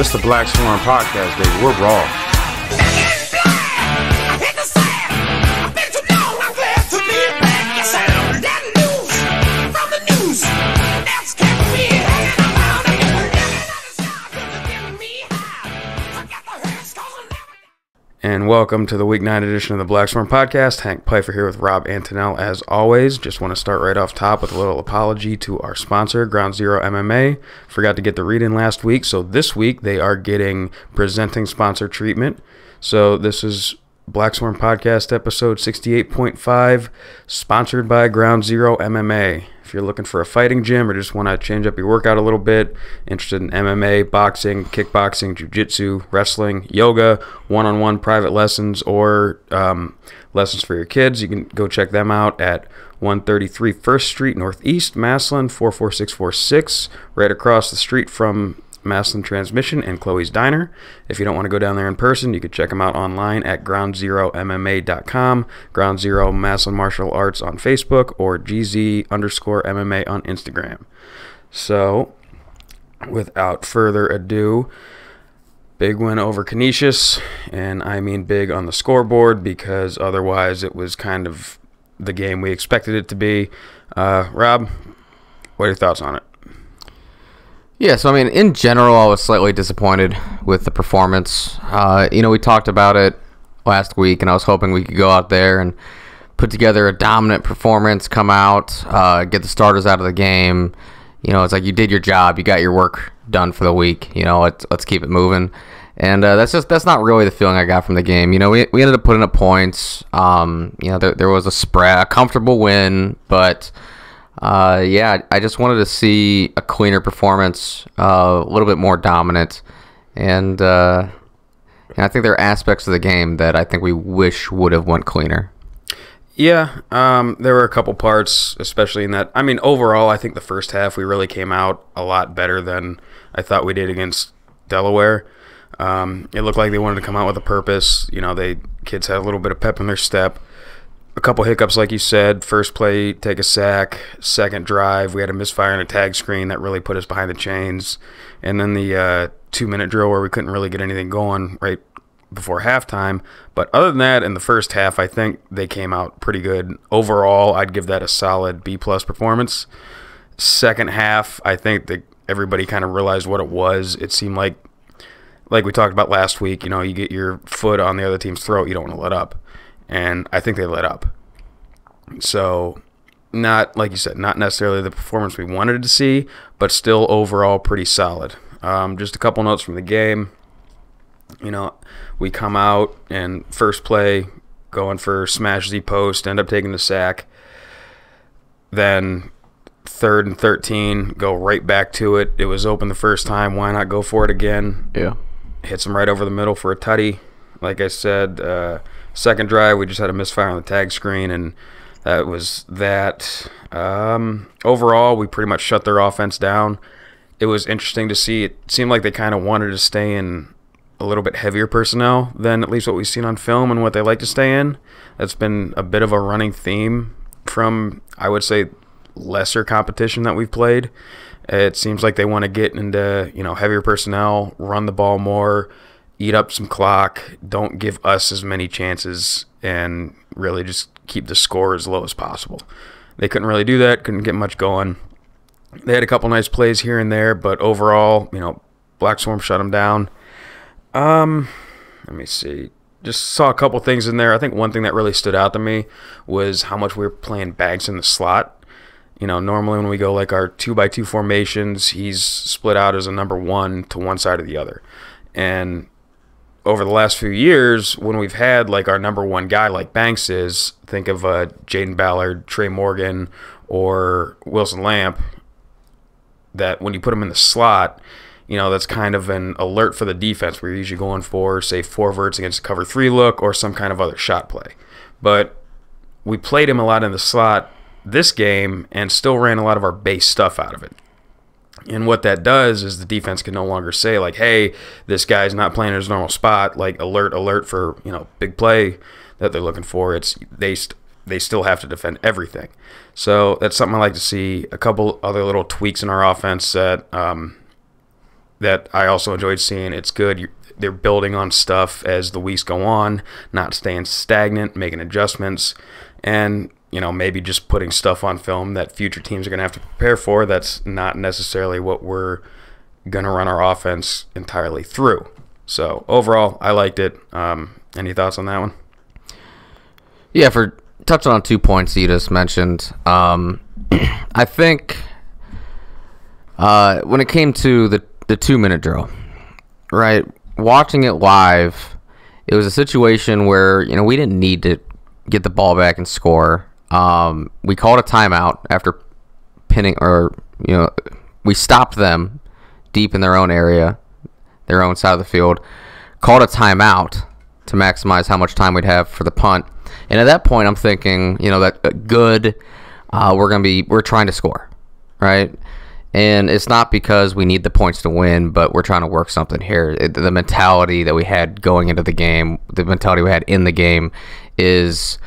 It's the BlackSwarm podcast, baby. We're raw. And welcome to the Week 9 edition of the BlackSwarm podcast. Hank Pfeiffer here with Rob Antonell as always. Just want to start right off top with a little apology to our sponsor, Ground Zero MMA. Forgot to get the read-in last week, so this week they are getting presenting sponsor treatment. So this is BlackSwarm podcast episode 68.5, sponsored by Ground Zero MMA. If you're looking for a fighting gym or just want to change up your workout a little bit, interested in MMA, boxing, kickboxing, jiu-jitsu, wrestling, yoga, one-on-one private lessons, or lessons for your kids, you can go check them out at 133 1st Street Northeast, Massillon, 44646, right across the street from Massillon Transmission and Chloe's Diner. If you don't want to go down there in person, you can check them out online at groundzeromma.com, Ground Zero Massillon Martial Arts on Facebook, or GZ_MMA on Instagram. So, without further ado, big win over Canisius, and I mean big on the scoreboard because otherwise it was kind of the game we expected it to be. Rob, what are your thoughts on it? Yeah, so I mean, in general, I was slightly disappointed with the performance. We talked about it last week, and I was hoping we could go out there and put together a dominant performance, come out, get the starters out of the game. It's like you did your job, you got your work done for the week. Let's keep it moving. And that's not really the feeling I got from the game. We ended up putting up points. There was a spread, a comfortable win, but. I just wanted to see a cleaner performance, a little bit more dominant, and I think there are aspects of the game that I think we wish would have went cleaner. Yeah, there were a couple parts, especially in that. I mean, overall, I think the first half we really came out a lot better than I thought we did against Delaware. It looked like they wanted to come out with a purpose. Kids had a little bit of pep in their step. A couple hiccups, like you said. First play, take a sack. Second drive, we had a misfire and a tag screen that really put us behind the chains. And then the 2-minute drill where we couldn't really get anything going right before halftime. But other than that, in the first half, I think they came out pretty good. Overall, I'd give that a solid B-plus performance. Second half, I think that everybody kind of realized what it was. It seemed like we talked about last week, you get your foot on the other team's throat, you don't want to let up. And I think they let up. So, not, like you said, not necessarily the performance we wanted to see, but still overall pretty solid. Just a couple notes from the game. We come out and first play, going for smash Z post, end up taking the sack. Then 3rd and 13, go right back to it. It was open the first time. Why not go for it again? Yeah. Hits him right over the middle for a tutty. Like I said, second drive, we just had a misfire on the tag screen, and that was that. Overall, we pretty much shut their offense down. It was interesting to see. It seemed like they kind of wanted to stay in a little bit heavier personnel than at least what we've seen on film and what they like to stay in. That's been a bit of a running theme from, I would say, lesser competition that we've played. It seems like they want to get into, heavier personnel, run the ball more, eat up some clock, don't give us as many chances, and really just keep the score as low as possible. They couldn't really do that, couldn't get much going. They had a couple nice plays here and there, but overall, BlackSwarm shut them down. Let me see. Just saw a couple things in there. I think one thing that really stood out to me was how much we were playing Banks in the slot. Normally when we go like our 2x2 formations, he's split out as a number one to one side or the other. And over the last few years, when we've had like our number one guy like Banks is, think of Jaden Ballard, Trey Morgan, or Wilson Lamp, that when you put him in the slot, that's kind of an alert for the defense. We're usually going for, say, 4 verts against a cover 3 look or some kind of other shot play. But we played him a lot in the slot this game and still ran a lot of our base stuff out of it. And what that does is the defense can no longer say, like, hey, this guy's not playing in his normal spot, like alert for, big play that they're looking for. It's they still have to defend everything. So that's something I like to see. A couple other little tweaks in our offense that that I also enjoyed seeing. It's good. They're building on stuff as the weeks go on, not staying stagnant, making adjustments, and maybe just putting stuff on film that future teams are going to have to prepare for. That's not necessarily what we're going to run our offense entirely through. So overall, I liked it. Any thoughts on that one? Yeah, for touching on 2 points you just mentioned, I think when it came to the 2-minute drill, right, watching it live, it was a situation where we didn't need to get the ball back and score. We called a timeout after pinning, or we stopped them deep in their own area, their own side of the field, called a timeout to maximize how much time we'd have for the punt. And at that point, I'm thinking, that good, we're trying to score, right? And it's not because we need the points to win, but we're trying to work something here. The mentality that we had going into the game, the mentality we had in the game is,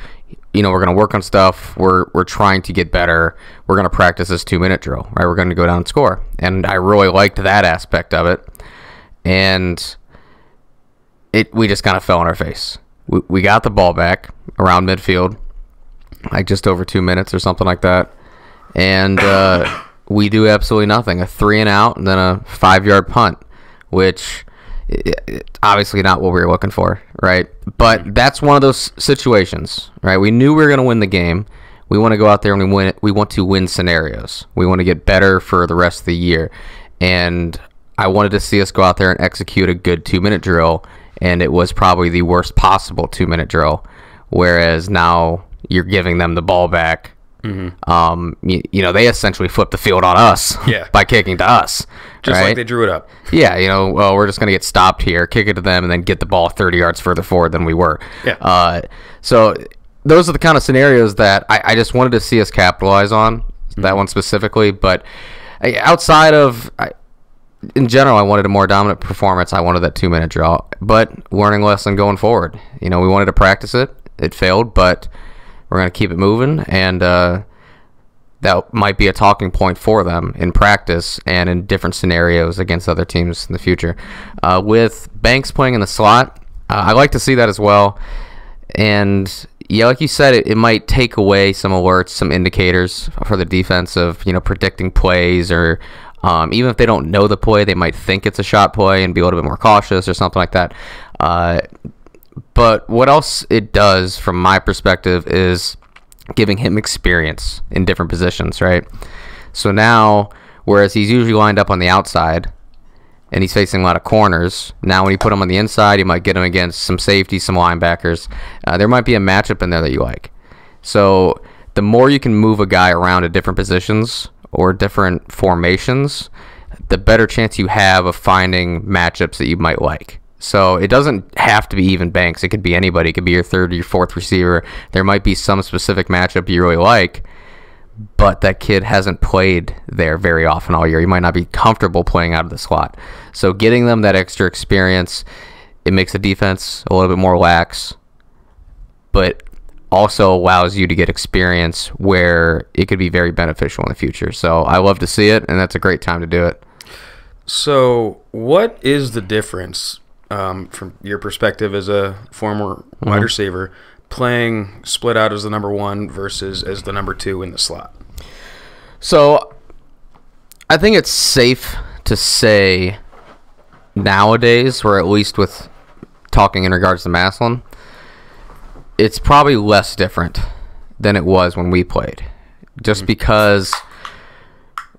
we're going to work on stuff. We're trying to get better. We're going to practice this 2-minute drill, right? We're going to go down and score. And I really liked that aspect of it. And we just kind of fell on our face. We got the ball back around midfield, like just over 2 minutes or something like that. And we do absolutely nothing. A 3-and-out and then a 5-yard punt, which obviously not what we were looking for, right? But that's one of those situations, right? We knew we were going to win the game. We want to go out there and we want to win scenarios. We want to get better for the rest of the year. And I wanted to see us go out there and execute a good 2-minute drill, and it was probably the worst possible 2-minute drill, whereas now you're giving them the ball back. Mm-hmm. They essentially flipped the field on us by kicking to us. Just right? like they drew it up. Yeah, well, we're just going to get stopped here, kick it to them, and then get the ball 30 yards further forward than we were. Yeah. So those are the kind of scenarios that I just wanted to see us capitalize on, that one specifically. But outside of... in general, I wanted a more dominant performance. I wanted that 2-minute drill, but learning lesson going forward. We wanted to practice it. It failed, but we're going to keep it moving, and that might be a talking point for them in practice and in different scenarios against other teams in the future. With Banks playing in the slot, I like to see that as well. And yeah, like you said, it might take away some alerts, some indicators for the defense of predicting plays, or even if they don't know the play, they might think it's a shot play and be a little bit more cautious or something like that. But what else it does, from my perspective, is giving him experience in different positions, right? So now, whereas he's usually lined up on the outside and he's facing a lot of corners, now when you put him on the inside, you might get him against some safeties, some linebackers. There might be a matchup in there that you like. So the more you can move a guy around to different positions or different formations, the better chance you have of finding matchups that you might like. So it doesn't have to be even Banks. It could be anybody. It could be your third or your fourth receiver. There might be some specific matchup you really like, but that kid hasn't played there very often all year. You might not be comfortable playing out of the slot. So getting them that extra experience, it makes the defense a little bit more lax, but also allows you to get experience where it could be very beneficial in the future. So I love to see it, and that's a great time to do it. So what is the difference, from your perspective as a former wide receiver, playing split out as the number one versus as the number two in the slot? So I think it's safe to say nowadays, or at least with talking in regards to Massillon, it's probably less different than it was when we played. Just because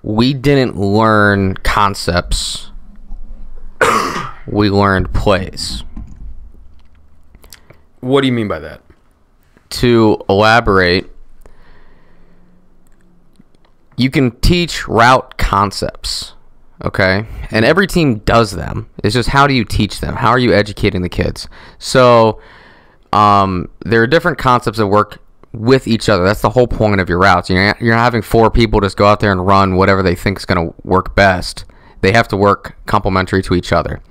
we didn't learn concepts, we learned plays. What do you mean by that? To elaborate, you can teach route concepts, okay? And every team does them. It's just, how do you teach them? How are you educating the kids? So there are different concepts that work with each other. That's the whole point of your routes. You're not having four people just go out there and run whatever they think is going to work best. They have to work complementary to each other.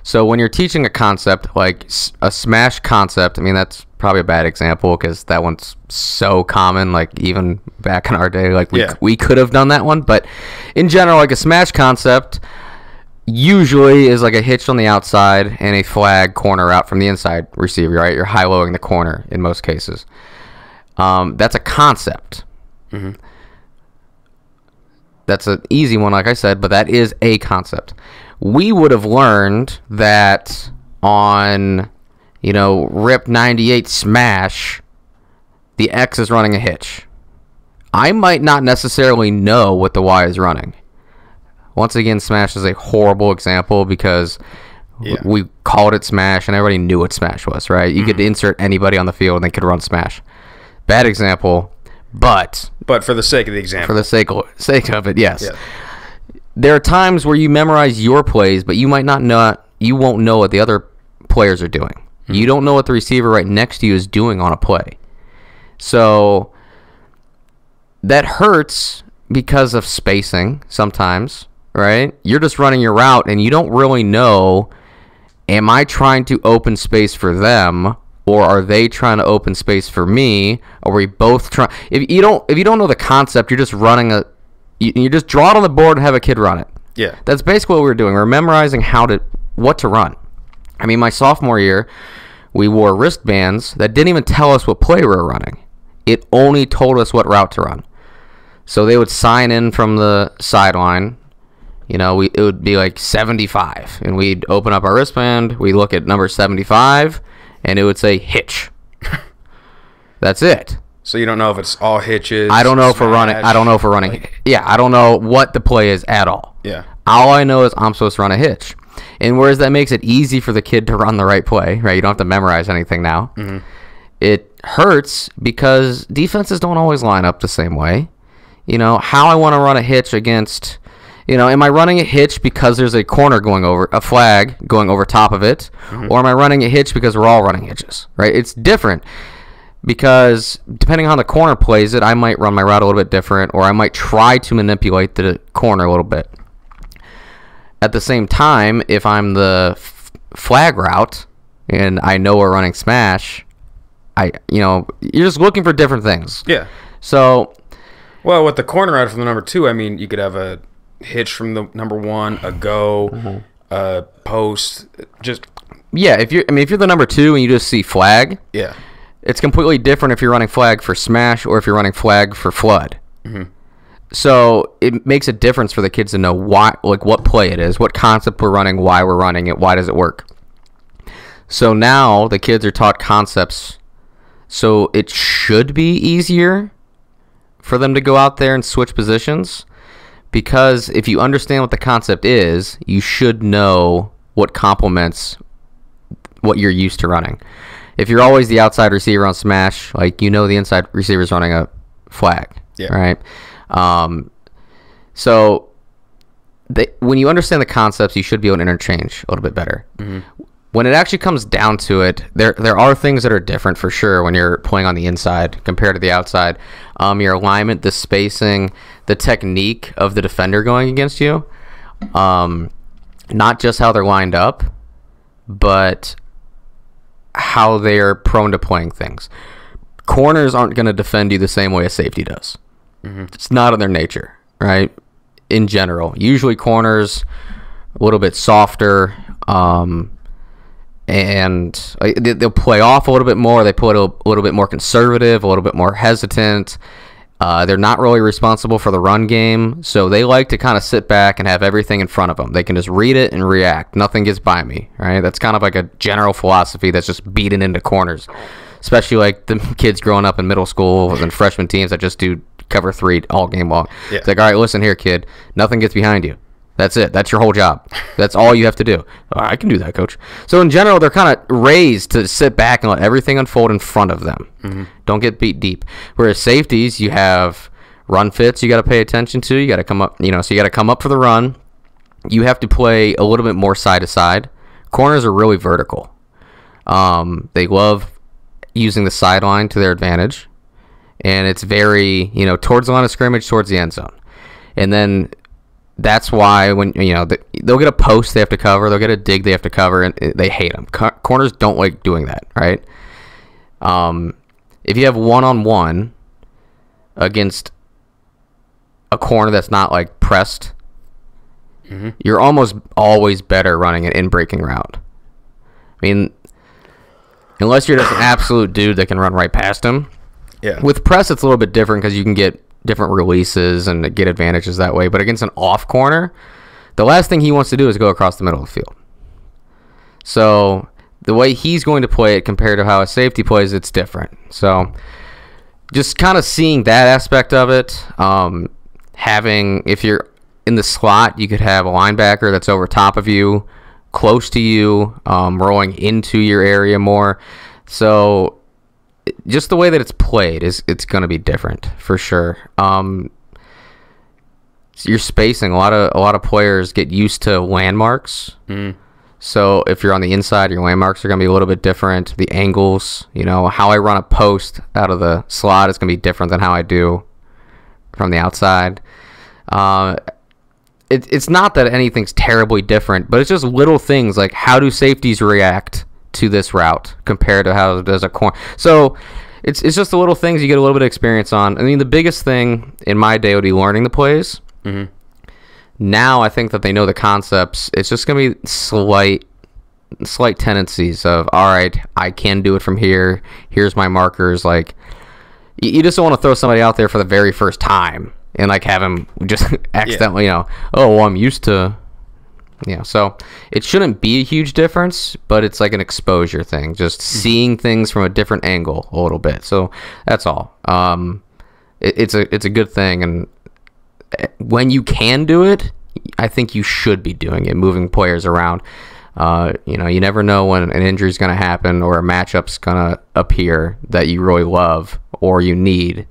So when you're teaching a concept like a smash concept, I mean, that's probably a bad example because that one's so common, like even back in our day, like we could have done that one. But in general, like a smash concept, usually is like a hitch on the outside and a flag corner out from the inside receiver, right? You're high-lowing the corner in most cases. That's a concept. Mm-hmm. That's an easy one, like I said, but that is a concept. We would have learned that on, Rip 98 Smash, the X is running a hitch. I might not necessarily know what the Y is running. Once again, Smash is a horrible example because we called it Smash and everybody knew what Smash was, right? You could insert anybody on the field and they could run Smash. Bad example, but for the sake of the example. For the sake of it, yes. Yeah. There are times where you memorize your plays, but you won't know what the other players are doing. Mm-hmm. You don't know what the receiver right next to you is doing on a play. So that hurts because of spacing sometimes, right? You're just running your route and you don't really know, am I trying to open space for them or are they trying to open space for me? Are we both trying? If you don't know the concept, you're just running you just draw it on the board and have a kid run it. Yeah. That's basically what we were doing. We're memorizing what to run. I mean, my sophomore year, we wore wristbands that didn't even tell us what play we were running. It only told us what route to run. So they would sign in from the sideline. It would be like 75, and we'd open up our wristband. We look at number 75, and it would say hitch. That's it. So you don't know if it's all hitches. I don't know if we're running. I don't know if we're running. Yeah, I don't know what the play is at all. Yeah. All I know is I'm supposed to run a hitch, and whereas that makes it easy for the kid to run the right play, right? You don't have to memorize anything now. Mm-hmm. It hurts because defenses don't always line up the same way. How I want to run a hitch against. Am I running a hitch because there's a flag going over top of it? Mm-hmm. Or am I running a hitch because we're all running hitches, right? It's different because depending on how the corner plays it, I might run my route a little bit different, or I might try to manipulate the corner a little bit. At the same time, if I'm the flag route and I know we're running smash, you're just looking for different things. Yeah. So, well, with the corner route from the number 2, I mean, you could have a hitch from the number 1, a go, a post, just if you're the number 2 and you just see flag, yeah, it's completely different if you're running flag for smash or if you're running flag for flood. Mm-hmm. So it makes a difference for the kids to know why, like what play it is, what concept we're running, why we're running it, why does it work. So now the kids are taught concepts, so it should be easier for them to go out there and switch positions. Because if you understand what the concept is, you should know what complements what you're used to running. If you're always the outside receiver on smash, the inside receiver is running a flag, right? So when you understand the concepts, you should be able to interchange a little bit better. Mm-hmm. When it actually comes down to it, there are things that are different for sure when you're playing on the inside compared to the outside. Your alignment, the spacing, the technique of the defender going against you. Not just how they're lined up, but how they're prone to playing things. Corners aren't going to defend you the same way a safety does. Mm-hmm. It's not in their nature, right? In general. Usually corners a little bit softer, and they'll play off a little bit more. They play a little bit more conservative, a little bit more hesitant. They're not really responsible for the run game, so they like to kind of sit back and have everything in front of them. They can just read it and react. Nothing gets by me, right? That's kind of like a general philosophy that's just beaten into corners, especially like the kids growing up in middle school and freshman teams that just do cover 3 all game long. Yeah. It's like, all right, listen here, kid. Nothing gets behind you. That's it. That's your whole job. That's all you have to do. Oh, I can do that, coach. So in general, they're kind of raised to sit back and let everything unfold in front of them. Mm-hmm. Don't get beat deep. Whereas safeties, you have run fits you got to pay attention to. You got to come up, so you got to come up for the run. You have to play a little bit more side to side. Corners are really vertical. They love using the sideline to their advantage. And it's very, towards the line of scrimmage, towards the end zone. And then that's why when, they'll get a post they have to cover, they'll get a dig they have to cover, and they hate them. Corners don't like doing that, right? If you have one-on-one against a corner that's not, pressed, you're almost always better running an in-breaking route. I mean, unless you're just an absolute dude that can run right past him. Yeah. With press, it's a little bit different because you can get different releases and get advantages that way. But against an off corner, the last thing he wants to do is go across the middle of the field. So the way he's going to play it compared to how a safety plays, it's different. So just kind of seeing that aspect of it, if you're in the slot, you could have a linebacker that's over top of you, close to you, rolling into your area more. So just the way that it's played it's going to be different for sure. Your spacing, a lot of players get used to landmarks. So if you're on the inside, your landmarks are going to be a little bit different. The angles, how I run a post out of the slot is going to be different than how I do from the outside. It's not that anything's terribly different, but it's just little things like how do safeties react to this route compared to how does a corner. So it's just the little things you get a little bit of experience on. I mean, the biggest thing in my day would be learning the plays. Now I think that they know the concepts. It's just going to be slight tendencies of, all right, I can do it from here. Here's my markers. Like, you just don't want to throw somebody out there for the very first time and like have him just accidentally, oh, well, I'm used to, so it shouldn't be a huge difference, but it's like an exposure thing, just seeing things from a different angle a little bit. So that's all. It's a good thing, and when you can do it, I think you should be doing it, moving players around. You never know when an injury is going to happen or a matchup's going to appear that you really love or you need,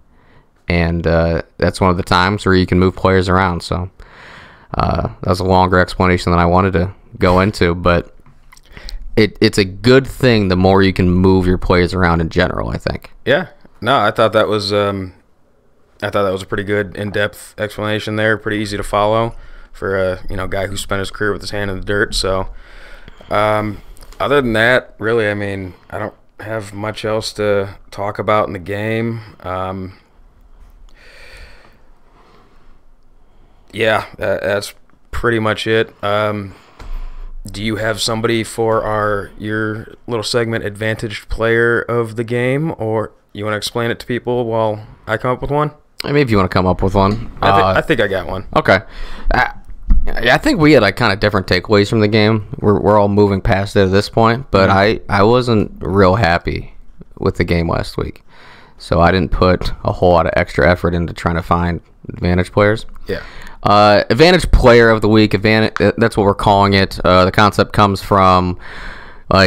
and that's one of the times where you can move players around. So that was a longer explanation than I wanted to go into, but it's a good thing the more you can move your players around in general, I think. Yeah. No, I thought that was a pretty good in-depth explanation there. Pretty easy to follow for a guy who spent his career with his hand in the dirt. So other than that, really, I mean, I don't have much else to talk about in the game. That's pretty much it. Do you have somebody for your little segment, advantaged player of the game, or you want to explain it to people while I come up with one? I mean, if you want to come up with one. I think I got one. Okay. I think we had like kind of different takeaways from the game. We're all moving past it at this point, but I wasn't real happy with the game last week. So I didn't put a whole lot of extra effort into trying to find advantage players. Yeah. Advantage player of the week, that's what we're calling it. The concept comes from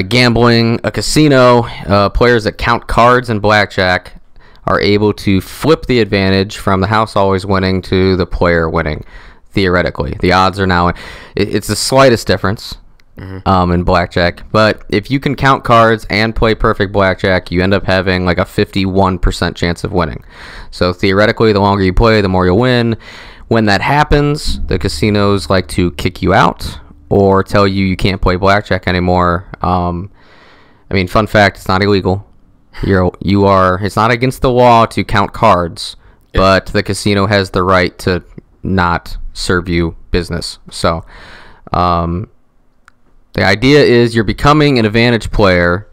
gambling, a casino. Players that count cards and blackjack are able to flip the advantage from the house always winning to the player winning, theoretically. The odds are now, it's the slightest difference in blackjack, but if you can count cards and play perfect blackjack, you end up having like a 51% chance of winning. So theoretically, the longer you play, the more you'll win. When that happens, the casinos like to kick you out or tell you can't play blackjack anymore. I mean, fun fact, it's not illegal. It's not against the law to count cards, but the casino has the right to not serve you business. So the idea is you're becoming an advantage player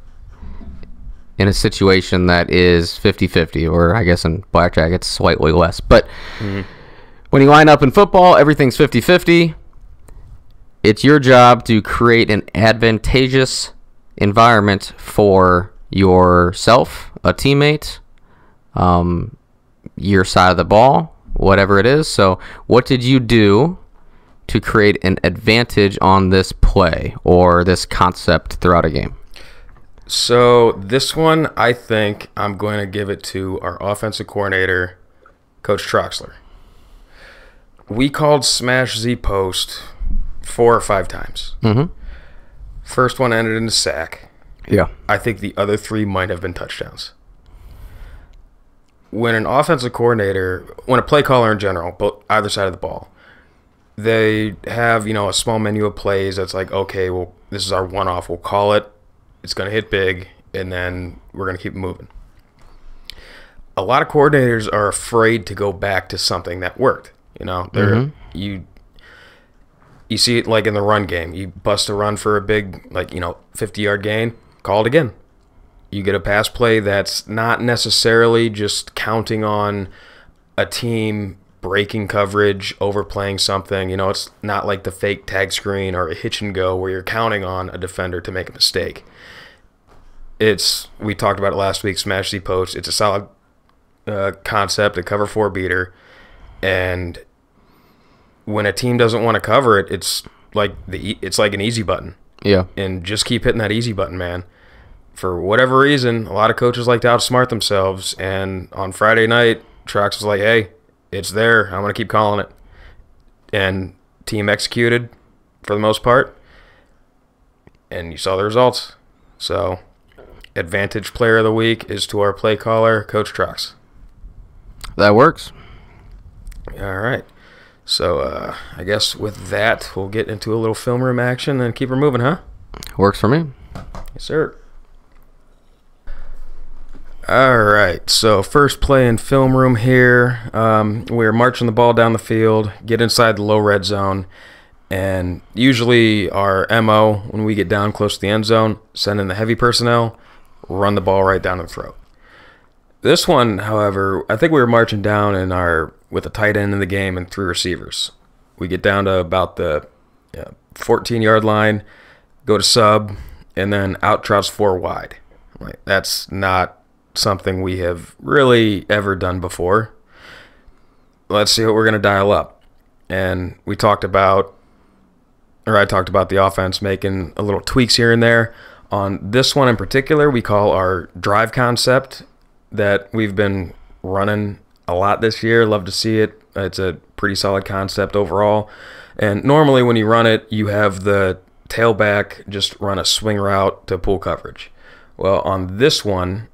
in a situation that is 50-50, or I guess in blackjack it's slightly less. But when you line up in football, everything's 50-50. It's your job to create an advantageous environment for yourself, a teammate, your side of the ball, whatever it is. So what did you do to create an advantage on this play or this concept throughout a game? So this one, I think I'm going to give it to our offensive coordinator, Coach Troxler. We called Smash Z Post 4 or 5 times. First one ended in a sack. Yeah. I think the other 3 might have been touchdowns. When an offensive coordinator, when a play caller in general, both either side of the ball, they have, a small menu of plays that's like, okay, well, this is our one-off. We'll call it. It's going to hit big, and then we're going to keep moving. A lot of coordinators are afraid to go back to something that worked. You see it like in the run game. You bust a run for a big, 50-yard gain, call it again. You get a pass play that's not necessarily just counting on a team breaking coverage, overplaying something. It's not like the fake tag screen or a hitch and go where you're counting on a defender to make a mistake. We talked about it last week, smash Z post. It's a solid concept, a cover 4 beater. And when a team doesn't want to cover it, it's like an easy button. Yeah. And just keep hitting that easy button, man. For whatever reason, a lot of coaches like to outsmart themselves. And on Friday night, Trox was like, hey, it's there. I'm going to keep calling it. And team executed for the most part. And you saw the results. So, advantage player of the week is to our play caller, Coach Trox. That works. All right. So, I guess with that, we'll get into a little film room action and keep her moving, huh? Works for me. Yes, sir. All right, so first play in film room here. We're marching the ball down the field, get inside the low red zone, and usually our MO, when we get down close to the end zone, send in the heavy personnel, run the ball right down the throat. This one, however, I think we were marching down with a tight end in the game and 3 receivers. We get down to about the 14-yard line, go to sub, and then out trots 4 wide. Right, that's not something we have really ever done before. Let's see what we're going to dial up. And I talked about the offense making a little tweaks here and there. On this one in particular, we call our drive concept that we've been running a lot this year. Love to see it. It's a pretty solid concept overall. And normally when you run it, you have the tailback just run a swing route to pull coverage. Well, on this one,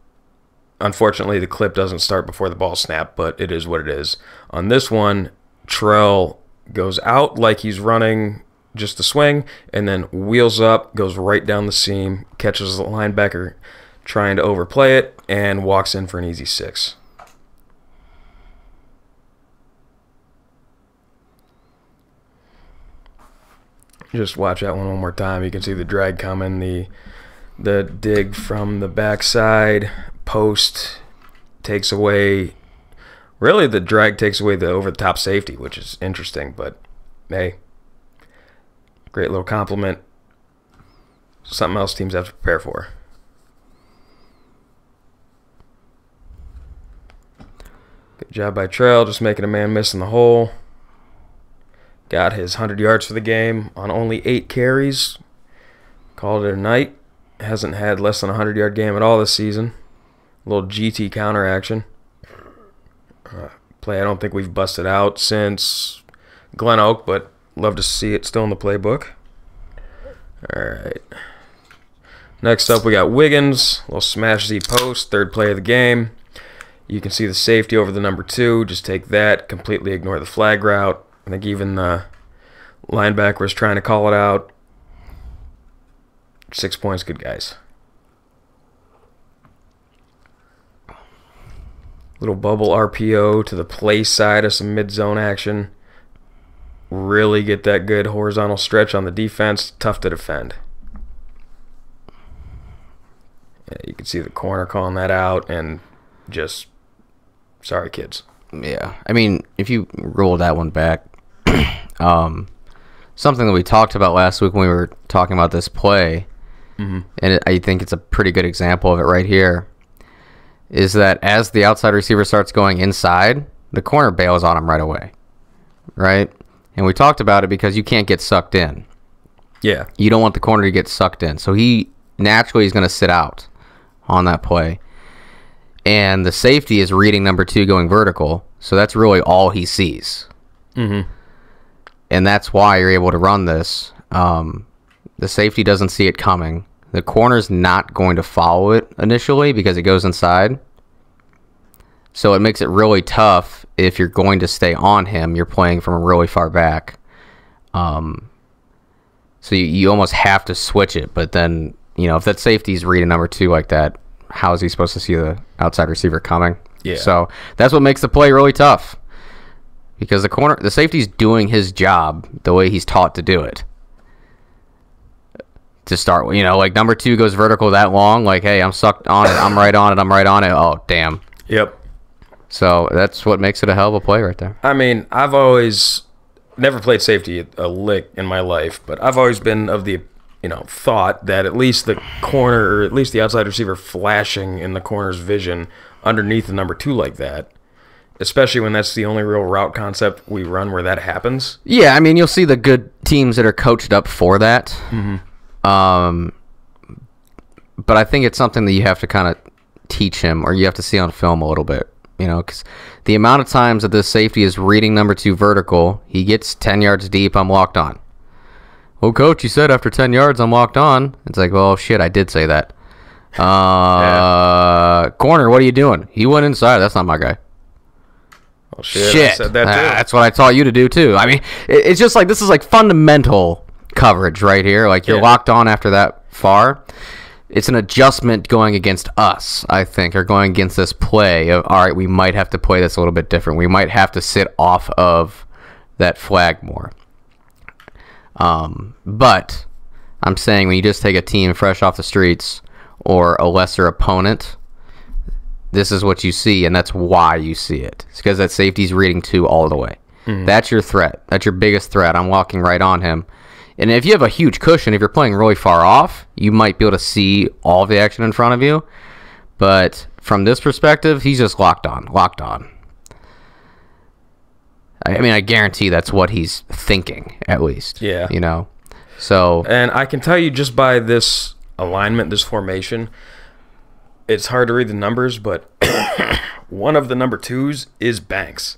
unfortunately, the clip doesn't start before the ball snap, but it is what it is. On this one, Trell goes out like he's running just a swing, and then wheels up, goes right down the seam, catches the linebacker trying to overplay it, and walks in for an easy 6. Just watch that one more time. You can see the drag coming, the dig from the backside. Post takes away, really the drag takes away the over-the-top safety, which is interesting, but hey, great little compliment. Something else teams have to prepare for. Good job by Trell, just making a man miss in the hole. Got his 100 yards for the game on only 8 carries. Called it a night. Hasn't had less than a 100-yard game at all this season. A little GT counter action. Play I don't think we've busted out since Glen Oak, but love to see it still in the playbook. All right. Next up, we got Wiggins. A little smash Z post, 3rd play of the game. You can see the safety over the number 2. Just take that, completely ignore the flag route. I think even the linebacker was trying to call it out. 6 points, good guys. Little bubble RPO to the play side of some mid-zone action. Really get that good horizontal stretch on the defense. Tough to defend. Yeah, you can see the corner calling that out and just, sorry, kids. Yeah, I mean, if you roll that one back, something that we talked about last week when we were talking about this play, and I think it's a pretty good example of it right here, is that as the outside receiver starts going inside, the corner bails on him right away, right? And we talked about it because you can't get sucked in. Yeah. You don't want the corner to get sucked in. So he naturally is going to sit out on that play. And the safety is reading number 2 going vertical, so that's really all he sees. And that's why you're able to run this. The safety doesn't see it coming. The corner's not going to follow it initially because it goes inside. So it makes it really tough if you're going to stay on him. You're playing from really far back. So you almost have to switch it. But then, if that safety's reading number 2 like that, how is he supposed to see the outside receiver coming? Yeah. So that's what makes the play really tough. because the safety's doing his job the way he's taught to do it. To start with, like number 2 goes vertical that long, like, hey, I'm sucked on it, I'm right on it. Oh, damn. Yep. So that's what makes it a hell of a play right there. I mean, I've always never played safety a lick in my life, but I've always been of the thought that at least the corner, or at least the outside receiver flashing in the corner's vision underneath the number 2 like that, especially when that's the only real route concept we run where that happens. Yeah, I mean, you'll see the good teams that are coached up for that. Mm-hmm. But I think it's something that you have to kind of teach him, or you have to see on film a little bit, because the amount of times that this safety is reading number 2 vertical, he gets 10 yards deep, I'm locked on. Well, coach, you said after 10 yards, I'm locked on. It's like, well, shit, I did say that. Yeah. Corner, what are you doing? He went inside. That's not my guy. Well, shit. I said that too. That's what I taught you to do, too. I mean, it's just like, this is like fundamental coverage right here. Like, you're locked on after that far. It's an adjustment going against us, I think, or going against this play of, all right, we might have to play this a little bit different. We might have to sit off of that flag more. But I'm saying when you just take a team fresh off the streets or a lesser opponent, this is what you see, and that's why you see it. It's because that safety's reading 2 all the way. Mm-hmm. That's your threat. That's your biggest threat. I'm walking right on him. And if you have a huge cushion, if you're playing really far off, you might be able to see all of the action in front of you. But from this perspective, he's just locked on. I mean, I guarantee that's what he's thinking, at least. Yeah. So. And I can tell you just by this alignment, this formation, it's hard to read the numbers, but one of the number 2s is Banks.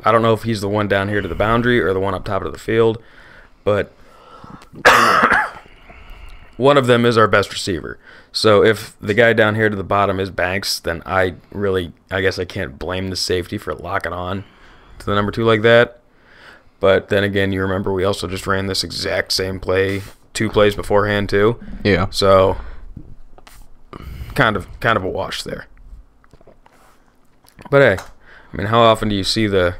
I don't know if he's the one down here to the boundary or the one up top of the field, but one of them is our best receiver. So if the guy down here to the bottom is Banks, then I guess I can't blame the safety for locking on to the number 2 like that. But then again, you remember we also just ran this exact same play 2 plays beforehand too. Yeah. So kind of a wash there. But hey, I mean, how often do you see the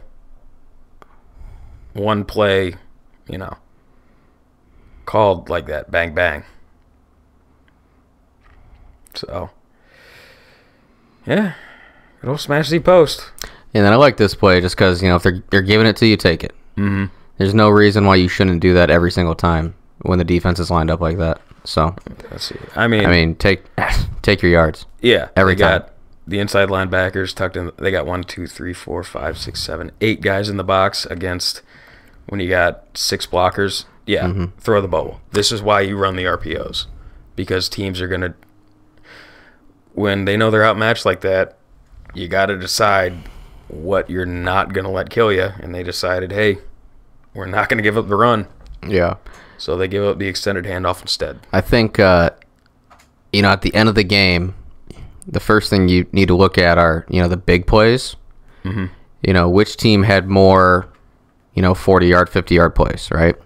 one play, called like that, bang bang? So yeah, it'll smash the post. And then I like this play just because, if they're giving it to you, take it. Mm-hmm. There's no reason why you shouldn't do that every single time when the defense is lined up like that. So, let's see. I mean, take your yards. Yeah, every time. Got the inside linebackers tucked in. They got 1, 2, 3, 4, 5, 6, 7, 8 guys in the box against when you got 6 blockers. Yeah, Throw the bubble. This is why you run the RPOs, because teams are gonna, when they know they're outmatched like that, you got to decide what you're not going to let kill you. And they decided, hey, we're not going to give up the run. Yeah. So they give up the extended handoff instead. I think, at the end of the game, the first thing you need to look at are, the big plays. Mm-hmm. Which team had more, 40-yard, 50-yard plays, right?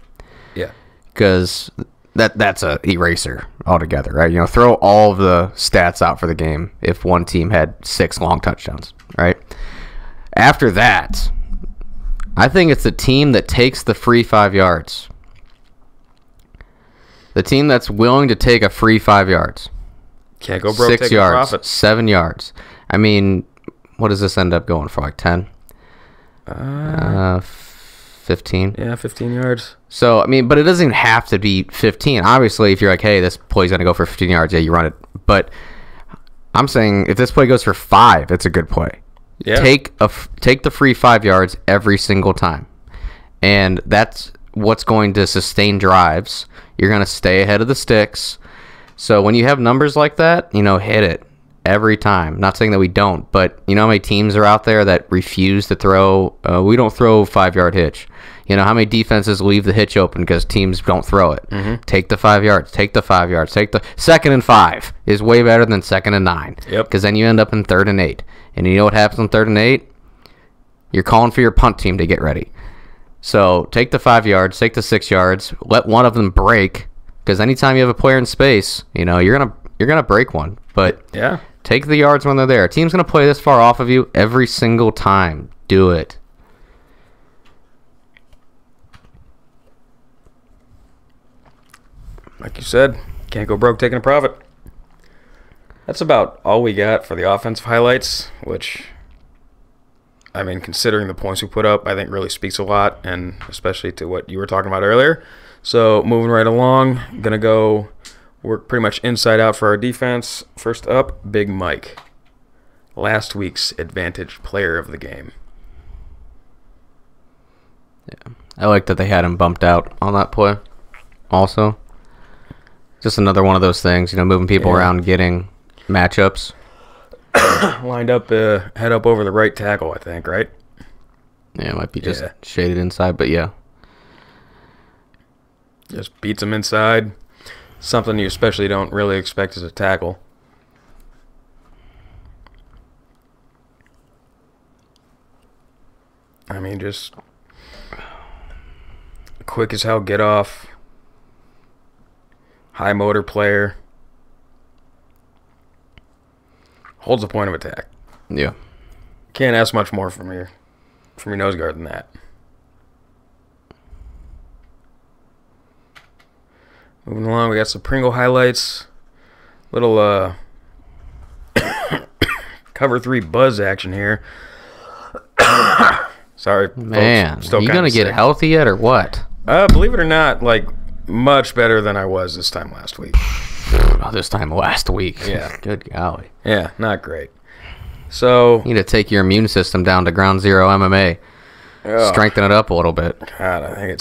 Yeah. Because that's a eraser altogether, right? Throw all of the stats out for the game if one team had 6 long touchdowns, right? After that, I think it's the team that takes the free 5 yards. The team that's willing to take a free 5 yards. Can't go broke 6 taking yards, profit. 7 yards. I mean, what does this end up going for, like 10? 15? Yeah, 15 yards. So, I mean, but it doesn't even have to be 15. Obviously, if you're like, hey, this play's going to go for 15 yards, yeah, you run it. But I'm saying if this play goes for 5, it's a good play. Yeah. Take the free 5 yards every single time. And that's what's going to sustain drives. You're going to stay ahead of the sticks. So when you have numbers like that, hit it every time. Not saying that we don't, but you know how many teams are out there that refuse to throw? We don't throw 5-yard hitch. How many defenses leave the hitch open because teams don't throw it? Mm-hmm. Take the 5 yards. Take the 5 yards. Take the 2nd and 5 is way better than 2nd and 9. Yep. Because then you end up in 3rd and 8. And you know what happens on 3rd and 8? You're calling for your punt team to get ready. So take the 5 yards. Take the 6 yards. Let one of them break. Because anytime you have a player in space, you're gonna break one. But yeah, take the yards when they're there. A team's gonna play this far off of you every single time. Do it. like you said, can't go broke taking a profit. That's about all we got for the offensive highlights, which, I mean, considering the points we put up, I think really speaks a lot, and especially to what you were talking about earlier. So moving right along, going to go work pretty much inside out for our defense. First up, Big Mike. Last week's advantage player of the game. Yeah, I like that they had him bumped out on that play also. Just another one of those things, moving people around, getting matchups. Lined up, head up over the right tackle, I think, right? Yeah, it might be just shaded inside, but yeah. Just beats him inside. Something you especially don't really expect as a tackle. I mean, just quick as hell get off. High motor player. Holds a point of attack. Yeah. Can't ask much more from your nose guard than that. Moving along, we got some Pringle highlights. Little cover 3 buzz action here. Sorry, man. Folks, still you gonna get healthy yet or what? Believe it or not, like much better than I was this time last week. This time last week. Yeah. Good golly. Yeah, not great. So you need to take your immune system down to ground zero MMA. Strengthen it up a little bit. God, I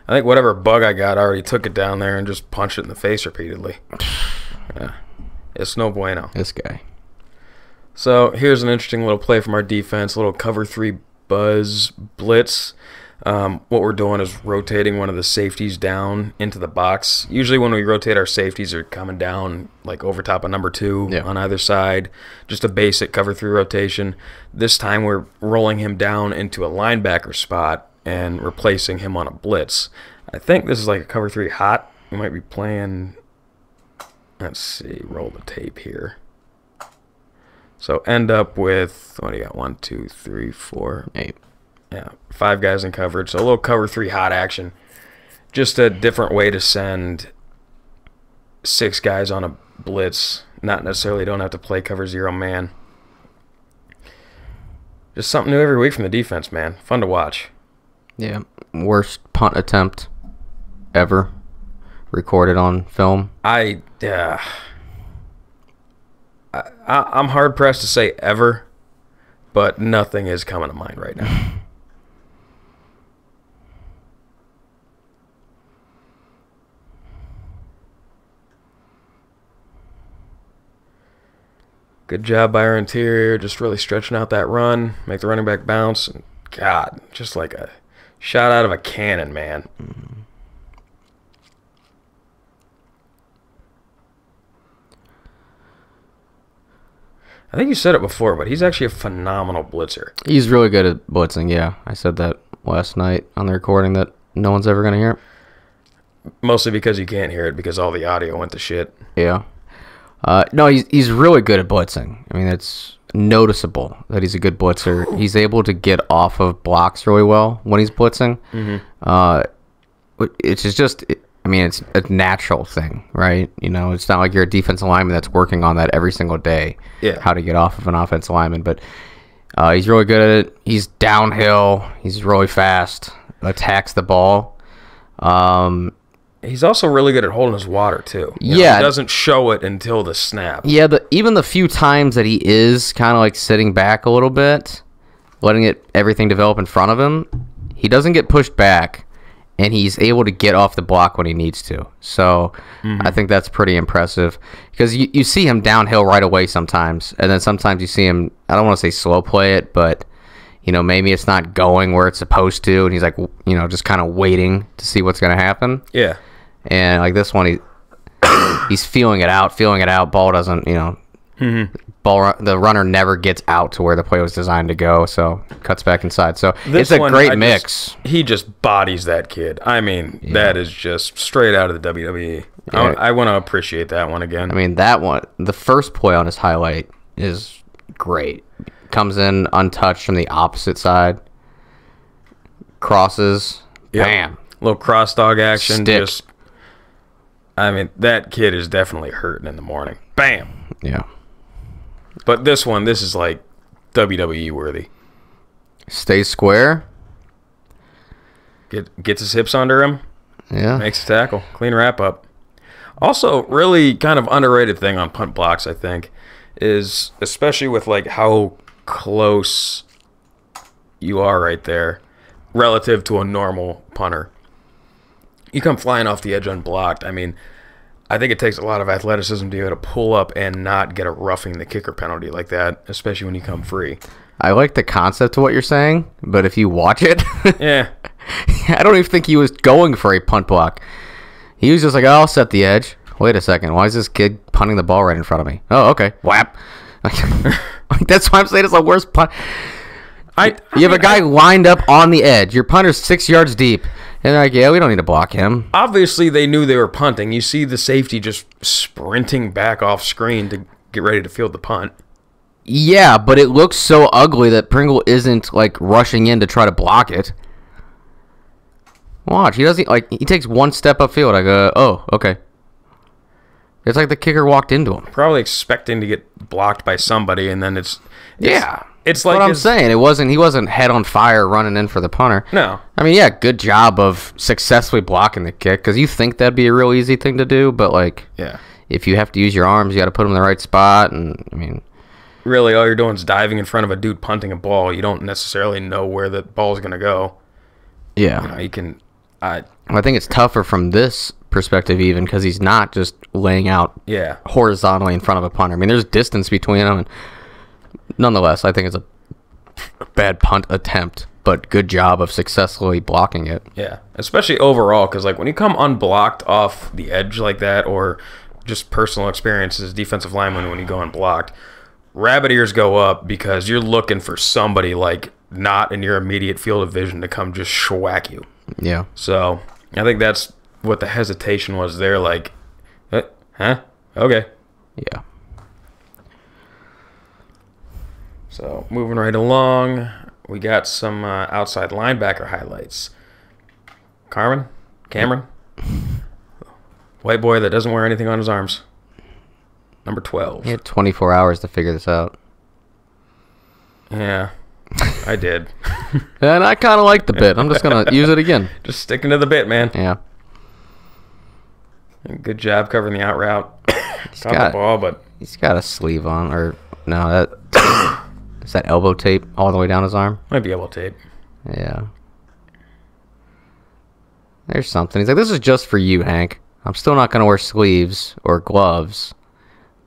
think whatever bug I got, I already took it down there and just punched it in the face repeatedly. Yeah. It's no bueno. This guy. So here's an interesting little play from our defense, a little cover 3 buzz blitz. What we're doing is rotating one of the safeties down into the box. Usually when we rotate, our safeties are coming down like over top of number 2 on either side. Just a basic cover 3 rotation. This time we're rolling him down into a linebacker spot and replacing him on a blitz. I think this is like a cover 3 hot. We might be playing, let's see, roll the tape here. So end up with, what do you got, 1, 2, 3, 4, 8. Yeah, 5 guys in coverage. So a little cover 3 hot action. Just a different way to send 6 guys on a blitz. Not necessarily don't have to play cover 0 man. Just something new every week from the defense, man. Fun to watch. Yeah, worst punt attempt ever recorded on film. I'm hard pressed to say ever, but nothing is coming to mind right now. Good job by our interior, just really stretching out that run, make the running back bounce. And God, just like a shot out of a cannon, man. I think you said it before, but he's actually a phenomenal blitzer. He's really good at blitzing, yeah. I said that last night on the recording that no one's ever going to hear it. Mostly because you can't hear it because all the audio went to shit. Yeah. No, he's really good at blitzing. I mean, it's noticeable that he's a good blitzer. He's able to get off of blocks really well when he's blitzing. It's just, I mean, it's a natural thing, right? It's not like you're a defensive lineman that's working on that every single day, how to get off of an offensive lineman. But he's really good at it. He's downhill. He's really fast. Attacks the ball. He's also really good at holding his water, too. He doesn't show it until the snap. Yeah, even the few times that he is kind of like sitting back a little bit, letting everything develop in front of him, he doesn't get pushed back, and he's able to get off the block when he needs to. So I think that's pretty impressive because you see him downhill right away sometimes, and then sometimes you see him, I don't want to say slow play it, but maybe it's not going where it's supposed to, and he's like, just kind of waiting to see what's going to happen. Yeah. And like this one, he's feeling it out. Ball doesn't, the runner never gets out to where the play was designed to go, so cuts back inside. So it's a great mix. He just bodies that kid. I mean, that is just straight out of the WWE. Yeah. I want to appreciate that one again. I mean, that one, the first play on his highlight is great. Comes in untouched from the opposite side. Crosses. Bam. Little cross dog action. Stick. Just I mean, that kid is definitely hurting in the morning. Bam. Yeah. But this is like WWE worthy. Stays square. Gets his hips under him. Yeah. Makes a tackle. Clean wrap up. Also, really kind of underrated thing on punt blocks, I think, is especially with like how close you are right there relative to a normal punter. You come flying off the edge unblocked. I mean, I think it takes a lot of athleticism to be able to pull up and not get a roughing the kicker penalty like that, especially when you come free. I like the concept of what you're saying, but if you watch it, Yeah. I don't even think he was going for a punt block. He was just like, oh, I'll set the edge. Wait a second. Why is this kid punting the ball right in front of me? Oh, okay. Whap. Like, that's why I'm saying it's the worst punt. You have a guy lined up on the edge. Your punter's 6 yards deep. And they're like, yeah, we don't need to block him. Obviously, they knew they were punting. You see the safety just sprinting back off screen to get ready to field the punt. Yeah, but it looks so ugly that Pringle isn't, like, rushing in to try to block it. Watch. He doesn't, like, he takes one step upfield. I go, oh, okay. It's like the kicker walked into him. Probably expecting to get blocked by somebody, and then it's Yeah. It's like what I'm saying. He wasn't head on fire running in for the punter. No. I mean, yeah, good job of successfully blocking the kick, because you think that'd be a real easy thing to do, but, like, Yeah. if you have to use your arms, you got to put them in the right spot, and, I mean... Really, all you're doing is diving in front of a dude punting a ball. You don't necessarily know where the ball's going to go. Yeah. You know, you can... I think it's tougher from this perspective even, because he's not just laying out Yeah. horizontally in front of a punter. I mean, there's distance between them, and nonetheless, I think it's a bad punt attempt, but good job of successfully blocking it. Yeah. Especially overall, because, like, when you come unblocked off the edge like that, or just personal experience as defensive lineman when you go unblocked, rabbit ears go up because you're looking for somebody, like, not in your immediate field of vision to come just schwack you. Yeah. So, I think that's what the hesitation was there, like, huh? Okay. Yeah. So, moving right along, we got some outside linebacker highlights. Cameron, white boy that doesn't wear anything on his arms. Number 12. He had 24 hours to figure this out. Yeah, I did. And I kind of like the bit. I'm just going to use it again. Just sticking to the bit, man. Yeah. Good job covering the out route. Caught got- the ball, but He's got a sleeve on, or no, that is that elbow tape all the way down his arm? might be able to tape. Yeah. There's something. He's like, this is just for you, Hank. I'm still not going to wear sleeves or gloves,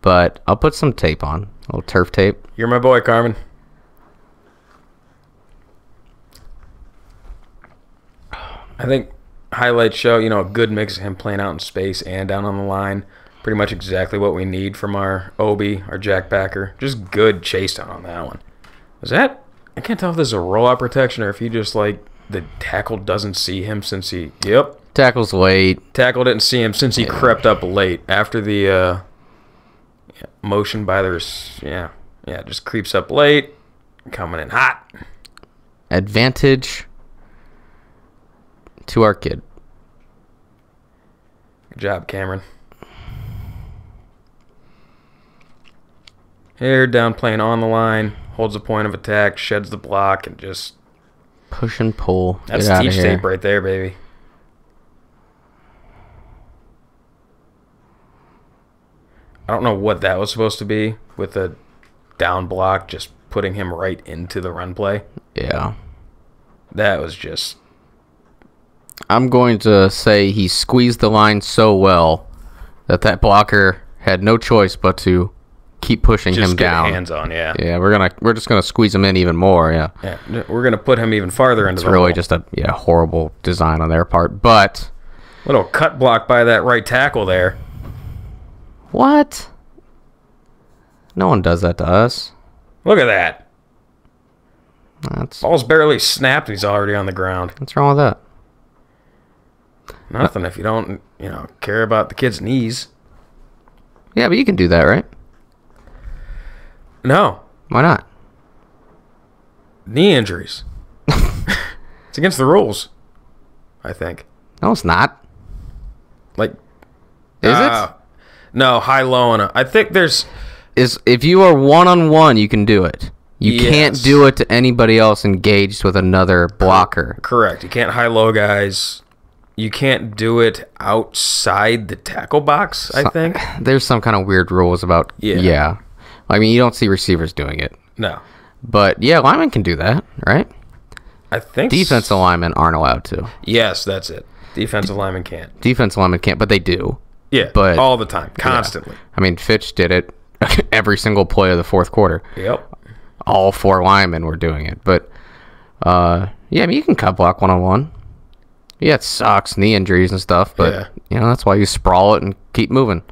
but I'll put some tape on. A little turf tape. You're my boy, Carmen. I think highlights show, a good mix of him playing out in space and down on the line. Pretty much exactly what we need from our Obi, our Jack backer. Just good chase down on that one. Was that? I can't tell if this is a rollout protection or if he just, like, the tackle doesn't see him since he... Yep. Tackle's late. Tackle didn't see him since he crept up late. After the motion by the... Yeah, just creeps up late. Coming in hot. Advantage to our kid. Good job, Cameron. Hair down, playing on the line, holds the point of attack, sheds the block, and just... Push and pull. That's Get outta teach here. tape right there, baby. I don't know what that was supposed to be with a down block, just putting him right into the run play. Yeah. That was just... I'm going to say he squeezed the line so well that blocker had no choice but to keep pushing Just him get down. hands on, yeah. Yeah, we're just gonna squeeze him in even more. Yeah. Yeah, we're gonna put him even farther into It's the really hole. just a horrible design on their part. But Little cut block by that right tackle there. what? No one does that to us. Look at that. That's Ball's barely snapped and he's already on the ground. what's wrong with that? Nothing if you don't, care about the kid's knees. Yeah, but you can do that, right? No. Why not? Knee injuries. It's against the rules, I think. No, it's not. Like, If Is it? No, high, low, and I think there's... If you are one-on-one, you can do it. You can't do it to anybody else engaged with another blocker. Correct. You can't high-low guys. You can't do it outside the tackle box, I think. There's some kind of weird rules about... Yeah. I mean, you don't see receivers doing it. No. But, yeah, linemen can do that, right? I think... Defensive linemen aren't allowed to. Yes, that's it. Defensive linemen can't. Defensive linemen can't, but they do. Yeah, but all the time, constantly. Yeah. I mean, Fitch did it every single play of the fourth quarter. Yep. All 4 linemen were doing it. But, yeah, I mean, you can cut block one-on-one. Yeah, it sucks, knee injuries and stuff, but, you know, that's why you sprawl it and keep moving.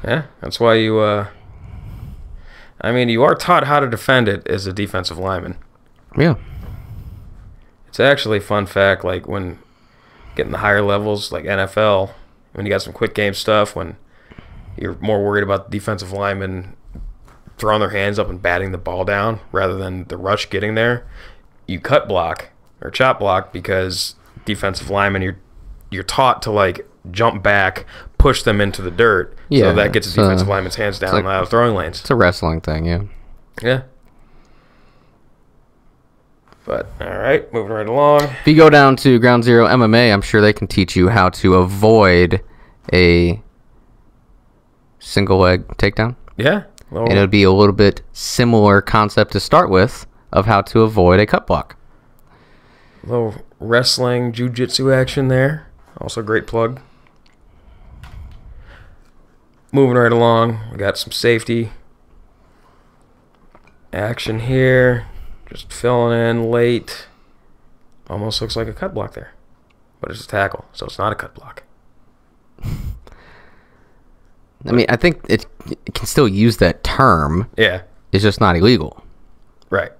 Yeah, that's why you, I mean, you are taught how to defend it as a defensive lineman. Yeah. It's actually a fun fact, like, when getting the higher levels, like NFL, when you got some quick game stuff, when you're more worried about the defensive linemen throwing their hands up and batting the ball down rather than the rush getting there, you cut block or chop block because defensive linemen, you're taught to, like, jump back, push them into the dirt, so that gets the defensive lineman's hands down out of throwing lanes. It's a wrestling thing, yeah. Yeah. But, all right, moving right along. If you go down to Ground Zero MMA, I'm sure they can teach you how to avoid a single leg takedown. Yeah. And it would be a little bit similar concept to start with of how to avoid a cut block. Little wrestling, jiu-jitsu action there. Also great plug. Moving right along, we got some safety action here. Just filling in late. Almost looks like a cut block there. But it's a tackle, so it's not a cut block. I mean, I think it can still use that term. Yeah. It's just not illegal. Right.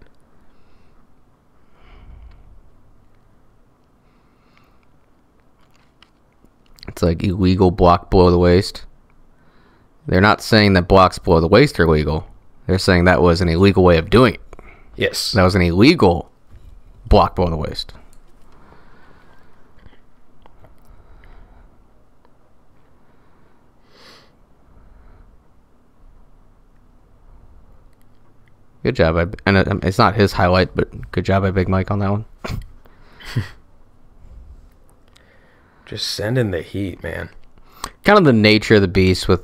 It's like illegal block below the waist. They're not saying that blocks below the waist are legal. They're saying that was an illegal way of doing it. Yes. That was an illegal block below the waist. Good job. And it's not his highlight, but good job by Big Mike on that one. Just sending the heat, man. Kind of the nature of the beast with,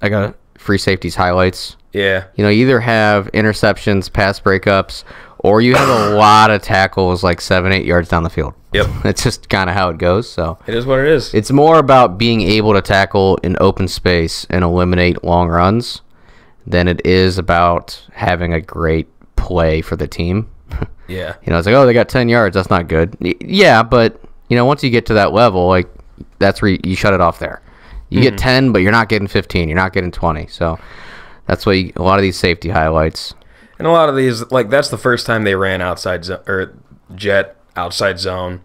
I got free safeties highlights. Yeah. You know, you either have interceptions, pass breakups, or you have a lot of tackles like 7-8 yards down the field. Yep. It's just kind of how it goes. So it is what it is. It's more about being able to tackle in open space and eliminate long runs than it is about having a great play for the team. Yeah. You know, it's like, oh, they got 10 yards. That's not good. Yeah, but, you know, once you get to that level, like, that's where you shut it off there. You get 10, but you're not getting 15. You're not getting 20. So that's why a lot of these safety highlights. And a lot of these, like, that's the first time they ran outside or jet outside zone.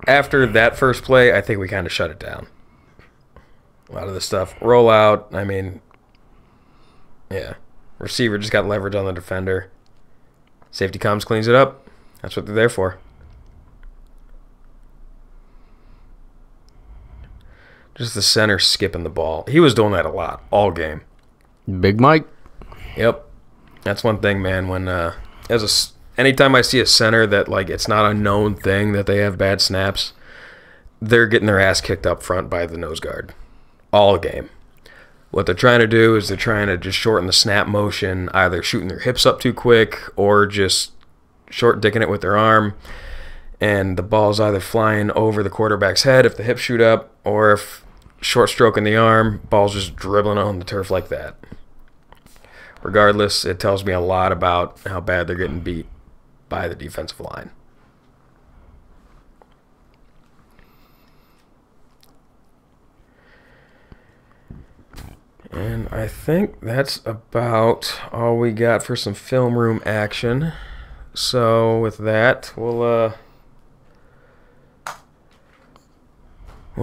After that first play, I think we kind of shut it down. A lot of the stuff. Roll out. I mean, yeah. Receiver just got leverage on the defender. Safety comes, cleans it up. That's what they're there for. Just the center skipping the ball. He was doing that a lot all game. Big Mike. Yep. That's one thing, man. When anytime I see a center that, like, it's not a known thing that they have bad snaps, they're getting their ass kicked up front by the nose guard all game. What they're trying to do is they're trying to just shorten the snap motion, either shooting their hips up too quick or just short dicking it with their arm. And the ball's either flying over the quarterback's head if the hips shoot up, or if short stroking the arm, ball's just dribbling on the turf like that. Regardless, it tells me a lot about how bad they're getting beat by the defensive line. And I think that's about all we got for some film room action. So with that, we'll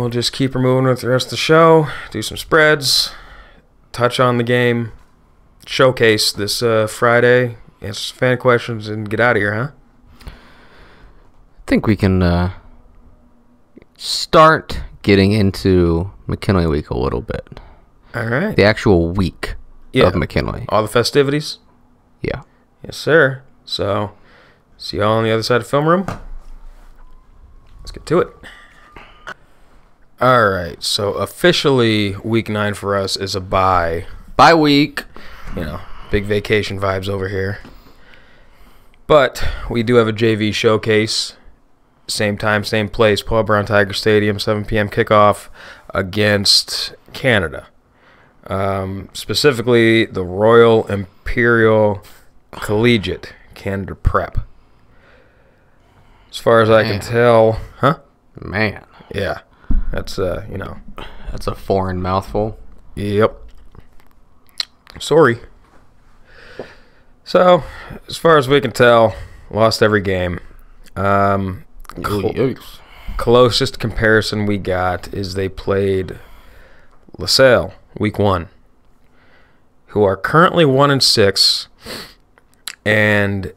just keep her moving with the rest of the show, do some spreads, touch on the game, showcase this Friday, answer some fan questions, and get out of here, huh? I think we can start getting into McKinley week a little bit. All right. The actual week of McKinley. All the festivities? Yeah. Yes, sir. So, see y'all on the other side of film room. Let's get to it. All right. So, officially, week 9 for us is a bye. Bye week. Big vacation vibes over here. But we do have a JV showcase. Same time, same place. Paul Brown Tiger Stadium, 7 p.m. kickoff against Canada. Specifically, the Royal Imperial Collegiate Canada Prep. As far as I can tell, Man. Yeah. That's, That's a foreign mouthful. Yep. Sorry. So, as far as we can tell, lost every game. Closest comparison we got is they played LaSalle week 1, who are currently 1-6, and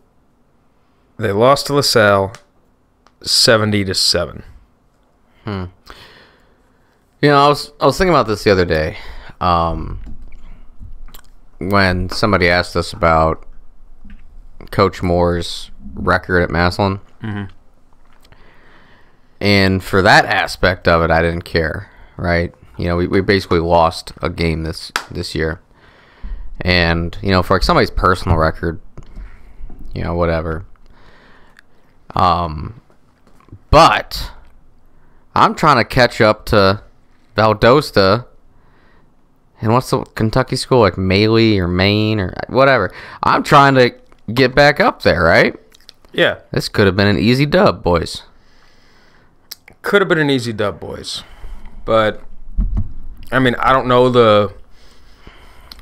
they lost to LaSalle 70-7. I was thinking about this the other day, when somebody asked us about Coach Moore's record at Massillon. Mm-hmm. And for that aspect of it, I didn't care, right? We basically lost a game this year. And, for like somebody's personal record, whatever. But I'm trying to catch up to Valdosta. And what's the Kentucky school, like Mailey or Maine or whatever? I'm trying to get back up there, right? Yeah. This could have been an easy dub, boys. Could have been an easy dub, boys. But, I mean, I don't know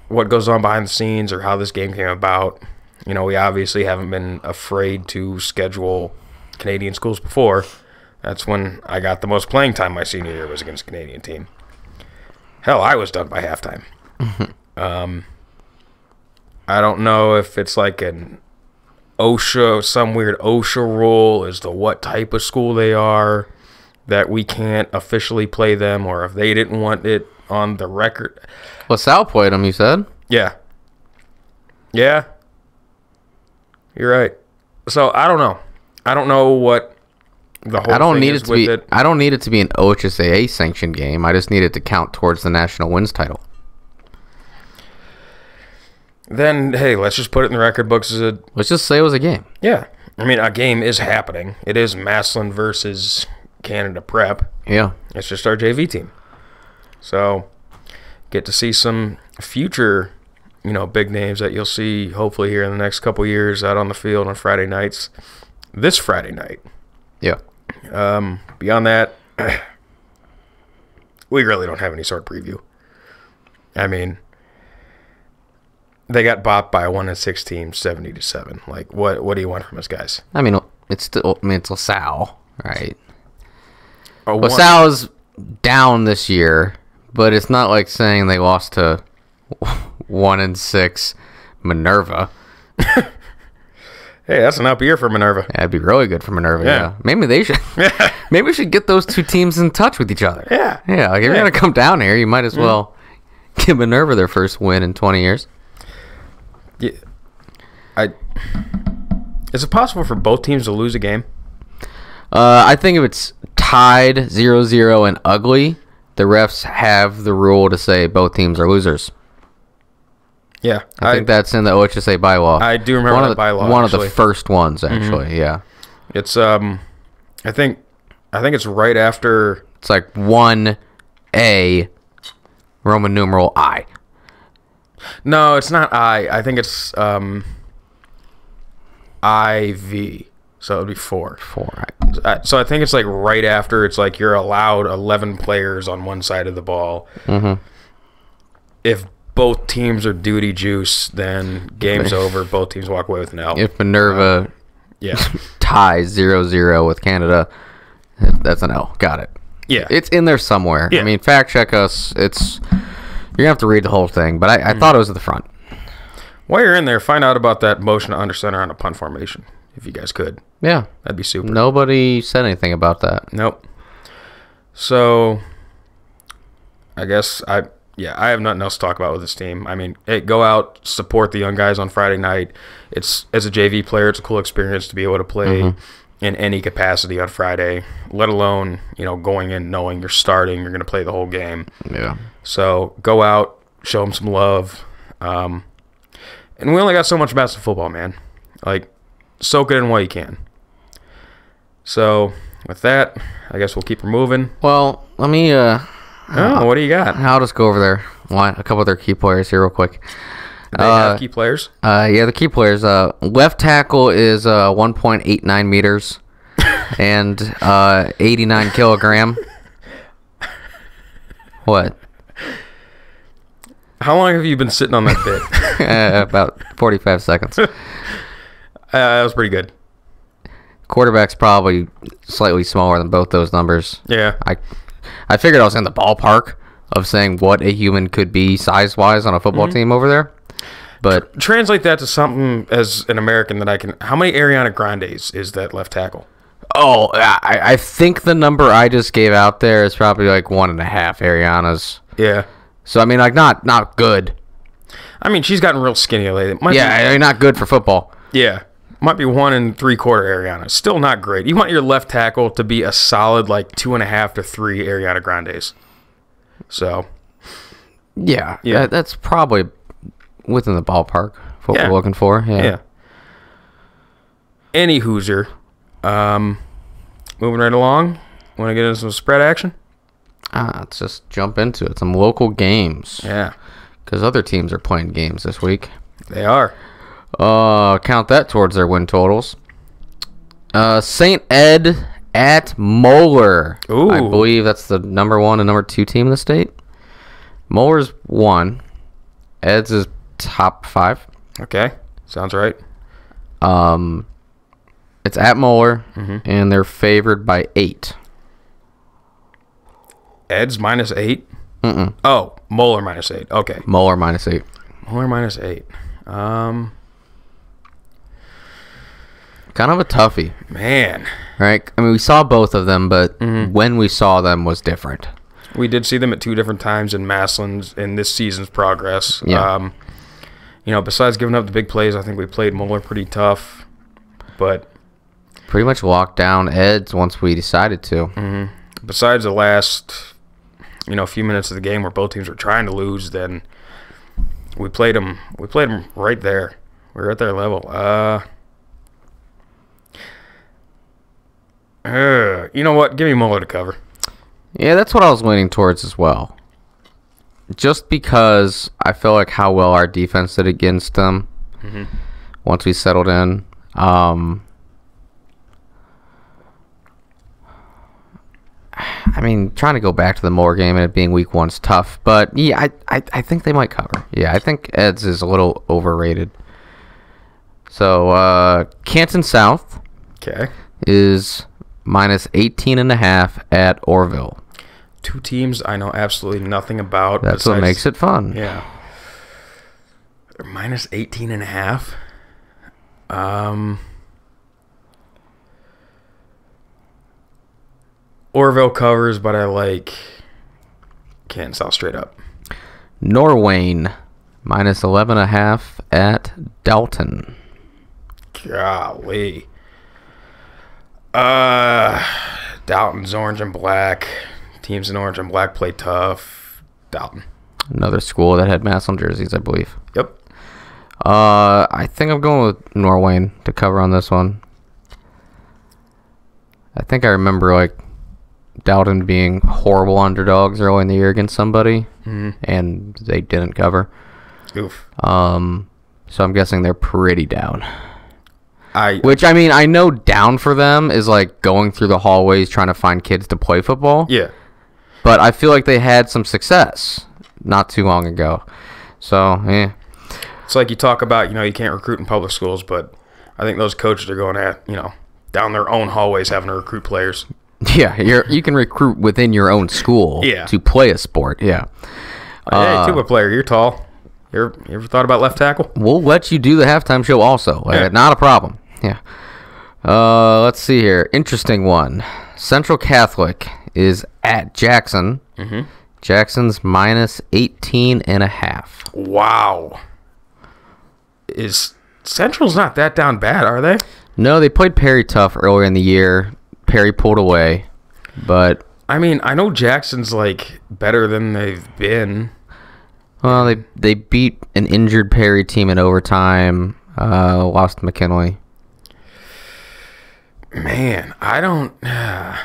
what goes on behind the scenes or how this game came about. We obviously haven't been afraid to schedule Canadian schools before. That's when I got the most playing time my senior year was against a Canadian team. Hell, I was done by halftime. I don't know if it's like an OSHA, some weird OSHA rule as to what type of school they are, that we can't officially play them, or if they didn't want it on the record. LaSalle played them, you said? Yeah. Yeah. You're right. So, I don't know. I don't know what the whole thing is with it. I don't need it to be an OHSAA sanctioned game. I just need it to count towards the national wins title. Then, hey, let's just put it in the record books as a... Let's just say it was a game. Yeah. I mean, a game is happening. It is Massillon versus Canada Prep. Yeah. It's just our JV team. So, get to see some future, big names that you'll see hopefully here in the next couple years out on the field on Friday nights. This Friday night. Yeah. Beyond that, we really don't have any sort of preview. I mean, they got bopped by a 1-6 team, 70-7. Like, what do you want from us, guys? I mean, it's LaSalle, right? LaSalle's down this year, but it's not like saying they lost to 1-6 Minerva. Hey, that's an up year for Minerva. Yeah, it'd be really good for Minerva. Yeah. Maybe they should. Maybe we should get those two teams in touch with each other. Yeah. Yeah. Like if you're gonna come down here, you might as well give Minerva their first win in 20 years. Yeah. Is it possible for both teams to lose a game? I think if it's tied 0-0 and ugly, the refs have the rule to say both teams are losers. Yeah, I think that's in the OHSA bylaw. I do remember that bylaw. One of the first ones, actually. Yeah, it's I think it's right after. It's like 1A, Roman numeral I. No, it's not I. I think it's IV. So it would be 4. 4. Right. So I think it's like right after. It's like you're allowed 11 players on one side of the ball. Mm-hmm. If both teams are duty juice, then game's over. Both teams walk away with an L. If Minerva ties 0-0 with Canada, that's an L. Got it. Yeah. It's in there somewhere. Yeah. I mean, fact check us. You're going to have to read the whole thing, but I thought it was at the front. While you're in there, find out about that motion to under center on a punt formation, if you guys could. Yeah. That'd be super. Nobody said anything about that. Nope. So, I guess I have nothing else to talk about with this team. I mean, hey, go out, support the young guys on Friday night. It's as a JV player, it's a cool experience to be able to play in any capacity on Friday, let alone, going in knowing you're starting, you're going to play the whole game. Yeah. So go out, show them some love. And we only got so much basketball football, man. Like, soak it in while you can. So with that, I guess we'll keep her moving. Well, let me. What do you got? I'll just go over there. A couple of their key players here real quick. They have key players? Yeah, the key players. Left tackle is 1.89 meters and 89 kilogram. What? How long have you been sitting on that bit? About 45 seconds. That was pretty good. Quarterback's probably slightly smaller than both those numbers. Yeah. I figured I was in the ballpark of saying what a human could be size-wise on a football team over there. But translate that to something as an American that I can. How many Ariana Grandes is that left tackle? Oh, I think the number I just gave out there is probably like 1.5 Arianas. Yeah. So I mean, like not good. I mean, she's gotten real skinny lately. Not good for football. Yeah. Might be 1 3/4 Ariana. Still not great. You want your left tackle to be a solid like 2.5 to 3 Ariana Grandes. So. Yeah. That's probably within the ballpark of what we're looking for. Yeah. Any Hoosier. Moving right along. Want to get into some spread action? Let's just jump into it. Some local games. Yeah. Because other teams are playing games this week. They are. Count that towards their win totals. St. Ed at Moeller. Ooh. I believe that's the number 1 and number 2 team in the state. Moeller's 1. Ed's is top 5. Okay. Sounds right. It's at Moeller, and they're favored by 8. Ed's -8? Oh, Moeller -8. Okay. Moeller -8. Moeller -8. Kind of a toughie. Man. Right? I mean, we saw both of them, but when we saw them was different. We did see them at 2 different times in Massillon's in this season's progress. Yeah. Besides giving up the big plays, I think we played Moeller pretty tough. But pretty much locked down Ed's once we decided to. Besides the last, few minutes of the game where both teams were trying to lose, then we played them. We played them right there. We were at their level. You know what? Give me Moeller to cover. Yeah, that's what I was leaning towards as well. Just because I feel like how well our defense did against them once we settled in. I mean, trying to go back to the Moore game and it being week 1 is tough. But, yeah, I think they might cover. Yeah, I think Ed's is a little overrated. So, Canton South is -18.5 at Orville. 2 teams I know absolutely nothing about. That's what makes it fun. Yeah. They're -18.5. Orville covers, but I like Canton South straight up. Norwayne -11.5 at Dalton. Golly. Dalton's orange and black. Teams in orange and black play tough. Dalton. Another school that had Massillon jerseys, I believe. Yep. I think I'm going with Norwayne to cover on this one. I think I remember Dalton being horrible underdogs early in the year against somebody, and they didn't cover. Oof. So I'm guessing they're pretty down. Which, I mean, I know down for them is going through the hallways trying to find kids to play football. Yeah. But I feel like they had some success not too long ago. So, yeah. It's like you talk about, you can't recruit in public schools, but I think those coaches are going at, down their own hallways having to recruit players. Yeah, you can recruit within your own school to play a sport. Yeah. Hey, tuba player, you're tall. You ever thought about left tackle? We'll let you do the halftime show also. Not a problem. Yeah. Let's see here. Interesting one. Central Catholic is at Jackson, Jackson's minus 18.5. Wow. Central's not that down bad, are they? No, they played Perry tough earlier in the year. Perry pulled away, but I mean, I know Jackson's like better than they've been. Well, they beat an injured Perry team in overtime. Lost to McKinley. Man, I don't. I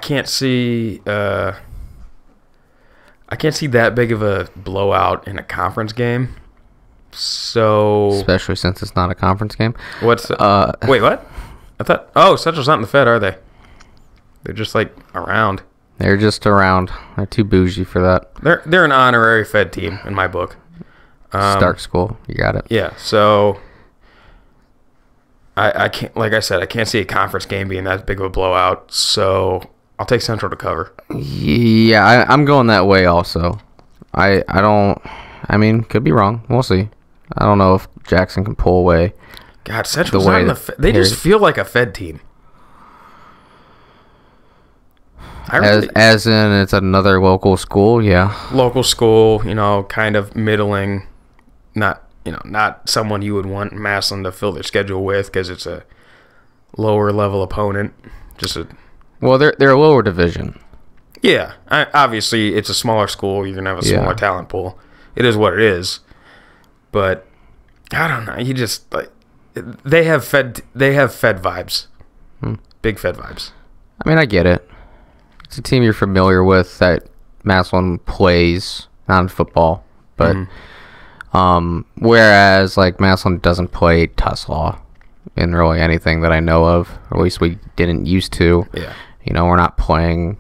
can't see. I can't see that big of a blowout in a conference game. So, Especially since it's not a conference game. what's? Wait, what? I thought. Oh, Central's not in the Fed, are they? They're just like around. They're just around. They're too bougie for that. They're an honorary Fed team in my book. Stark school. You got it. Yeah, so I can't, like I said, I can't see a conference game being that big of a blowout. So I'll take Central to cover. Yeah, I'm going that way also. I don't. I mean, could be wrong. We'll see. I don't know if Jackson can pull away. God, Central's not in the Fed. They just feel like a Fed team. As in, it's another local school, yeah. Local school, kind of middling. Not someone you would want Massillon to fill their schedule with because it's a lower level opponent. Well, they're a lower division. Yeah, obviously it's a smaller school. You're gonna have a smaller talent pool. It is what it is. But I don't know. You just like they have Fed vibes. Big Fed vibes. I mean, I get it. It's a team you're familiar with that Massillon plays non-football, but whereas like Massillon doesn't play Tuslaw in really anything that I know of, or at least we didn't used to. Yeah. We're not playing,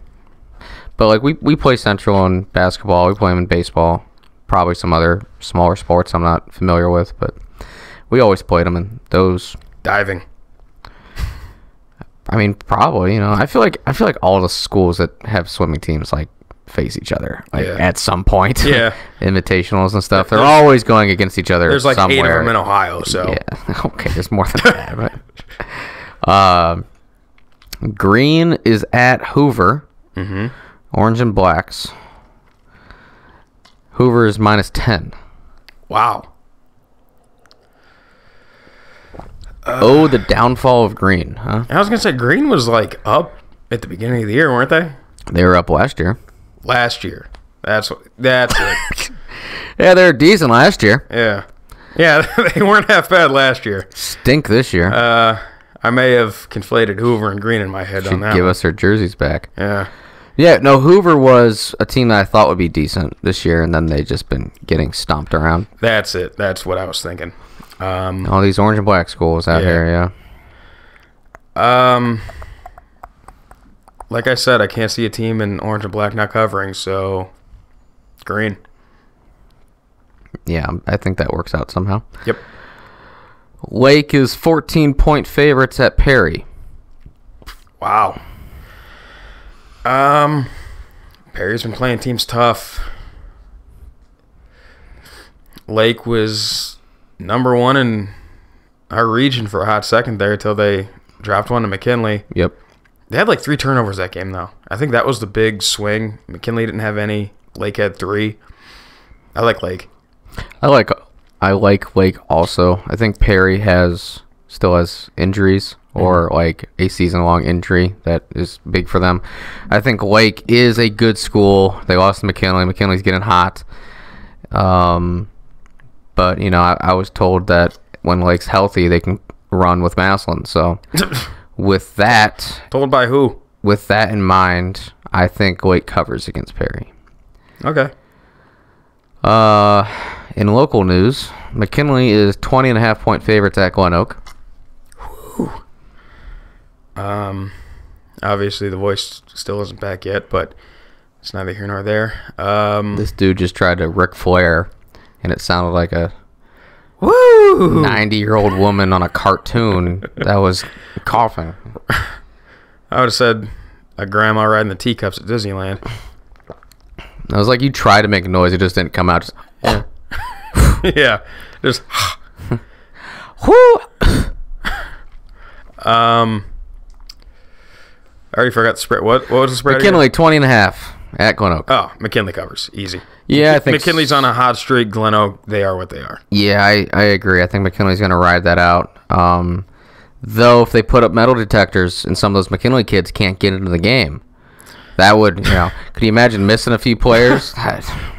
but like we play Central in basketball, we play them in baseball, probably some other smaller sports I'm not familiar with, but we always played them in those. Diving. I mean, probably. I feel like all the schools that have swimming teams like face each other at some point. Yeah, invitationals and stuff. They're always going against each other. There's like somewhere. 8 of them in Ohio. So yeah, okay, there's more than that. But Green is at Hoover. Orange and Blacks. Hoover is minus 10. Wow. The downfall of Green, huh? I was gonna say Green was like up at the beginning of the year, weren't they? They were up last year. That's it. Yeah, they were decent last year. Yeah, they weren't half bad last year. Stink this year. I may have conflated Hoover and Green in my head on that. Give us their jerseys back. Yeah, no, Hoover was a team that I thought would be decent this year, and then they just been getting stomped around. That's it. That's what I was thinking. All these orange and black schools out here, yeah. Like I said, I can't see a team in orange and black not covering, so Green. Yeah, I think that works out somehow. Yep. Lake is 14-point favorites at Perry. Wow. Perry's been playing teams tough. Lake was number one in our region for a hot second there until they dropped one to McKinley. Yep. They had like 3 turnovers that game, though. I think that was the big swing. McKinley didn't have any. Lake had 3. I like Lake. I like Lake also. I think Perry still has injuries or like a season-long injury that is big for them. I think Lake is a good school. They lost to McKinley. McKinley's getting hot. But, I was told that when Lake's healthy, they can run with Massillon. So, with that... Told by who? With that in mind, I think Lake covers against Perry. Okay. In local news, McKinley is 20.5-point favorites at Glen Oak. Whew. Obviously the voice still isn't back yet, but it's neither here nor there. This dude just tried to Ric Flair, and it sounded like a 90-year-old woman on a cartoon that was coughing. I would have said a grandma riding the teacups at Disneyland. I was like, you tried to make a noise, it just didn't come out. Just, yeah. Yeah. Just. Whoo! I already forgot the spread. What was the spread? McKinley 20.5 At Glen Oak. Oh, McKinley covers. Easy. Yeah, I think McKinley's on a hot streak. Glen Oak, they are what they are. Yeah, I agree. I think McKinley's going to ride that out. Though, if they put up metal detectors and some of those McKinley kids can't get into the game, that would, could you imagine missing a few players?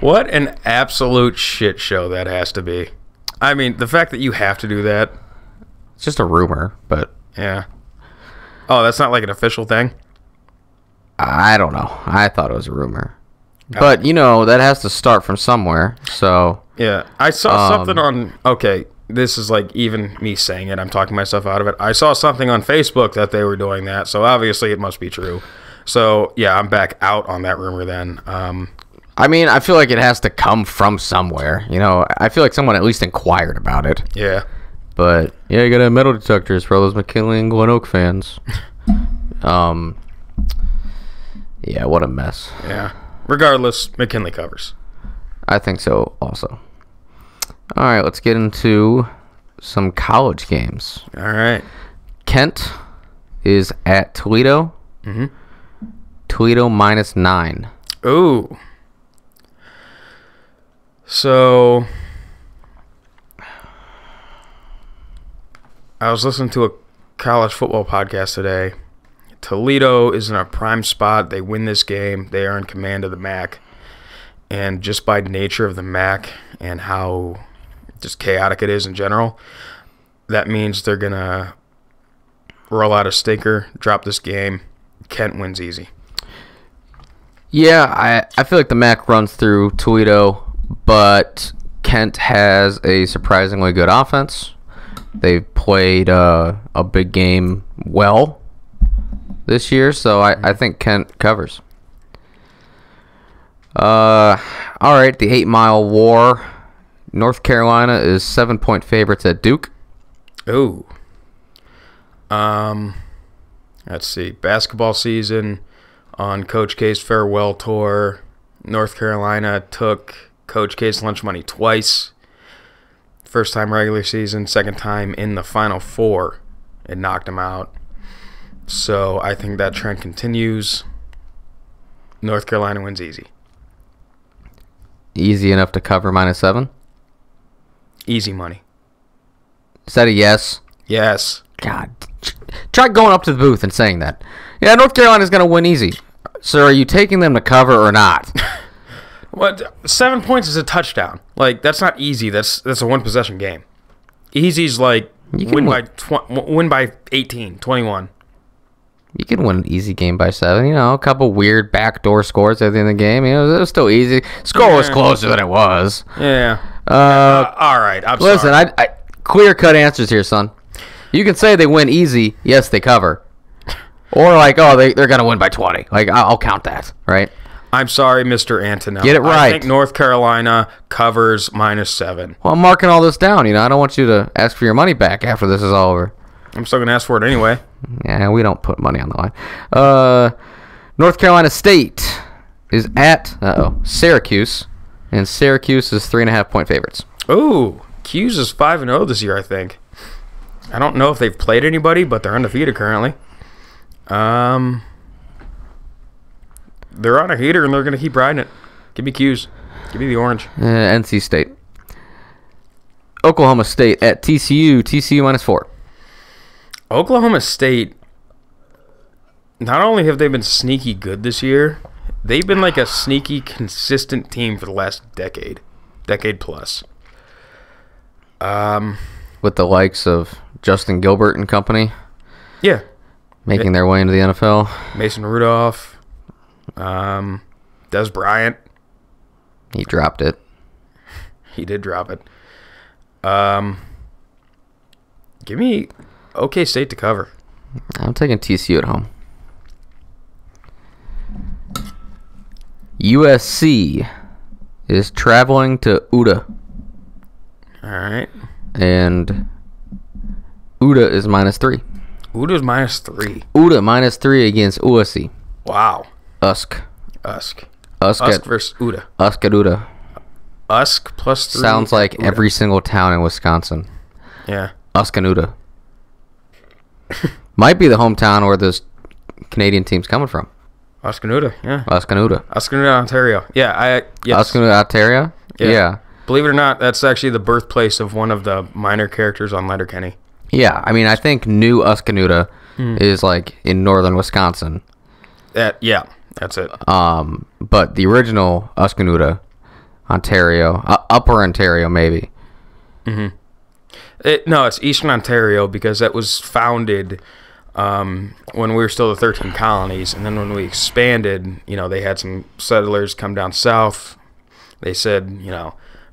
What an absolute shit show that has to be. I mean, the fact that you have to do that. It's just a rumor, but... Yeah. Oh, that's not like an official thing? I don't know. I thought it was a rumor. But, that has to start from somewhere, so... Yeah. I saw something on... Okay, this is like even me saying it. I'm talking myself out of it. I saw something on Facebook that they were doing that, so obviously it must be true. So, yeah, I'm back out on that rumor then. I mean, I feel like it has to come from somewhere. I feel like someone at least inquired about it. Yeah. But, yeah, you got to have metal detectors for all those McKinley and Glen Oak fans. Yeah, what a mess. Yeah. Regardless, McKinley covers. I think so also. All right, let's get into some college games. All right. Kent is at Toledo. Mm-hmm. Toledo -9. Ooh. So, I was listening to a college football podcast today. Toledo is in a prime spot. They win this game. They are in command of the MAC. And just by nature of the MAC and how just chaotic it is in general, that means they're going to roll out a stinker, drop this game. Kent wins easy. Yeah, I feel like the MAC runs through Toledo, but Kent has a surprisingly good offense. They've played a big game well this year, so I think Kent covers. All right, the 8 Mile War. North Carolina is 7-point favorites at Duke. Ooh. Let's see. Basketball season on Coach K's farewell tour. North Carolina took Coach K's lunch money twice. First time regular season, second time in the Final Four. It knocked him out. So I think that trend continues. North Carolina wins easy. Easy enough to cover -7? Easy money. Is that a yes? Yes. God. Try going up to the booth and saying that. Yeah, North Carolina's going to win easy. So are you taking them to cover or not? What? 7 points is a touchdown. Like, that's not easy. That's a one-possession game. Easy's like win by 18, 21. You can win an easy game by 7. A couple weird backdoor scores at the end of the game. It was still easy. Score was closer than it was. Yeah. All right. Listen, I clear-cut answers here, son. You can say they win easy. Yes, they cover. Or they're going to win by 20. I'll count that, right? I'm sorry, Mr. Antonelli. Get it right. I think North Carolina covers -7. Well, I'm marking all this down. I don't want you to ask for your money back after this is all over. I'm still going to ask for it anyway. Yeah, we don't put money on the line. North Carolina State is at Syracuse, and Syracuse is 3.5-point favorites. Ooh, Q's is 5-0 this year, I think. I don't know if they've played anybody, but they're undefeated currently. They're on a heater, and they're going to keep riding it. Give me Q's. Give me the orange. NC State. Oklahoma State at TCU. TCU -4. Oklahoma State, not only have they been sneaky good this year, they've been like a sneaky, consistent team for the last decade plus. With the likes of Justin Gilbert and company. Yeah. Making their way into the NFL. Mason Rudolph. Des Bryant. He dropped it. He did drop it. Give me OK State to cover. I'm taking TCU at home. USC is traveling to Uda. All right. And Uda is -3. Uda's -3. Uda -3 against USC. Wow. Usk versus Uda. Usk at Uda. Usk +3. Sounds like Uda. every single town in Wisconsin. Yeah. Usk and Uda. Might be the hometown where this Canadian team's coming from. Oscanuda, yeah. Oscanuda. Oscanuda, Ontario. Yeah, yes. Oscanuda, Ontario? Yeah. Believe it or not, that's actually the birthplace of one of the minor characters on Letterkenny. Yeah, I mean, I think New Oscanuda is like in northern Wisconsin. Yeah, that's it. But the original Oscanuda, Ontario, Upper Ontario, maybe. No, it's Eastern Ontario because that was founded when we were still the 13 colonies, and then when we expanded, they had some settlers come down south. They said,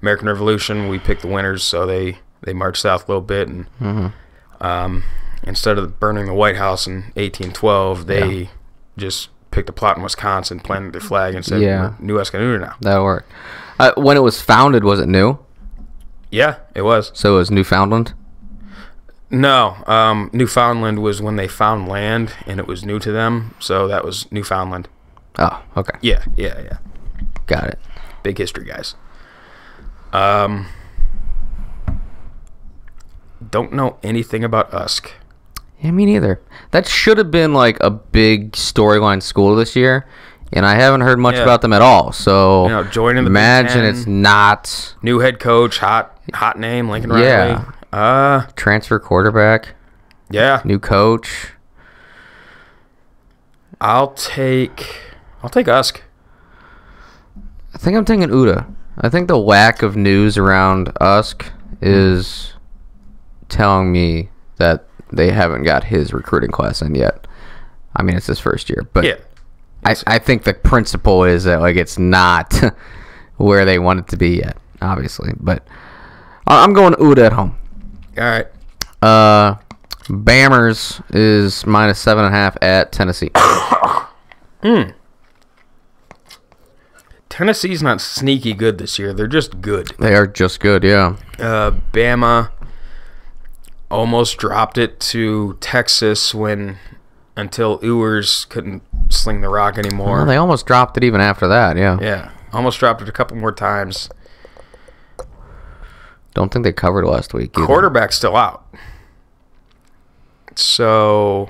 American Revolution, we picked the winners, so they marched south a little bit, and instead of burning the White House in 1812, they just picked a plot in Wisconsin, planted their flag, and said, New Escanooter now. That'll work. When it was founded, was it new? Yeah, it was. So it was Newfoundland? No, Newfoundland was when they found land, and it was new to them, so that was Newfoundland. Oh, okay. Yeah. Got it. Big history, guys. Don't know anything about Usk. Yeah, me neither. That should have been like a big storyline school this year, and I haven't heard much about them at all. So joining the imagine it's not new head coach, hot name, Lincoln Riley. Yeah. Transfer quarterback. Yeah. New coach. I'll take Usk. I think I'm taking Uda. I think the lack of news around Usk is telling me that they haven't got his recruiting class in yet. I mean, it's his first year, but I think the principle is that it's not where they want it to be yet, obviously. But I'm going Uda at home. All right. Bammers is -7.5 at Tennessee. Tennessee's not sneaky good this year. They're just good. They are just good, yeah. Bama almost dropped it to Texas until Ewers couldn't sling the rock anymore. Well, they almost dropped it even after that, yeah. Yeah, almost dropped it a couple more times. Don't think they covered last week either. Quarterback's still out. So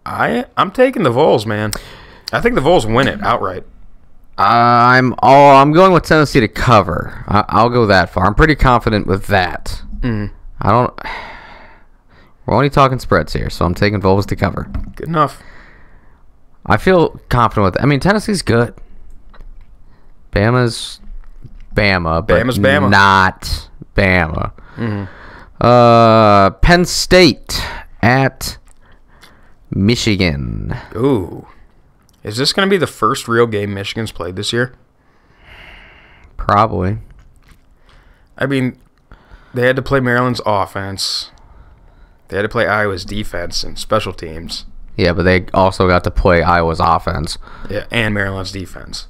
I'm taking the Vols, man. I think the Vols win it outright. I'm going with Tennessee to cover. I'll go that far. I'm pretty confident with that. We're only talking spreads here, so I'm taking Vols to cover. Good enough. I feel confident with that. I mean, Tennessee's good. Bama's Bama, but Bama. Not Bama. Penn State at Michigan. Ooh. Is this going to be the first real game Michigan's played this year? Probably. I mean, they had to play Maryland's offense. They had to play Iowa's defense and special teams. Yeah, but they also got to play Iowa's offense. Yeah, and Maryland's defense.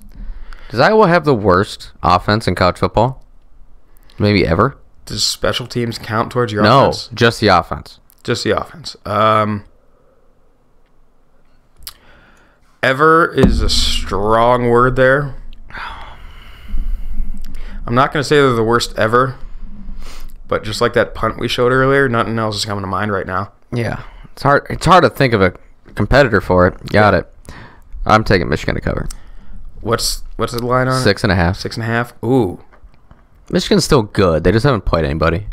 Does Iowa have the worst offense in college football? Maybe ever? Does special teams count towards your offense? No, just the offense. Just the offense. Ever is a strong word there. I'm not going to say they're the worst ever, but just like that punt we showed earlier, nothing else is coming to mind right now. Yeah, it's hard to think of a competitor for it. Got it. I'm taking Michigan to cover. What's the line on 6.5. 6.5. Ooh, Michigan's still good. They just haven't played anybody.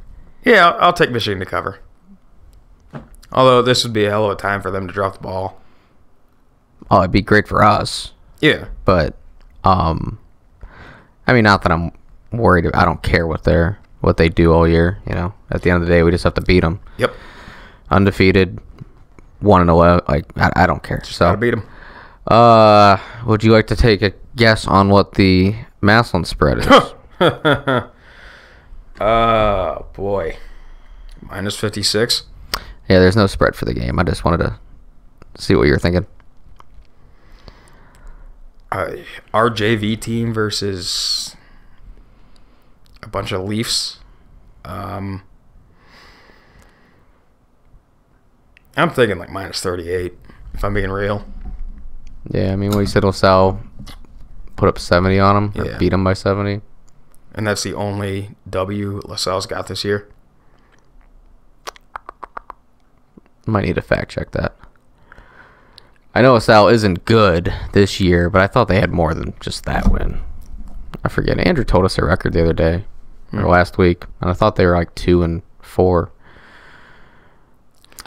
Yeah, I'll take Michigan to cover. Although this would be a hell of a time for them to drop the ball. Oh, it'd be great for us. Yeah, but I mean, not that I'm worried. I don't care what they do all year. At the end of the day, we just have to beat them. Yep. Undefeated, 1-11. I don't care. Just gotta beat them. Would you like to take a guess on what the Massillon spread is? Oh boy, -56. Yeah, there's no spread for the game. I just wanted to see what you were thinking. Our JV team versus a bunch of Leafs. I'm thinking -38, if I'm being real. Yeah, I mean, we said LaSalle put up 70 on them, or beat them by 70. And that's the only W LaSalle's got this year. Might need to fact check that. I know LaSalle isn't good this year, but I thought they had more than just that win. I forget. Andrew told us their record the other day, or last week, and I thought they were like 2-4.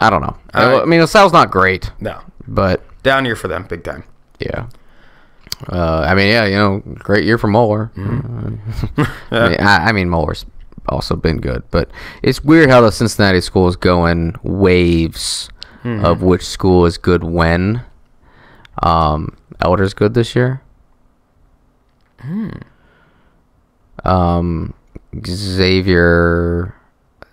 I don't know. I mean, LaSalle's not great. No. But down year for them, big time. Yeah. I mean, yeah, great year for Moeller. I mean, Moeller's also been good, but it's weird how the Cincinnati schools go in waves of which school is good when. Elder's good this year. Xavier,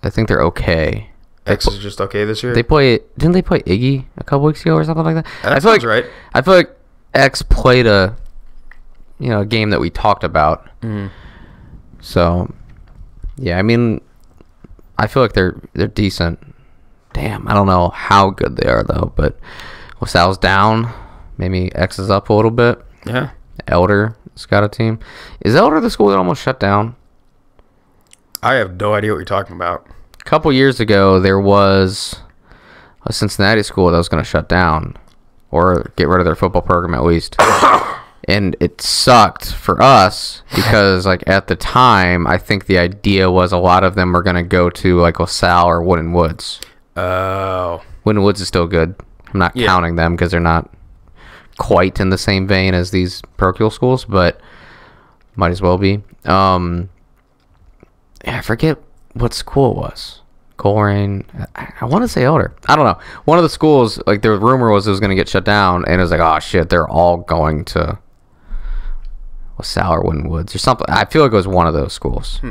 I think they're okay. X is just okay this year. Didn't they play Iggy a couple weeks ago or something like that? That sounds right. I feel like X played a game that we talked about. So, yeah, I mean, I feel like they're decent. Damn, I don't know how good they are though. But LaSalle's down. Maybe X is up a little bit. Yeah. Elder's got a team. Is Elder the school that almost shut down? I have no idea what you're talking about. A couple years ago, there was a Cincinnati school that was going to shut down or get rid of their football program at least. And it sucked for us because, like, at the time, I think the idea was a lot of them were going to go to, like, LaSalle or Wooden Woods. Oh. Wooden Woods is still good. I'm not counting them because they're not quite in the same vein as these parochial schools, but might as well be. I forget what school it was. Coleraine. I want to say Elder. I don't know. One of the schools, like, the rumor was it was going to get shut down, and it was like, oh shit, they're all going to LaSalle or Wooden Woods or something. I feel like it was one of those schools,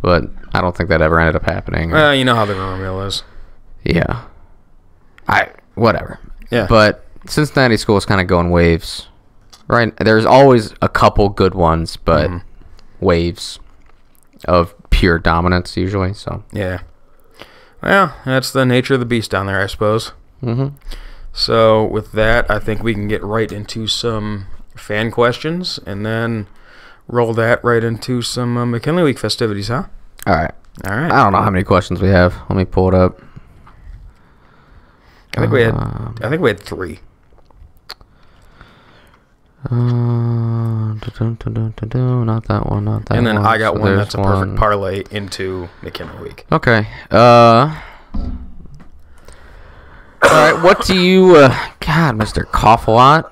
but I don't think that ever ended up happening. Well, you know how the rumor mill is. Yeah. Whatever. Yeah. But Cincinnati schools kind of go in waves, right? There's always a couple good ones, but waves of pure dominance usually. So yeah. Well, that's the nature of the beast down there, I suppose. So with that, I think we can get right into some fan questions and then roll that right into some McKinley Week festivities, huh? All right. I don't know how many questions we have. Let me pull it up. I think we had 3. Not that one, not that one. And then I got So one that's a there's perfect one. parlay into McKinley Week. Okay. All right, what do you... God, Mr. Cough a lot.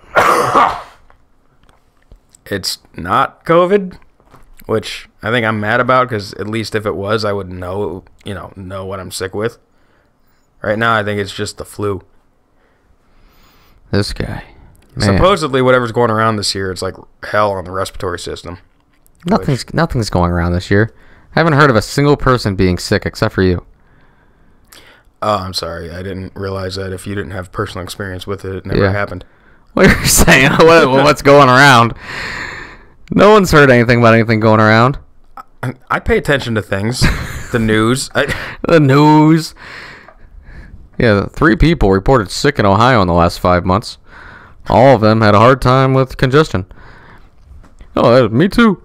It's not COVID, which I think I'm mad about because at least if it was, I would know what I'm sick with. Right now, I think it's just the flu. This guy. Man. Supposedly, whatever's going around this year, it's like hell on the respiratory system. Nothing's going around this year. I haven't heard of a single person being sick except for you. Oh, I'm sorry. I didn't realize that if you didn't have personal experience with it, it never happened. What are you saying? What's going around? No one's heard anything about anything going around. I pay attention to things. The news. The news. Yeah, 3 people reported sick in Ohio in the last 5 months. All of them had a hard time with congestion. Oh, me too.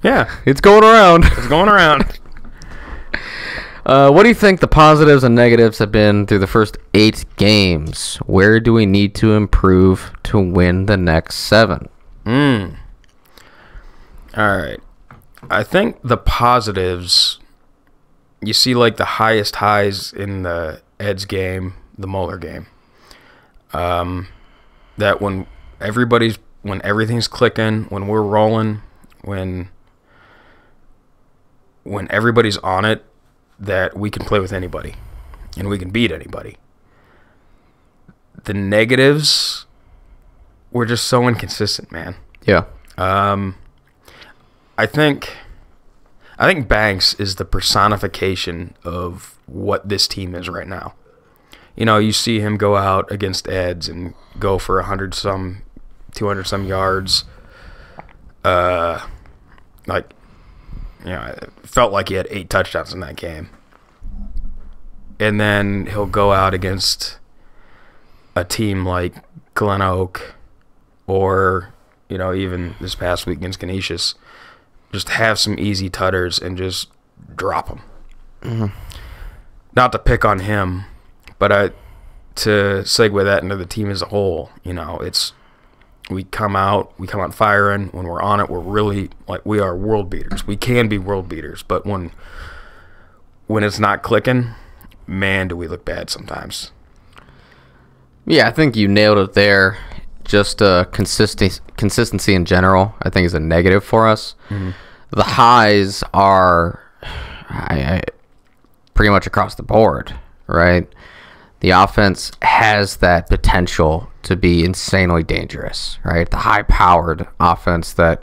Yeah. It's going around. It's going around. What do you think the positives and negatives have been through the first 8 games? Where do we need to improve to win the next 7? All right. I think the positives, you see like the highest highs in the Ed's game, the Moeller game. That when everything's clicking, when we're rolling, when everybody's on it, that we can play with anybody and we can beat anybody. The negatives, we're just so inconsistent, man. Yeah. I think Banks is the personification of what this team is right now. You see him go out against Eds and go for 100-some, 200-some yards. It felt like he had 8 touchdowns in that game. And then he'll go out against a team like Glen Oak or, even this past week against Canisius. Just have some easy tutters and just drop them. Not to pick on him, but to segue that into the team as a whole, we come out firing. When we're on it, we're really we are world beaters. We can be world beaters, but when it's not clicking, man, do we look bad sometimes. Yeah, I think you nailed it there. Just consistency in general, I think, is a negative for us. Mm-hmm. The highs are pretty much across the board, right? The offense has that potential to be insanely dangerous, right? The high-powered offense that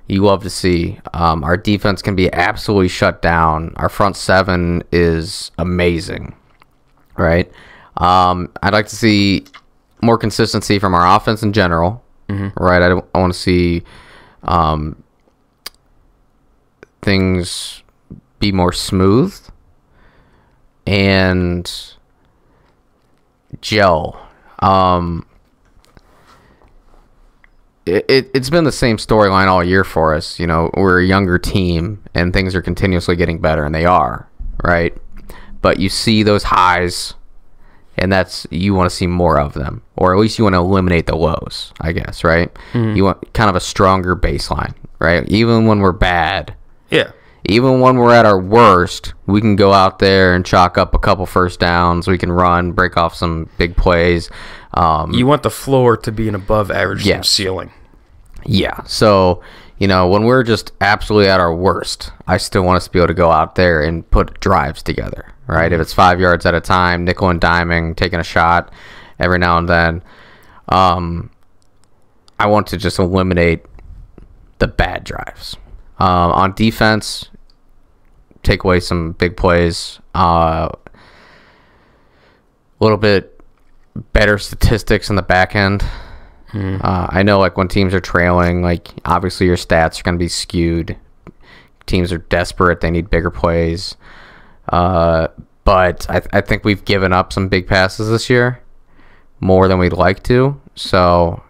you love to see. Our defense can be absolutely shut down. Our front seven is amazing, right? I'd like to see more consistency from our offense in general, right? I want to see things be more smooth and gel. It's been the same storyline all year for us. We're a younger team and things are continuously getting better, and they are, right? But you see those highs, and you want to see more of them, or at least you want to eliminate the lows, I guess, right? You want kind of a stronger baseline, right? Even when we're bad. Yeah. Even when we're at our worst, we can go out there and chalk up a couple first downs. We can run, break off some big plays. You want the floor to be an above average ceiling. Yeah. So, when we're just absolutely at our worst, I still want us to be able to go out there and put drives together, right? If it's 5 yards at a time, nickel and diming, taking a shot every now and then. I want to just eliminate the bad drives. On defense, take away some big plays. A little bit better statistics in the back end. I know, when teams are trailing, obviously your stats are going to be skewed. Teams are desperate. They need bigger plays. But I think we've given up some big passes this year, more than we'd like to. So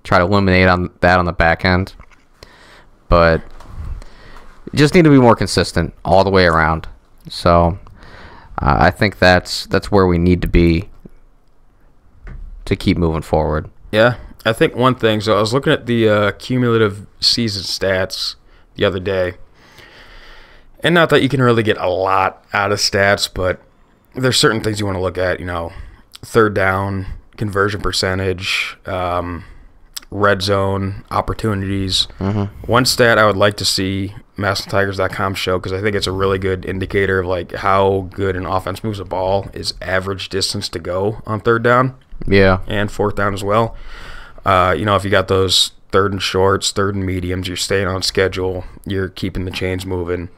try to eliminate that on the back end. But just need to be more consistent all the way around. So I think that's where we need to be to keep moving forward. Yeah, I think one thing. So I was looking at the cumulative season stats the other day, and not that you can really get a lot out of stats, but there's certain things you want to look at. Third down conversion percentage, red zone opportunities. One stat I would like to see MassillonTigers.com show, because I think it's a really good indicator of how good an offense moves a ball, is average distance to go on third down. Yeah. And fourth down as well. If you got those third and shorts, third and mediums, you're staying on schedule, you're keeping the chains moving.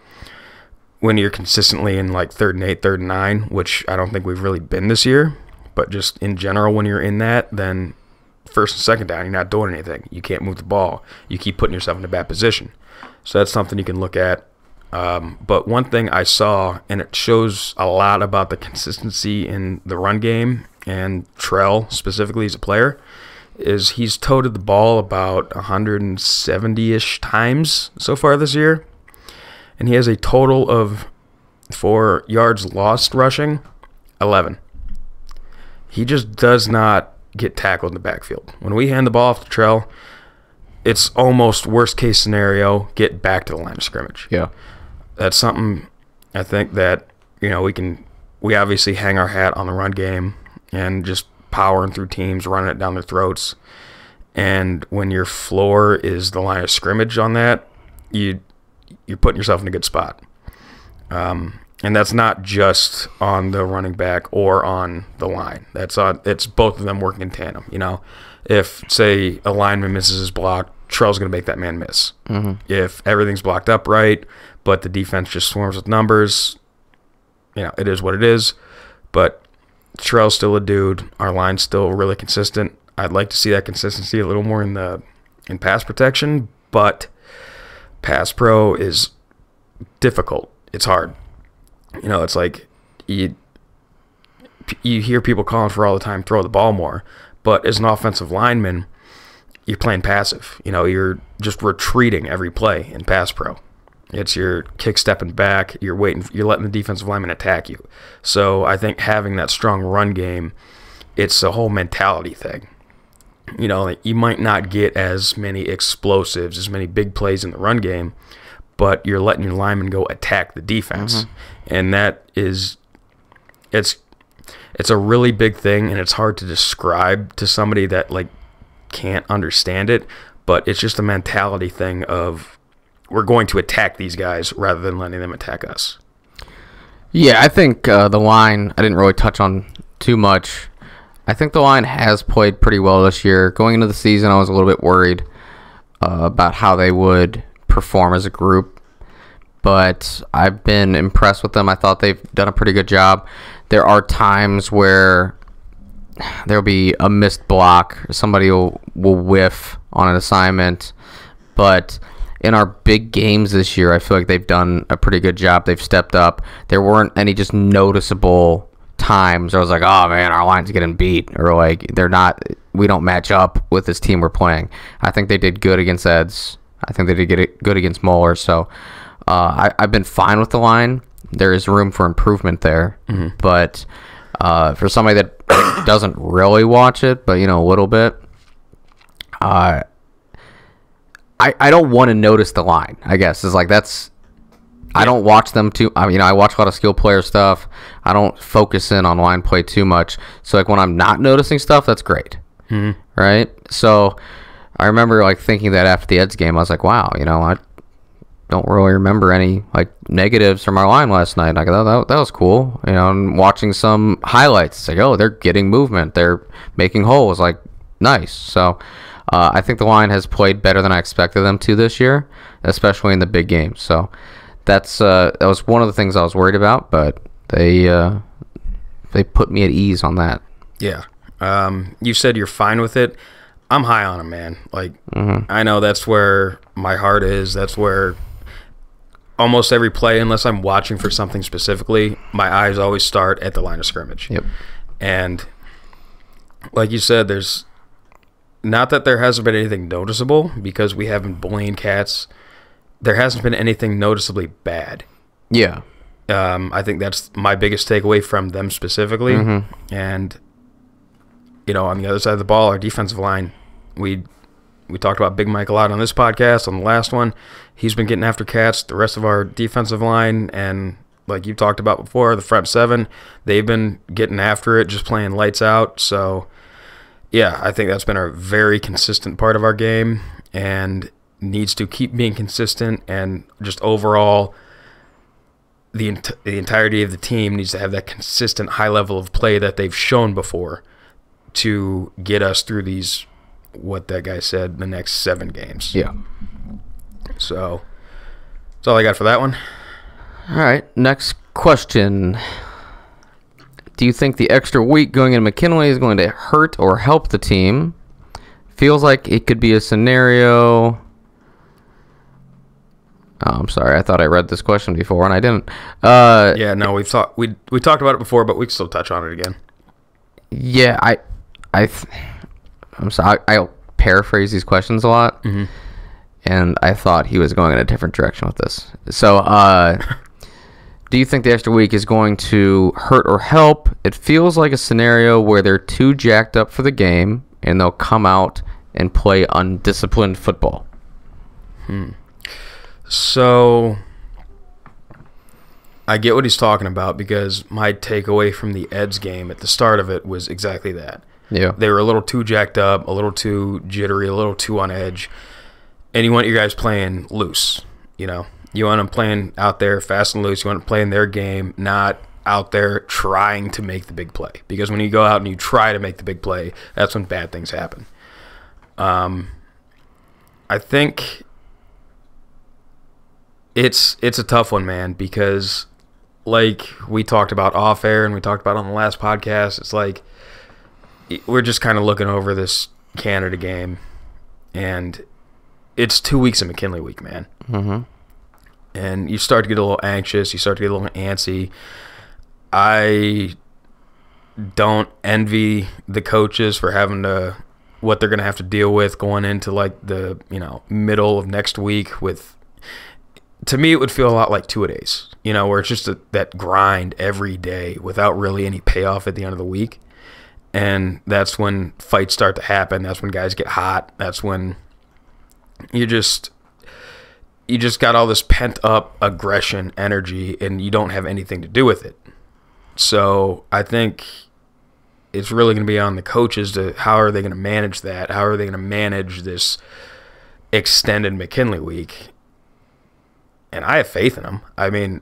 When you're consistently in third and 8, third and 9, which I don't think we've really been this year, but just in general, when you're in that, then first and second down, you're not doing anything. You can't move the ball. You keep putting yourself in a bad position. So that's something you can look at. But one thing I saw, and it shows a lot about the consistency in the run game, and Trell specifically as a player, is he's toted the ball about 170-ish times so far this year. And he has a total of, for yards lost rushing, 11. He just does not get tackled in the backfield. When we hand the ball off to Trell, it's almost worst case scenario, get back to the line of scrimmage. Yeah. That's something I think that, we obviously hang our hat on the run game and just powering through teams, running it down their throats. And when your floor is the line of scrimmage on that, you're putting yourself in a good spot. And that's not just on the running back or on the line. It's both of them working in tandem. If, say, a lineman misses his block, Trell's going to make that man miss. If everything's blocked up right, but the defense just swarms with numbers, it is what it is. But Trell's still a dude. Our line's still really consistent. I'd like to see that consistency a little more in pass protection, but pass pro is difficult. It's hard. It's you hear people calling for all the time, throw the ball more. But as an offensive lineman, you're playing passive. You're just retreating every play in pass pro. It's your kick stepping back. You're letting the defensive lineman attack you. So I think having that strong run game it's a whole mentality thing. You know, like you might not get as many explosives, as many big plays in the run game, but you're letting your linemen go attack the defense. And that is, it's a really big thing, and it's hard to describe to somebody that like can't understand it, but it's just a mentality thing of we're going to attack these guys rather than letting them attack us. Yeah, I think the line I didn't really touch on too much. I think the line has played pretty well this year. Going into the season, I was a little bit worried about how they would perform as a group, but I've been impressed with them. I thought they've done a pretty good job. There are times where there'll be a missed block, somebody will whiff on an assignment, but in our big games this year, I feel like they've done a pretty good job. They've stepped up. There weren't any just noticeable times where I was like, oh man, our line's getting beat, or like we don't match up with this team we're playing. I think they did good against Eds. I think they did get good against Moeller. So I've been fine with the line. There is room for improvement there, but for somebody that doesn't really watch it, but a little bit, I don't want to notice the line. I guess is like that's. I don't watch them too. I watch a lot of skill player stuff. I don't focus in on line play too much. So like when I'm not noticing stuff, that's great, right? So I remember like thinking that after the Eds game, I was like, wow, I don't really remember any like negatives from our line last night. Like that was cool. And watching some highlights, it's like, oh, they're getting movement, they're making holes, like nice. So I think the line has played better than I expected them to this year, especially in the big games. So. That was one of the things I was worried about, but they put me at ease on that. Yeah. You said you're fine with it. I'm high on them, man. Like, I know that's where my heart is. That's where almost every play, unless I'm watching for something specifically, my eyes always start at the line of scrimmage. Yep. And like you said, there's not that there hasn't been anything noticeable because we haven't bullying cats. There hasn't been anything noticeably bad. Yeah. I think that's my biggest takeaway from them specifically. And, on the other side of the ball, our defensive line, we talked about Big Mike a lot on this podcast, on the last one. He's been getting after cats. The rest of our defensive line, and like you talked about before, the front seven, they've been getting after it, just playing lights out. So, yeah, I think that's been a very consistent part of our game, and needs to keep being consistent, and just overall the entirety of the team needs to have that consistent high level of play that they've shown before to get us through these, what that guy said, the next 7 games. Yeah. So that's all I got for that one. All right, next question. Do you think the extra week going into McKinley is going to hurt or help the team? Feels like it could be a scenario... Oh, I'm sorry. I thought I read this question before, and I didn't. Yeah, no, we talked about it before, but we can still touch on it again. Yeah, I'm sorry. I'll paraphrase these questions a lot, and I thought he was going in a different direction with this. So, do you think the extra week is going to hurt or help? It feels like a scenario where they're too jacked up for the game, and they'll come out and play undisciplined football. So, I get what he's talking about, because my takeaway from the Eds game at the start of it was exactly that. Yeah. They were a little too jacked up, a little too jittery, a little too on edge, and you want your guys playing loose, You want them playing out there fast and loose. You want them playing their game, not out there trying to make the big play. Because when you go out and you try to make the big play, that's when bad things happen. I think... It's a tough one, man, because like we talked about off air and we talked about on the last podcast, it's like we're just kind of looking over this Canada game, and it's 2 weeks of McKinley week, man. And you start to get a little anxious, you start to get a little antsy. I don't envy the coaches for having to, what they're going to have to deal with going into like the middle of next week with. To me, it would feel a lot like two-a-days, where it's just that grind every day without really any payoff at the end of the week. And that's when fights start to happen. That's when guys get hot. That's when you just got all this pent up aggression, energy, and you don't have anything to do with it. So I think it's really going to be on the coaches to how are they going to manage that? How are they going to manage this extended McKinley week? And I have faith in them. I mean,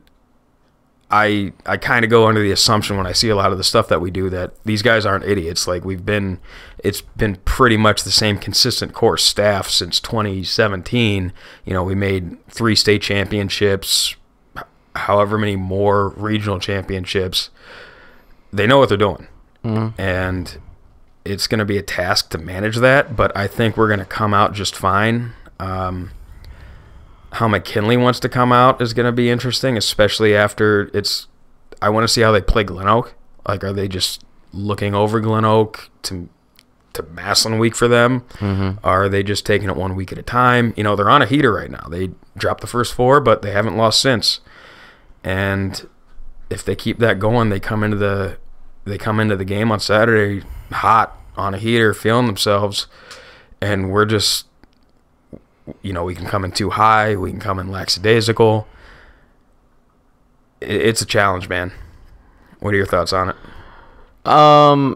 I kind of go under the assumption when I see a lot of the stuff that we do that these guys aren't idiots. Like it's been pretty much the same consistent core staff since 2017. You know, we made 3 state championships, however many more regional championships. They know what they're doing. Mm-hmm. And it's going to be a task to manage that, but I think we're going to come out just fine. How McKinley wants to come out is going to be interesting, especially after I want to see how they play Glen Oak. Like, are they just looking over Glen Oak to Massillon week for them? Mm-hmm. Are they just taking it 1 week at a time? You know, they're on a heater right now. They dropped the first 4, but they haven't lost since. And if they keep that going, they come into the game on Saturday hot on a heater, feeling themselves, and we're just, you know, we can come in too high, we can come in lackadaisical. It's a challenge, man. What are your thoughts on it? I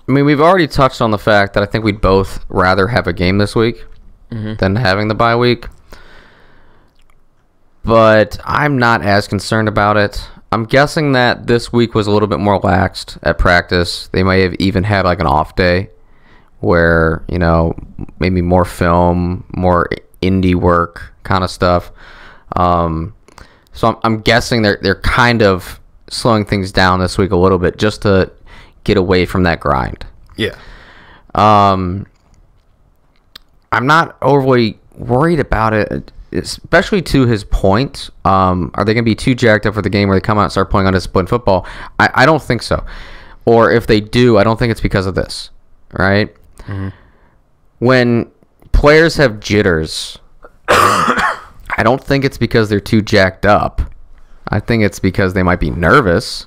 mean, we've already touched on the fact that I think we'd both rather have a game this week than having the bye week. But I'm not as concerned about it. I'm guessing that this week was a little bit more laxed at practice. They may have even had like an off day where, you know, maybe more film, more indie work kind of stuff. So I'm guessing they're kind of slowing things down this week a little bit just to get away from that grind. Yeah. I'm not overly worried about it, especially to his point. Are they going to be too jacked up for the game where they come out and start playing undisciplined football? I don't think so. Or if they do, I don't think it's because of this, right? Mm-hmm. When players have jitters, I don't think it's because they're too jacked up. I think it's because they might be nervous,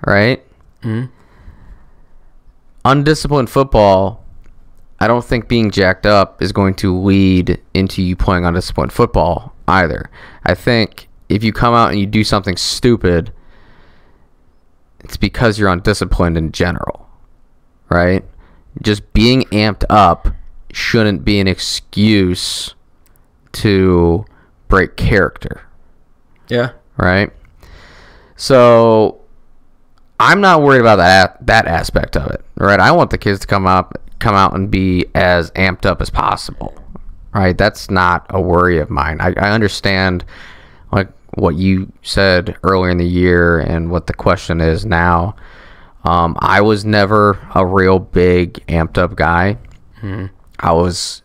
right? Mm-hmm. Undisciplined football, I don't think being jacked up is going to lead into you playing undisciplined football either. I think if you come out and you do something stupid, it's because you're undisciplined in general, right? Just being amped up shouldn't be an excuse to break character. Yeah. Right? So I'm not worried about that aspect of it, right? I want the kids to come out and be as amped up as possible, right? That's not a worry of mine. I understand like what you said earlier in the year and what the question is now. I was never a real big amped up guy. Mm-hmm. I was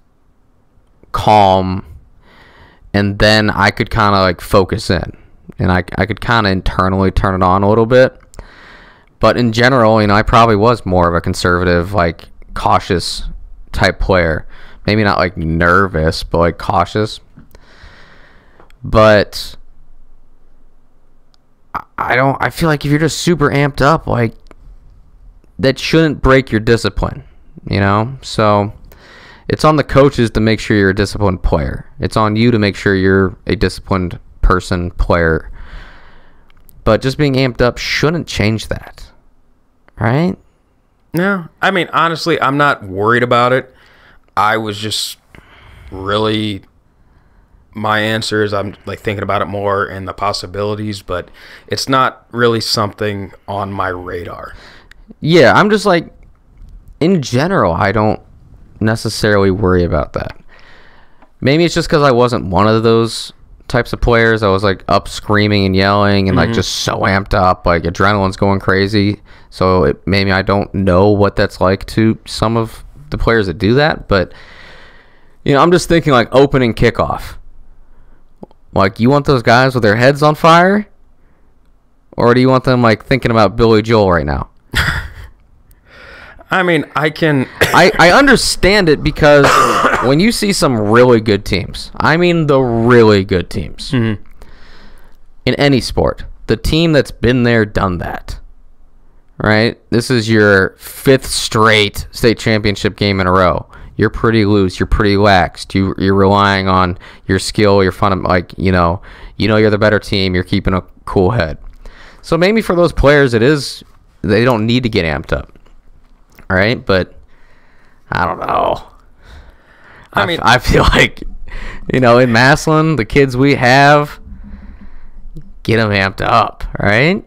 calm, and then I could kind of like focus in, and I could kind of internally turn it on a little bit. But in general, you know, I probably was more of a conservative, like cautious type player. Maybe not like nervous, but like cautious. But I feel like if you're just super amped up, like that shouldn't break your discipline, you know? So it's on the coaches to make sure you're a disciplined player. It's on you to make sure you're a disciplined person, player. But just being amped up shouldn't change that, right? No. I mean, honestly, I'm not worried about it. I was just really... My answer is I'm like thinking about it more and the possibilities, but it's not really something on my radar. Yeah, I'm just like, in general, I don't necessarily worry about that. Maybe it's just because I wasn't one of those types of players. I was like up screaming and yelling and like just so amped up, like adrenaline's going crazy. So maybe I don't know what that's like to some of the players that do that. But, you know, I'm just thinking like opening kickoff. Like, you want those guys with their heads on fire? Or do you want them like thinking about Billy Joel right now? I mean, I understand it because when you see some really good teams, I mean the really good teams, in any sport, the team that's been there, done that, right? This is your 5th straight state championship game in a row. You're pretty loose. You're pretty laxed. You're relying on your skill, your fun, like, you know you're the better team. You're keeping a cool head. So maybe for those players, they don't need to get amped up. All right, but I don't know. I feel like, in Massillon, the kids we have, get them amped up, right?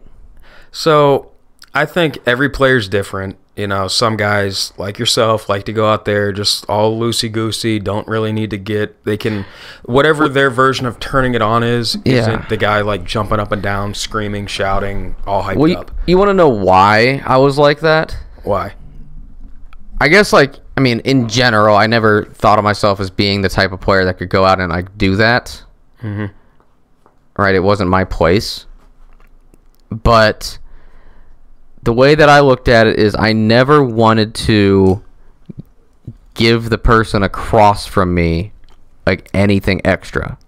So I think every player's different. Some guys like yourself like to go out there just all loosey-goosey, don't really need to they can, whatever their version of turning it on isn't the guy like jumping up and down, screaming, shouting, all hyped up. You want to know why I was like that? Why? I guess, in general, I never thought of myself as being the type of player that could go out and, do that. Mm-hmm. Right? It wasn't my place. But the way that I looked at it is I never wanted to give the person across from me, anything extra.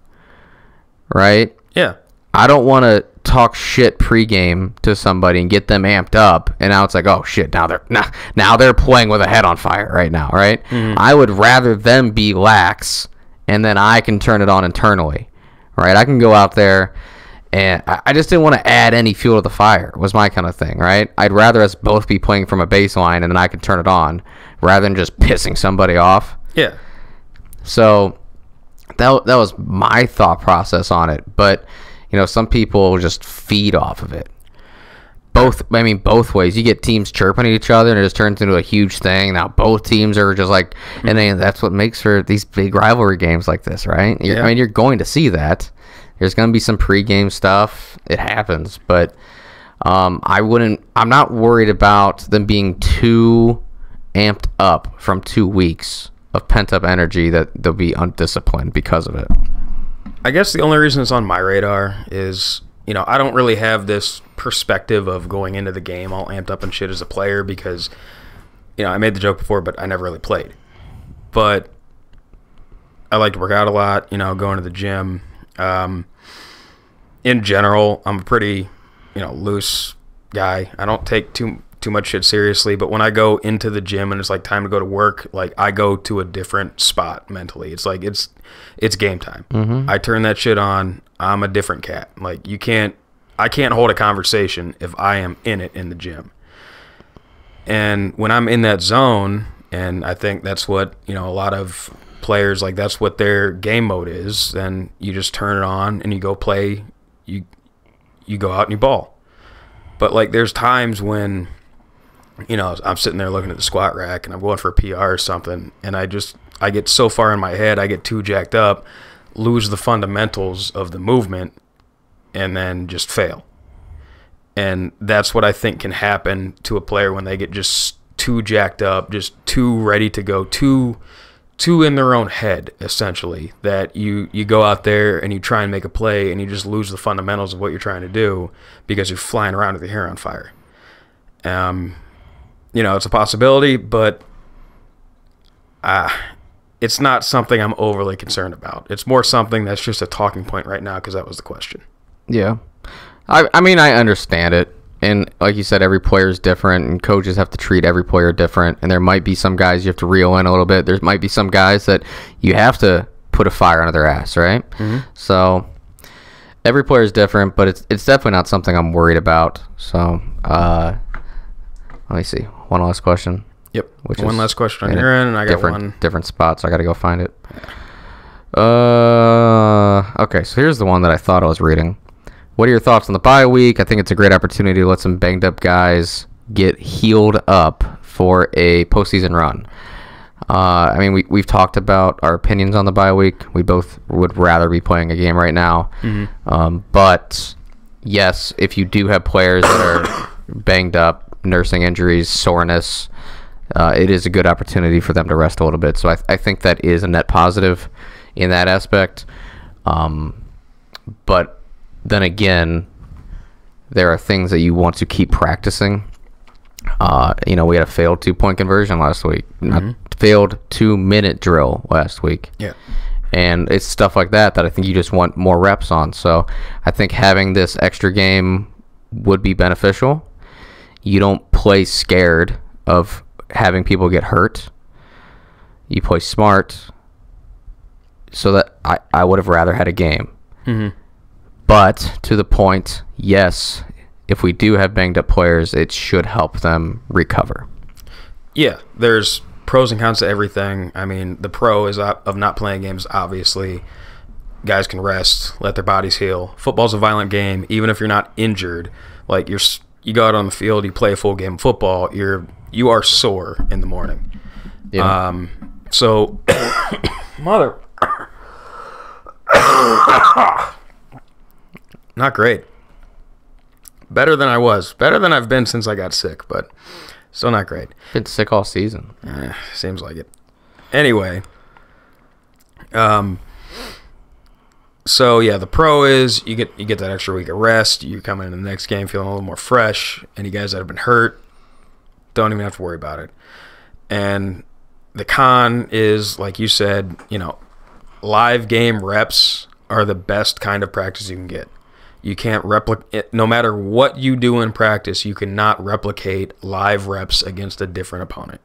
Right? Yeah. I don't want to talk shit pregame to somebody and get them amped up, and now it's like, oh shit, now they're playing with a head on fire right now, right? Mm-hmm. I would rather them be lax, and then I can turn it on internally, right? I can go out there, and I just didn't want to add any fuel to the fire, was my kind of thing, right? I'd rather us both be playing from a baseline, and then I can turn it on, rather than just pissing somebody off. Yeah. So that was my thought process on it, but some people just feed off of it. Both ways. You get teams chirping at each other, and it just turns into a huge thing. Now both teams are just and then that's what makes for these big rivalry games like this, right? You're going to see that. There's going to be some pregame stuff. It happens, but I'm not worried about them being too amped up from 2 weeks of pent-up energy that they'll be undisciplined because of it. I guess the only reason it's on my radar is, I don't really have this perspective of going into the game all amped up and shit as a player because, I made the joke before, but I never really played. But I like to work out a lot, going to the gym. In general, I'm a pretty, loose guy. I don't take too much shit seriously, but when I go into the gym and it's time to go to work, I go to a different spot mentally. It's it's game time. Mm-hmm. I turn that shit on. I'm a different cat. I can't hold a conversation if I am in it in the gym. And when I'm in that zone, and I think that's what, a lot of players, that's what their game mode is, then you just turn it on and you go play, you go out and you ball. But there's times when, I'm sitting there looking at the squat rack and I'm going for a PR or something, and I get so far in my head, I get too jacked up, lose the fundamentals of the movement, and then just fail. And that's what I think can happen to a player when they get just too jacked up, just too ready to go, too in their own head, essentially, that you go out there and you try and make a play and you just lose the fundamentals of what you're trying to do because you're flying around with your hair on fire. It's a possibility, but it's not something I'm overly concerned about. It's more something that's just a talking point right now because that was the question. Yeah. I understand it. And like you said, every player is different, and coaches have to treat every player different. And there might be some guys you have to reel in a little bit. There might be some guys that you have to put a fire under their ass, right? Mm-hmm. So every player is different, but it's definitely not something I'm worried about. So let me see. One last question. Yep. One last question on your end, and I got one. Different spots. I got to go find it. Okay, so here's the one that I thought I was reading. What are your thoughts on the bye week? I think it's a great opportunity to let some banged up guys get healed up for a postseason run. We've talked about our opinions on the bye week. We both would rather be playing a game right now. Mm-hmm. But yes, if you do have players that are banged up, nursing injuries, soreness, it is a good opportunity for them to rest a little bit. So I think that is a net positive in that aspect. But then again, there are things that you want to keep practicing. We had a failed 2-point conversion last week. Mm-hmm. Failed 2-minute drill last week. Yeah. And it's stuff like that I think you just want more reps on. So I think having this extra game would be beneficial. You don't play scared of having people get hurt. You play smart. So that I would have rather had a game. Mm-hmm. But to the point, yes, if we do have banged up players, it should help them recover. Yeah, there's pros and cons to everything. I mean, the pro is of not playing games, obviously. Guys can rest, let their bodies heal. Football's a violent game, even if you're not injured. Like you go out on the field, you play a full game of football, you are sore in the morning. Yeah. So mother not great. Better than I was. Better than I've been since I got sick, but still not great. Been sick all season. Seems like it. Anyway, so yeah, the pro is you get that extra week of rest. You come into the next game feeling a little more fresh. Any guys that have been hurt, don't even have to worry about it. And the con is, like you said, live game reps are the best kind of practice you can get. You can't replicate, no matter what you do in practice, you cannot replicate live reps against a different opponent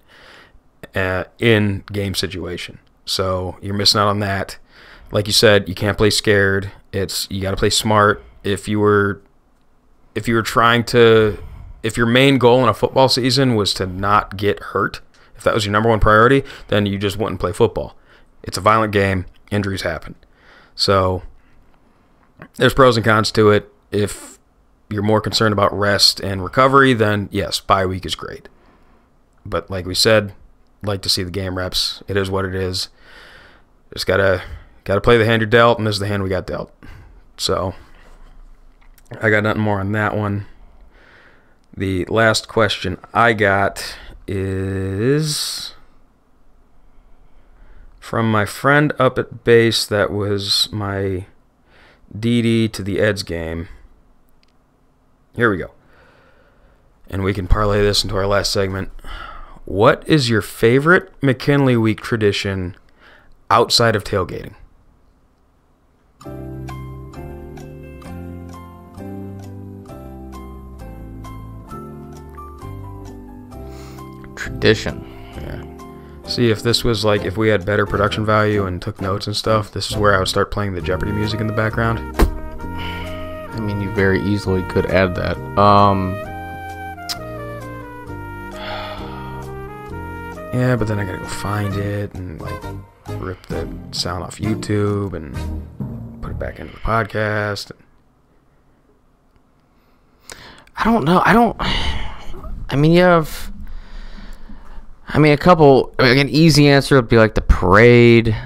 in game situation. So you're missing out on that. Like you said, you can't play scared. You got to play smart. If your main goal in a football season was to not get hurt, if that was your number one priority, then you just wouldn't play football. It's a violent game. Injuries happen. So there's pros and cons to it. If you're more concerned about rest and recovery, then yes, bye week is great. But like we said, like to see the game reps. It is what it is. Just gotta play the hand you're dealt, and this is the hand we got dealt. So I got nothing more on that one. The last question I got is from my friend up at base that was my DD to the Eds game. Here we go. And we can parlay this into our last segment. What is your favorite McKinley week tradition outside of tailgating? Tradition. Yeah. See, if this was like, if we had better production value and took notes and stuff, this is where I would start playing the Jeopardy music in the background. I mean, you very easily could add that. Yeah, but then I gotta go find it and like rip the sound off YouTube and put it back into the podcast. I don't know. I mean, you have... a couple... an easy answer would be like the parade.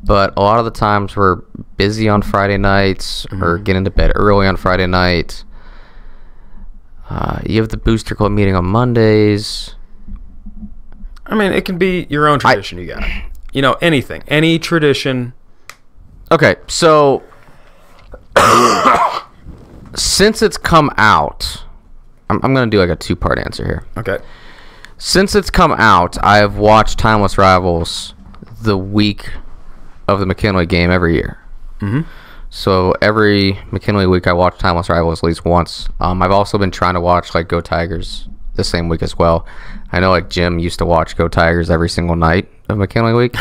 But a lot of the times we're busy on Friday nights or getting to bed early on Friday night. You have the Booster Club meeting on Mondays. I mean, it can be your own tradition you got. Anything. Any tradition. Okay, so... since it's come out... I'm going to do like a two-part answer here. Okay. Since it's come out, I have watched Timeless Rivals the week of the McKinley game every year. Mm-hmm. So every McKinley week I watch Timeless Rivals at least once. I've also been trying to watch like Go Tigers the same week as well. I know like Jim used to watch Go Tigers every single night of McKinley week.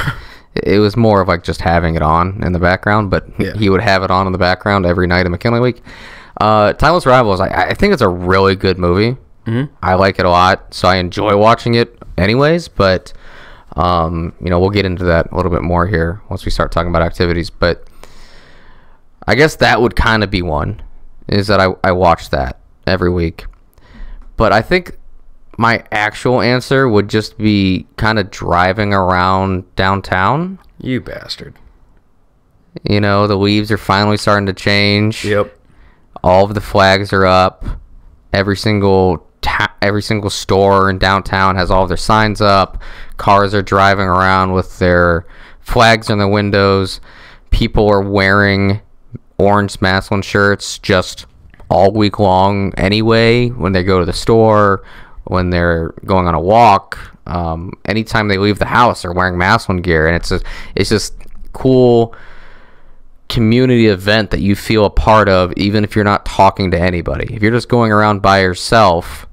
It was more of like just having it on in the background, but he would have it on in the background every night of McKinley week. Timeless Rivals, I think it's a really good movie. Mm-hmm. I like it a lot, so I enjoy watching it anyways, but we'll get into that a little bit more here once we start talking about activities. But I guess that would kind of be one, is that I watch that every week. But I think my actual answer would just be kind of driving around downtown. You bastard. The leaves are finally starting to change. Yep. All of the flags are up. Every single store in downtown has all of their signs up. Cars are driving around with their flags on their windows. People are wearing orange Massillon shirts just all week long anyway, when they go to the store, when they're going on a walk. Anytime they leave the house, they're wearing Massillon gear, and it's just cool community event that you feel a part of, even if you're not talking to anybody. If you're just going around by yourself,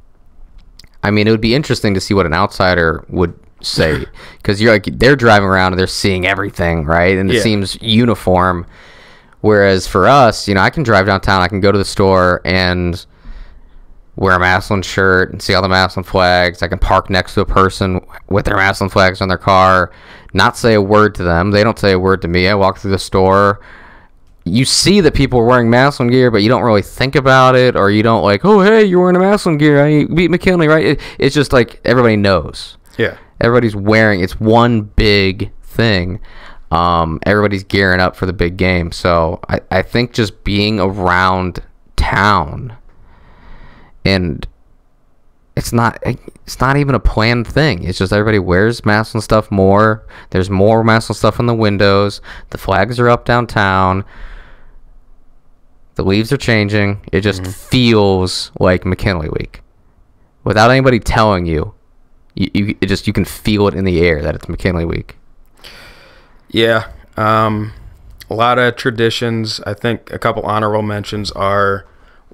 I mean, it would be interesting to see what an outsider would say, because you're like, they're driving around and they're seeing everything, right? And it seems uniform. Whereas for us, you know, I can drive downtown, I can go to the store and wear a Massillon shirt and see all the Massillon flags. I can park next to a person with their Massillon flags on their car, not say a word to them. They don't say a word to me. I walk through the store. You see that people are wearing Massillon gear, but you don't really think about it, or you don't like, oh, hey, you're wearing a Massillon gear. I beat McKinley, right? It's just like everybody knows. Yeah. Everybody's wearing, it's one big thing. Everybody's gearing up for the big game. So I think just being around town, and it's not even a planned thing. It's just everybody wears Massillon stuff more. There's more Massillon stuff on the windows. The flags are up downtown. The leaves are changing. It just feels like McKinley week, without anybody telling you. You can feel it in the air that it's McKinley week. Yeah, a lot of traditions. I think a couple honorable mentions are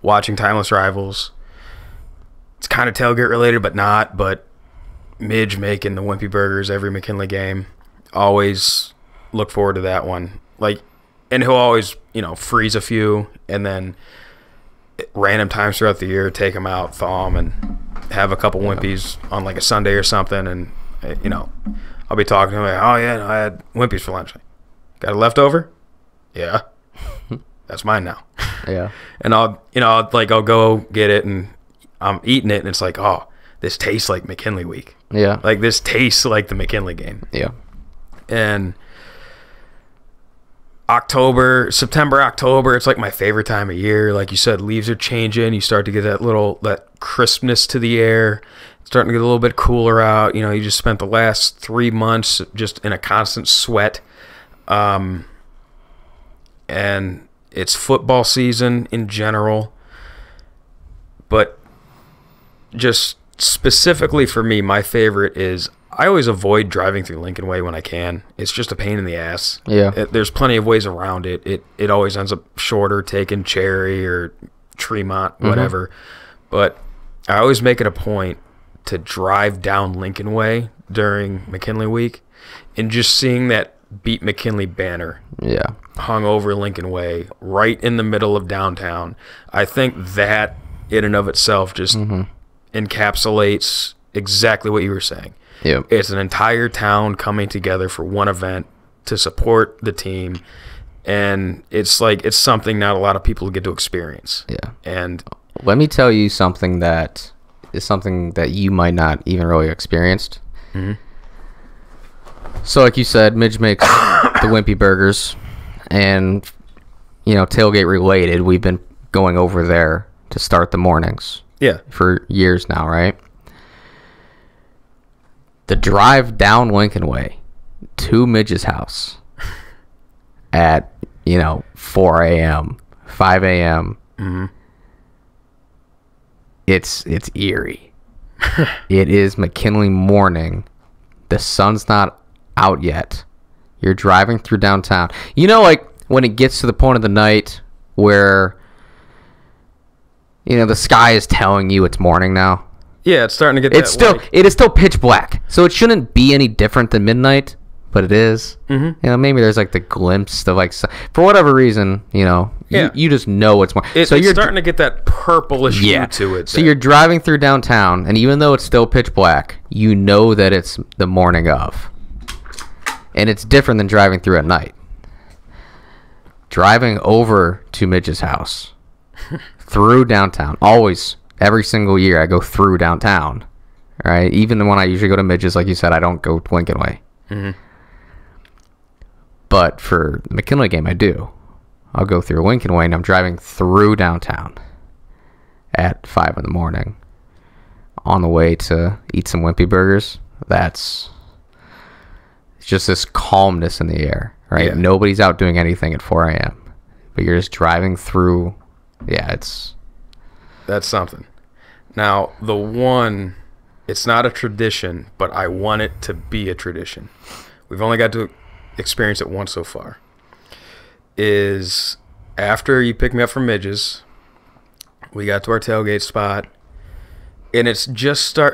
watching Timeless Rivals. It's kind of tailgate related, but not. But Midge making the Wimpy Burgers every McKinley game. Always look forward to that one. Like, and he'll always, you know, freeze a few, and then random times throughout the year take them out, thaw them, and have a couple Wimpies on like a Sunday or something. And, you know, I'll be talking to him like, oh yeah, no, I had Wimpies for lunch. Got a leftover? Yeah. That's mine now. Yeah. And I'll go get it, and I'm eating it, and it's like, oh, this tastes like McKinley week. Yeah. Like, this tastes like the McKinley game. Yeah. And September, October, it's like my favorite time of year. Like you said, leaves are changing. You start to get that crispness to the air. It's starting to get a little bit cooler out. You know, you just spent the last 3 months just in a constant sweat. And it's football season in general. But just specifically for me, my favorite is I always avoid driving through Lincoln Way when I can. It's just a pain in the ass. Yeah. There's plenty of ways around it. It always ends up shorter, taking Cherry or Tremont, whatever. But I always make it a point to drive down Lincoln Way during McKinley week, and just seeing that Beat McKinley banner hung over Lincoln Way right in the middle of downtown. I think that in and of itself just encapsulates exactly what you were saying. Yep. It's an entire town coming together for one event to support the team, and it's something not a lot of people get to experience. Yeah. And let me tell you something that is something that you might not even really experienced. So like you said, Midge makes the Wimpy Burgers, and, you know, tailgate related, we've been going over there to start the mornings. Yeah. For years now, right? The drive down Lincoln Way to Midge's house at, 4 a.m., 5 a.m., it's eerie. It is McKinley morning. The sun's not out yet. You're driving through downtown. You know, like when it gets to the point of the night where, the sky is telling you it's morning now. Yeah, it's starting to get. It is still pitch black, so it shouldn't be any different than midnight, but it is. Maybe there's like the glimpse of like, for whatever reason, you just know it's more. So you're starting to get that purplish hue to it. So you're driving through downtown, and even though it's still pitch black, you know that it's the morning of, and it's different than driving through at night. Driving over to Midge's house through downtown, always. Every single year I go through downtown, right? Even when I usually go to Midge's, like you said, I don't go Lincoln Way. But for the McKinley game, I do. I'll go through Lincoln Way, and I'm driving through downtown at 5 in the morning on the way to eat some Wimpy Burgers. It's just this calmness in the air, right? Yeah. Nobody's out doing anything at 4 a.m., but you're just driving through. Yeah, that's something. Now, it's not a tradition, but I want it to be a tradition. We've only got to experience it once so far. is after you pick me up from Midges, we got to our tailgate spot, and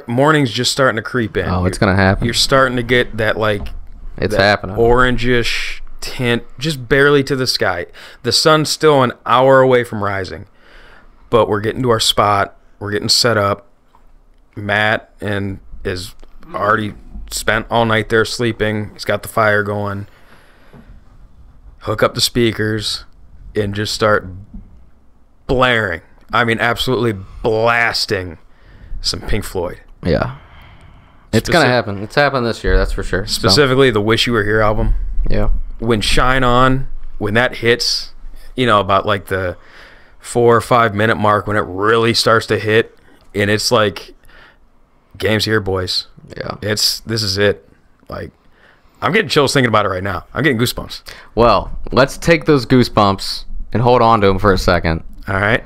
morning's just starting to creep in. Oh, it's gonna happen. You're starting to get that It's happening. Orangish tint, just barely to the sky. The sun's still an hour away from rising, but we're getting to our spot. We're getting set up. Matt is already spent all night there sleeping. He's got the fire going. Hook up the speakers and just start blaring. I mean, absolutely blasting some Pink Floyd. Yeah. It's going to happen. It's happened this year, that's for sure. Specifically, the Wish You Were Here album. Yeah. When Shine On, when that hits, about like the 4 or 5 minute mark, when it really starts to hit, and it's like, game's here, boys. Yeah. This is it. Like, I'm getting chills thinking about it right now. I'm getting goosebumps. Well, let's take those goosebumps and hold on to them for a second. All right.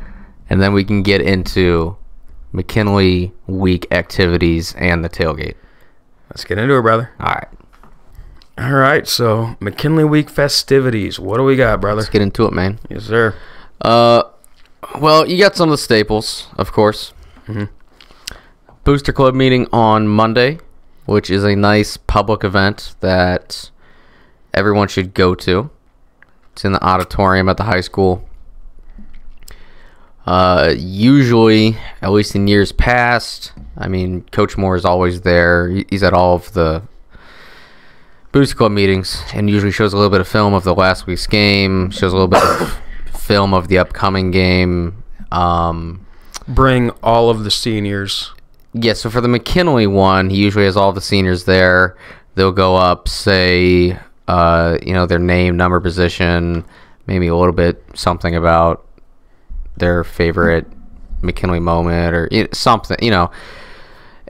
And then we can get into McKinley week activities and the tailgate. Let's get into it, brother. All right. So McKinley week festivities. What do we got, brother? Let's get into it, man. Yes, sir. Well, you got some of the staples, of course. Mm-hmm. Booster Club meeting on Monday, which is a nice public event that everyone should go to. It's in the auditorium at the high school. Usually, at least in years past, I mean, Coach Moore is always there. He's at all of the Booster Club meetings and usually shows a little bit of film of the last week's game, shows a little bit of film of the upcoming game. Bring all of the seniors. Yeah, so for the McKinley one, he usually has all the seniors there. They'll go up, say, their name, number, position, maybe a little bit something about their favorite McKinley moment or something,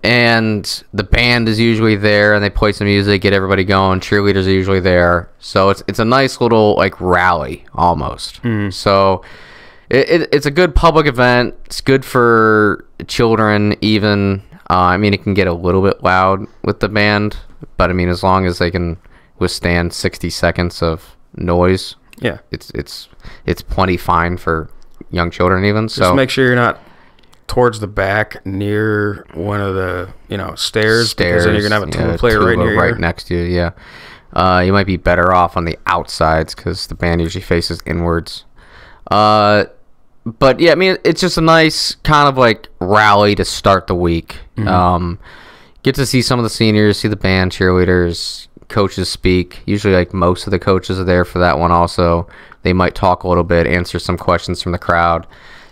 And the band is usually there, and they play some music, get everybody going. Cheerleaders are usually there, so it's a nice little rally almost. Mm. So it's a good public event. It's good for children even. I mean, it can get a little bit loud with the band, but I mean, as long as they can withstand 60 seconds of noise, yeah, it's plenty fine for young children even. Just make sure you're not towards the back near one of the stairs, because then you're gonna have a tuba player right next to you. Yeah, you might be better off on the outsides because the band usually faces inwards. But yeah, I mean, it's just a nice kind of rally to start the week. Mm-hmm. Get to see some of the seniors, see the band, cheerleaders, coaches speak. Usually most of the coaches are there for that one also. They might talk a little bit, answer some questions from the crowd.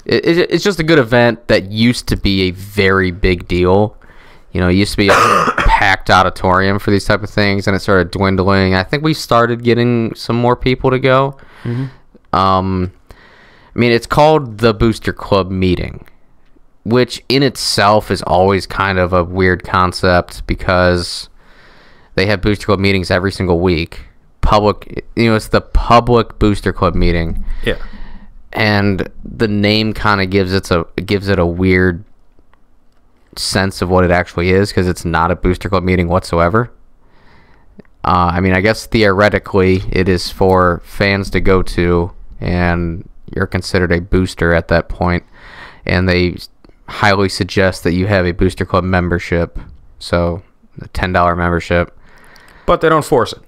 It's just a good event that used to be a very big deal. It used to be a packed auditorium for these type of things, and it started dwindling. I think we started getting some more people to go. Mm-hmm. I mean, it's called the Booster Club meeting, which in itself is always kind of a weird concept because they have Booster Club meetings every single week. Public, it's the public Booster Club meeting. Yeah. And the name kind of gives it a weird sense of what it actually is because it's not a Booster Club meeting whatsoever. I mean, I guess theoretically it is for fans to go to, and you're considered a booster at that point, and they highly suggest that you have a Booster Club membership, so a $10 membership. But they don't force it.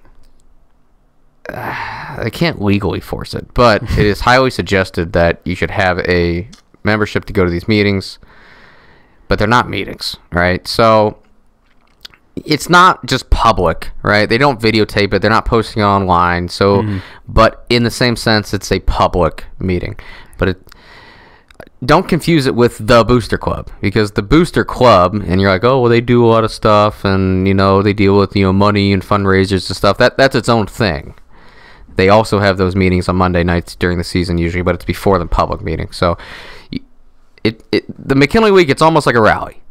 They can't legally force it, but it is highly suggested that you should have a membership to go to these meetings, but they're not meetings, right? So it's not just public, right? They don't videotape it. They're not posting it online. So, but in the same sense, it's a public meeting. But don't confuse it with the Booster Club, because the Booster Club, and you're like, oh, well, they do a lot of stuff, and they deal with money and fundraisers and stuff. That's its own thing. They also have those meetings on Monday nights during the season usually, but it's before the public meeting. So, the McKinley week, it's almost like a rally.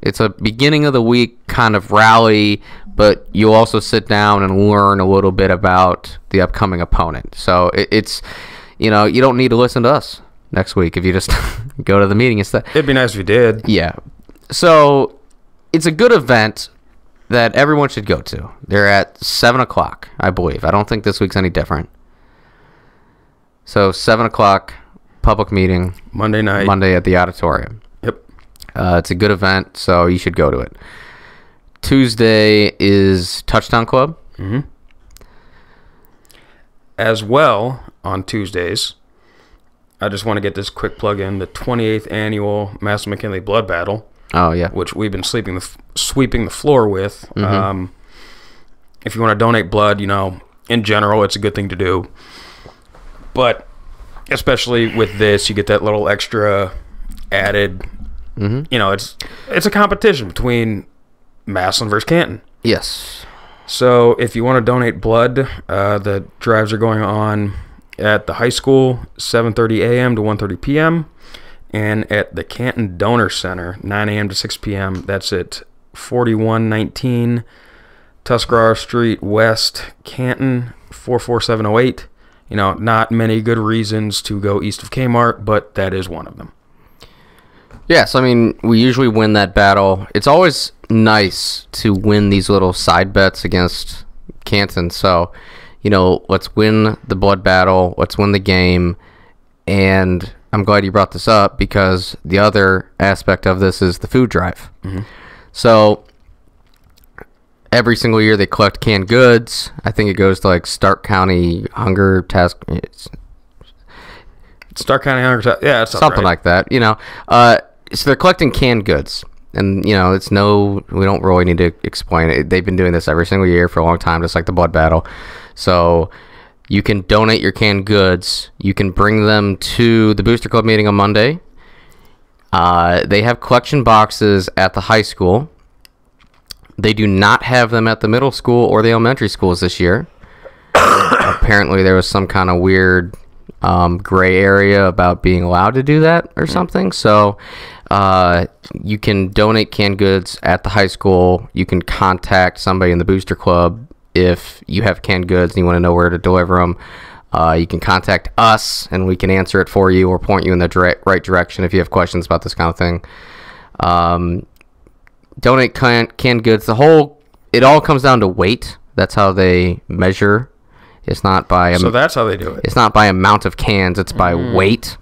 It's a beginning of the week kind of rally, but you also sit down and learn a little bit about the upcoming opponent. So it's you don't need to listen to us next week if you just go to the meeting instead. It'd be nice if you did. Yeah. So it's a good event that everyone should go to. They're at 7 o'clock, I believe. I don't think this week's any different. So 7 o'clock, public meeting. Monday night. Monday at the auditorium. Yep. It's a good event, so you should go to it. Tuesday is Touchdown Club. Mm-hmm. As well, on Tuesdays, I just want to get this quick plug in, the 28th annual Massillon McKinley Blood Battle. Oh, yeah. Which we've been sweeping the floor with. Mm-hmm. If you want to donate blood, in general, it's a good thing to do. But especially with this, you get that little extra added. Mm-hmm. It's a competition between Massillon versus Canton. Yes. So if you want to donate blood, the drives are going on at the high school, 7:30 a.m. to 1:30 p.m., and at the Canton Donor Center, 9 a.m. to 6 p.m. That's at 4119 Tuscarora Street West, Canton, 44708. Not many good reasons to go east of Kmart, but that is one of them. Yes, I mean, we usually win that battle. It's always nice to win these little side bets against Canton. So, let's win the blood battle. Let's win the game. And I'm glad you brought this up because the other aspect of this is the food drive. Mm-hmm. So, every single year they collect canned goods. I think it goes to Stark County Hunger Task. Stark County Hunger Task. Yeah, that's something right. like that. So they're collecting canned goods. And, we don't really need to explain it. They've been doing this every single year for a long time, just like the blood battle. So you can donate your canned goods. You can bring them to the Booster Club meeting on Monday. They have collection boxes at the high school. They do not have them at the middle school or the elementary schools this year. Apparently there was some kind of weird gray area about being allowed to do that or something. So you can donate canned goods at the high school. You can contact somebody in the Booster Club if you have canned goods and you want to know where to deliver them. You can contact us and we can answer it for you or point you in the right direction if you have questions about this kind of thing. Donate canned goods. It all comes down to weight. That's how they measure. It's not by so that's how they do it. It's not by amount of cans. It's by weight.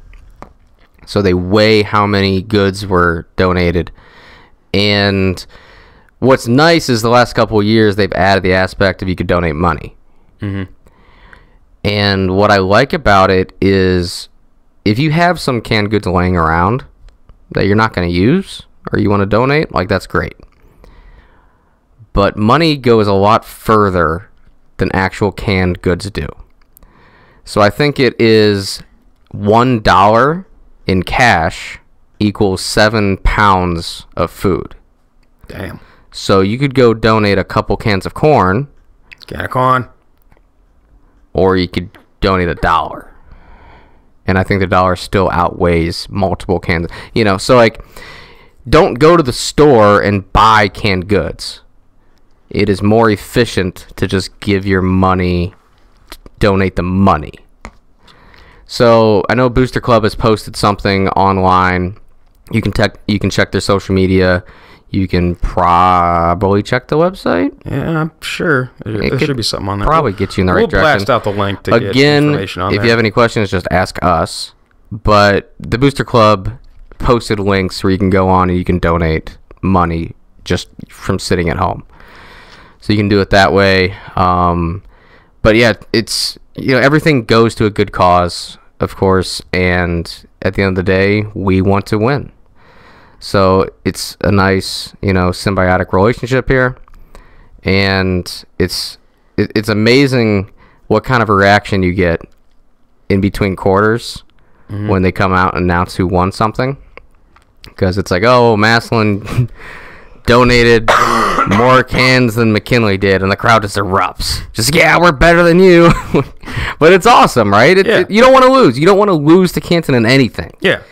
So they weigh how many goods were donated. And what's nice is the last couple of years they've added the aspect of you could donate money. Mm-hmm. And what I like about it is if you have some canned goods laying around that you're not going to use or you want to donate, that's great. But money goes a lot further than actual canned goods do. So I think it is $1 in cash equals 7 pounds of food. Damn. So you could go donate a couple cans of corn. Can of corn. Or you could donate $1. And I think the dollar still outweighs multiple cans. So don't go to the store and buy canned goods. It is more efficient to just give your money, donate the money. So I know Booster Club has posted something online. You can check their social media. You can probably check the website. Yeah, I'm sure. There should be something on there. Probably get you in the right direction. We'll blast out the link to get information on there. If you have any questions, just ask us. But the Booster Club posted links where you can go on and you can donate money just from sitting at home. So you can do it that way. But yeah, it's everything goes to a good cause, of course, and at the end of the day, we want to win. So it's a nice, symbiotic relationship here, and it's amazing what kind of a reaction you get in between quarters when they come out and announce who won something, because it's oh, Massillon donated more cans than McKinley did, and the crowd just erupts. Yeah, we're better than you. But it's awesome, right? You don't want to lose. You don't want to lose to Canton in anything. Yeah.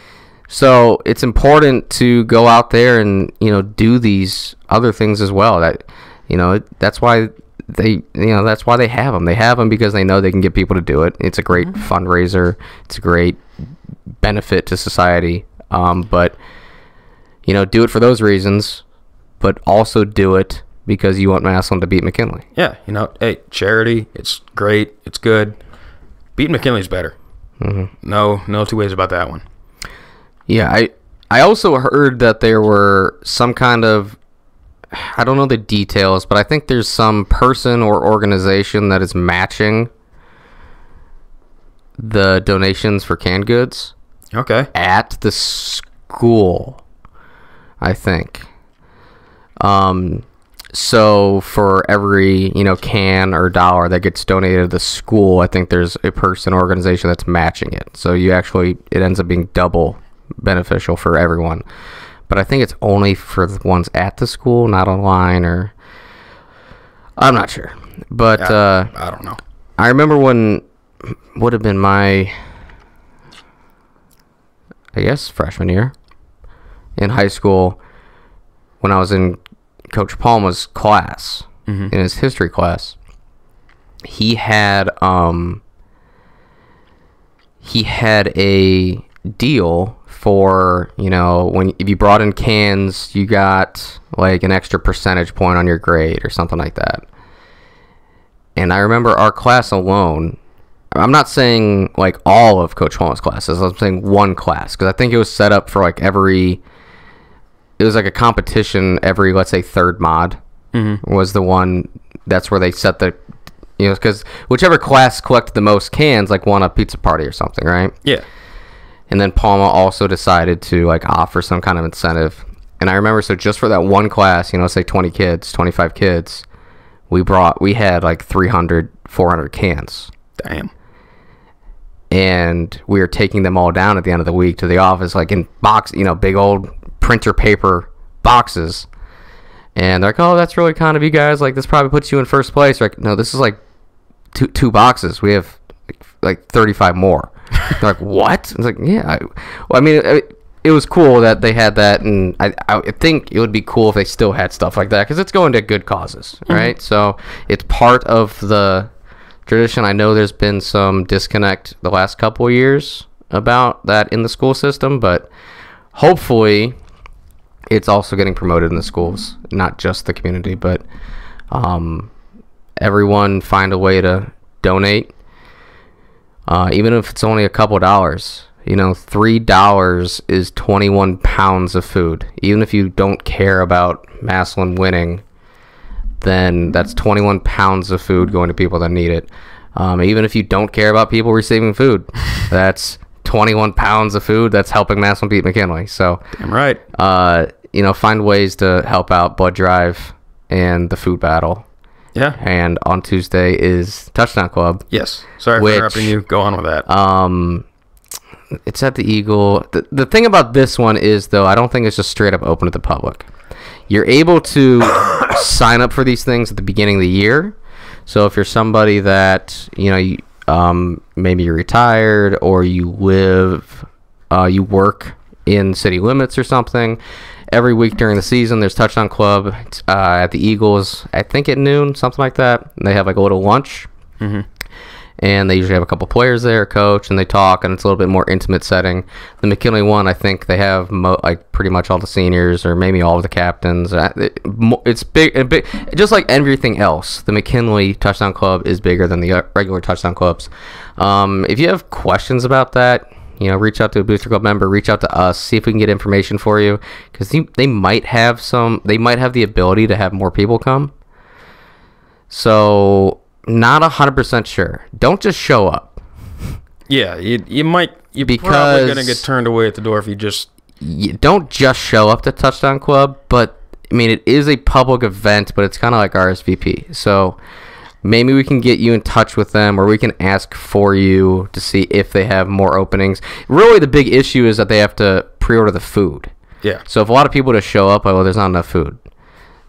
So it's important to go out there and do these other things as well. That's why they have them. They have them because they know they can get people to do it. It's a great fundraiser. It's a great benefit to society. But do it for those reasons, but also do it because you want Massillon to beat McKinley. Yeah, hey, charity. It's great. It's good. Beating McKinley's better. No two ways about that one. Yeah, I also heard that there were some kind of, I don't know the details, but I think there's some person or organization that is matching the donations for canned goods. Okay. At the school, I think. So for every, can or dollar that gets donated to the school, I think there's a person or organization that's matching it. So it ends up being double beneficial for everyone. But I think it's only for the ones at the school, not online, or I'm not sure. But I don't know. I remember when would have been my, I guess, freshman year in high school, when I was in Coach Palma's class, in his history class. He had a deal for, if you brought in cans, you got like an extra percentage point on your grade or something like that. And I remember our class alone, I'm not saying like all of Coach Palma's classes, I'm saying one class, because I think it was set up for like it was like a competition every, let's say, third mod was the one. That's where they set the, because whichever class collected the most cans, like, won a pizza party or something, right? Yeah. And then Palma also decided to like offer some kind of incentive. And I remember, so just for that one class, say 20 kids, 25 kids, we had like 300, 400 cans. Damn. And we were taking them all down at the end of the week to the office, like in big old printer paper boxes. And they're like, oh, that's really kind of you guys. Like, this probably puts you in first place. Like, no, this is like two boxes. We have like 35 more. They're like, what? I was like, yeah. It was cool that they had that, and I think it would be cool if they still had stuff like that, because it's going to good causes, right? So it's part of the tradition. I know there's been some disconnect the last couple of years about that in the school system, but hopefully it's also getting promoted in the schools, not just the community, but everyone find a way to donate, even if it's only a couple dollars. $3 is 21 pounds of food. Even if you don't care about Massillon winning, then that's 21 pounds of food going to people that need it. Even if you don't care about people receiving food, that's 21 pounds of food that's helping Massillon beat McKinley. So, damn right. Find ways to help out Blood Drive and the food battle. Yeah. And on Tuesday is Touchdown Club. Yes. Sorry for interrupting you. Go on with that. It's at the Eagle. The thing about this one is, though, I don't think it's just straight up open to the public. You're able to sign up for these things at the beginning of the year. So if you're somebody that, maybe you're retired, or you work in city limits or something, every week during the season there's Touchdown Club at the Eagles, I think at noon, something like that. And they have like a little lunch. And they usually have a couple players there, a coach, and they talk, and it's a little bit more intimate setting. The McKinley one, I think they have pretty much all the seniors, or maybe all of the captains. It's big, just like everything else. The McKinley Touchdown Club is bigger than the regular Touchdown Clubs. If you have questions about that, reach out to a Booster Club member, reach out to us, see if we can get information for you, because they might have the ability to have more people come. So, not 100% sure. Don't just show up. Yeah, you're probably gonna get turned away at the door if you don't just show up to Touchdown Club. But it is a public event, but it's kind of like RSVP. So maybe we can get you in touch with them, or we can ask for you to see if they have more openings. Really, the big issue is that they have to pre-order the food. Yeah. So if a lot of people just show up, there's not enough food.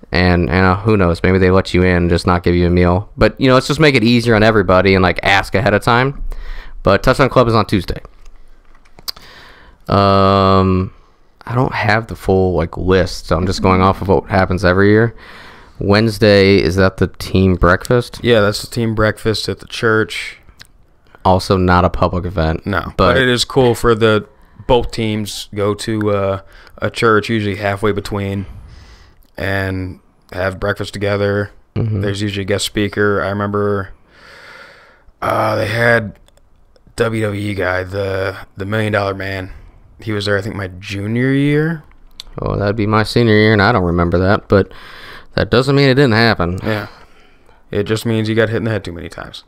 And who knows, maybe they let you in and just not give you a meal. But, let's just make it easier on everybody and, ask ahead of time. But Touchdown Club is on Tuesday. I don't have the full, list, so I'm just going off of what happens every year. Wednesday, is that the team breakfast? Yeah, that's the team breakfast at the church. Also not a public event. No, but it is cool for both teams go to a church, usually halfway between, and have breakfast together. There's usually a guest speaker. I remember they had WWE guy, the $1 Million Man. He was there, I think, my junior year. Oh, that'd be my senior year, and I don't remember that, but that doesn't mean it didn't happen. Yeah. It just means you got hit in the head too many times.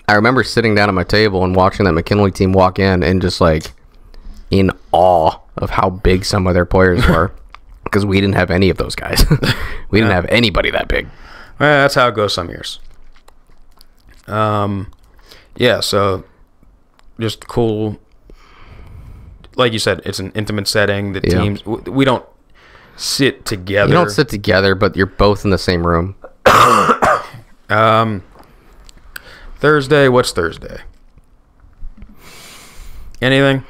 I remember sitting down at my table and watching that McKinley team walk in and just, like, in awe of how big some of their players were, because we didn't have any of those guys. We didn't have anybody that big. Well, that's how it goes some years. Yeah, so just cool. Like you said, it's an intimate setting. The teams, we don't sit together. You don't sit together, but you're both in the same room. Thursday, what's Thursday? Anything?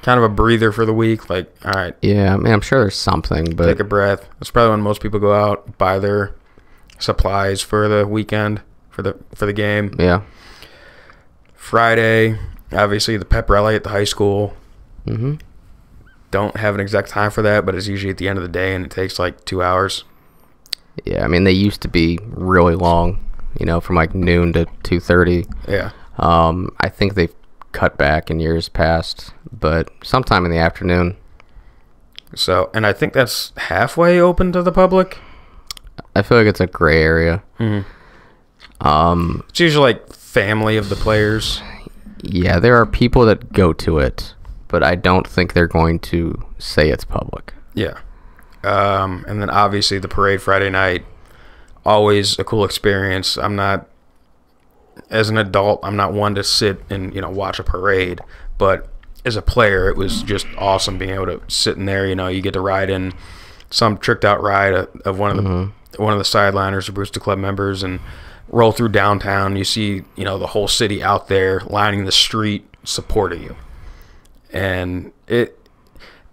Kind of a breather for the week. Like, all right. Yeah, I mean, I'm sure there's something, but take a breath. That's probably when most people go out, buy their supplies for the weekend, for the game. Yeah. Friday, obviously the pep rally at the high school. Mm-hmm. Don't have an exact time for that, but it's usually at the end of the day, and it takes like 2 hours. Yeah, I mean, they used to be really long, from like noon to 2:30. Yeah. I think they've cut back in years past, but sometime in the afternoon. So, and I think that's halfway open to the public. I feel like it's a gray area. Mm-hmm. It's usually like family of the players. Yeah, there are people that go to it, but I don't think they're going to say it's public. Yeah. And then obviously the parade Friday night, always a cool experience. As an adult, I'm not one to sit and, watch a parade, but as a player, it was just awesome being able to sit in there. You get to ride in some tricked out ride of one of the sideliners or Brewster Club members and roll through downtown. You see, the whole city out there lining the street supporting you. And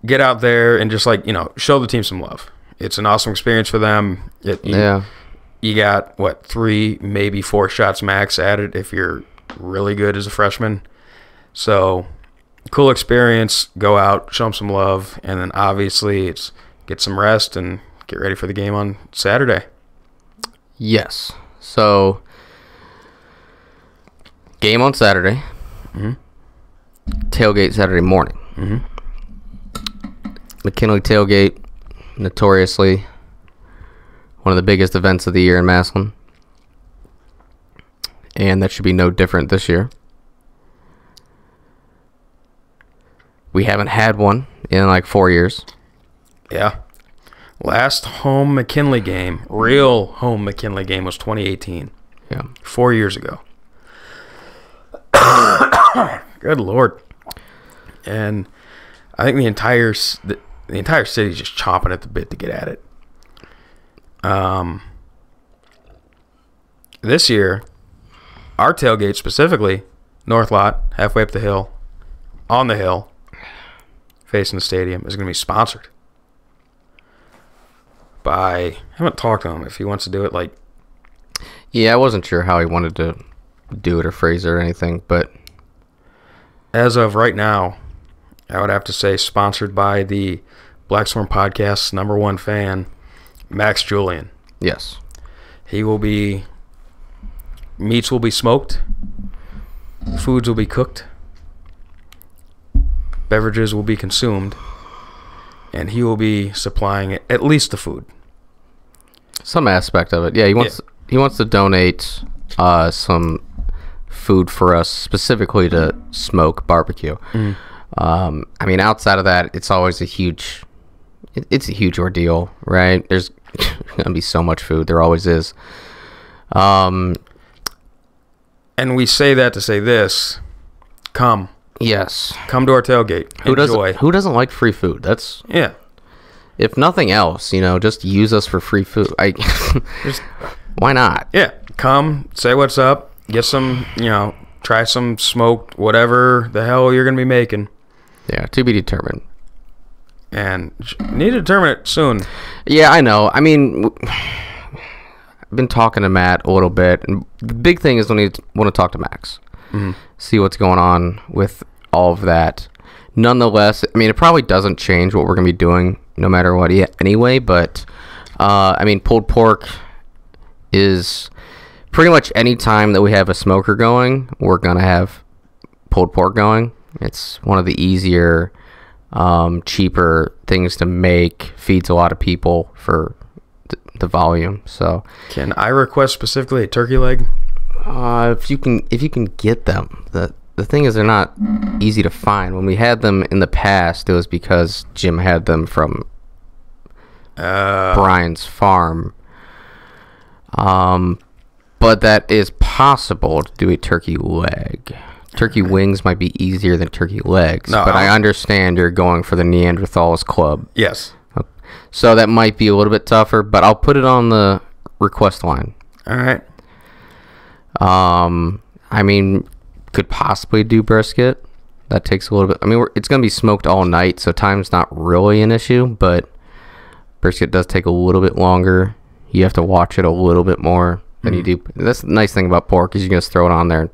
get out there and just show the team some love. It's an awesome experience for them. You got 3, maybe 4 shots max at it if you're really good as a freshman. So cool experience. Go out, show them some love, and then obviously it's get some rest and get ready for the game on Saturday. Yes. So game on Saturday. Mm-hmm. Tailgate Saturday morning. Mm-hmm. McKinley tailgate, notoriously one of the biggest events of the year in Massillon. And that should be no different this year. We haven't had one in like 4 years. Yeah. Last home McKinley game, real home McKinley game, was 2018. Yeah. 4 years ago. Good Lord. And I think the entire city is just chomping at the bit to get at it. This year, our tailgate specifically, North Lot, halfway up the hill, on the hill, facing the stadium, is going to be sponsored by, I haven't talked to him if he wants to do it Yeah, I wasn't sure how he wanted to do it or phrase it or anything, but as of right now, I would have to say sponsored by the BlackSwarm podcast's #1 fan, Max Julian. Yes. Meats will be smoked, foods will be cooked, beverages will be consumed, and he will be supplying at least the food. Some aspect of it. Yeah, he wants to donate some food for us, specifically to smoke barbecue. Mm. I mean, outside of that, it's always a huge ordeal, right? There's gonna be so much food. There always is. And we say that to say this: come to our tailgate. Who doesn't like free food? That's If nothing else, just use us for free food. Why not? Yeah, come say what's up. Get some, try some smoked whatever the hell you're gonna be making. Yeah, to be determined. And need to determine it soon. Yeah, I know. I mean, I've been talking to Matt a little bit, and the big thing is we want to talk to Max. Mm-hmm. See what's going on with all of that. Nonetheless, I mean, it probably doesn't change what we're going to be doing no matter what anyway, but, I mean, pulled pork is pretty much any time that we have a smoker going, we're going to have pulled pork going. It's one of the easier, cheaper things to make, feeds a lot of people for the volume. So Can I request specifically a turkey leg? if you can get them. The thing is, they're not easy to find. When we had them in the past, it was because Jim had them from Brian's farm. But that is possible to do a turkey leg. Turkey wings might be easier than turkey legs. No, but I understand you're going for the Neanderthals Club. Yes. So that might be a little bit tougher, but I'll put it on the request line. All right. I mean, could possibly do brisket. That takes a little bit. I mean, it's going to be smoked all night, so time's not really an issue, but brisket does take a little bit longer. You have to watch it a little bit more than you do. That's the nice thing about pork is you can just throw it on there.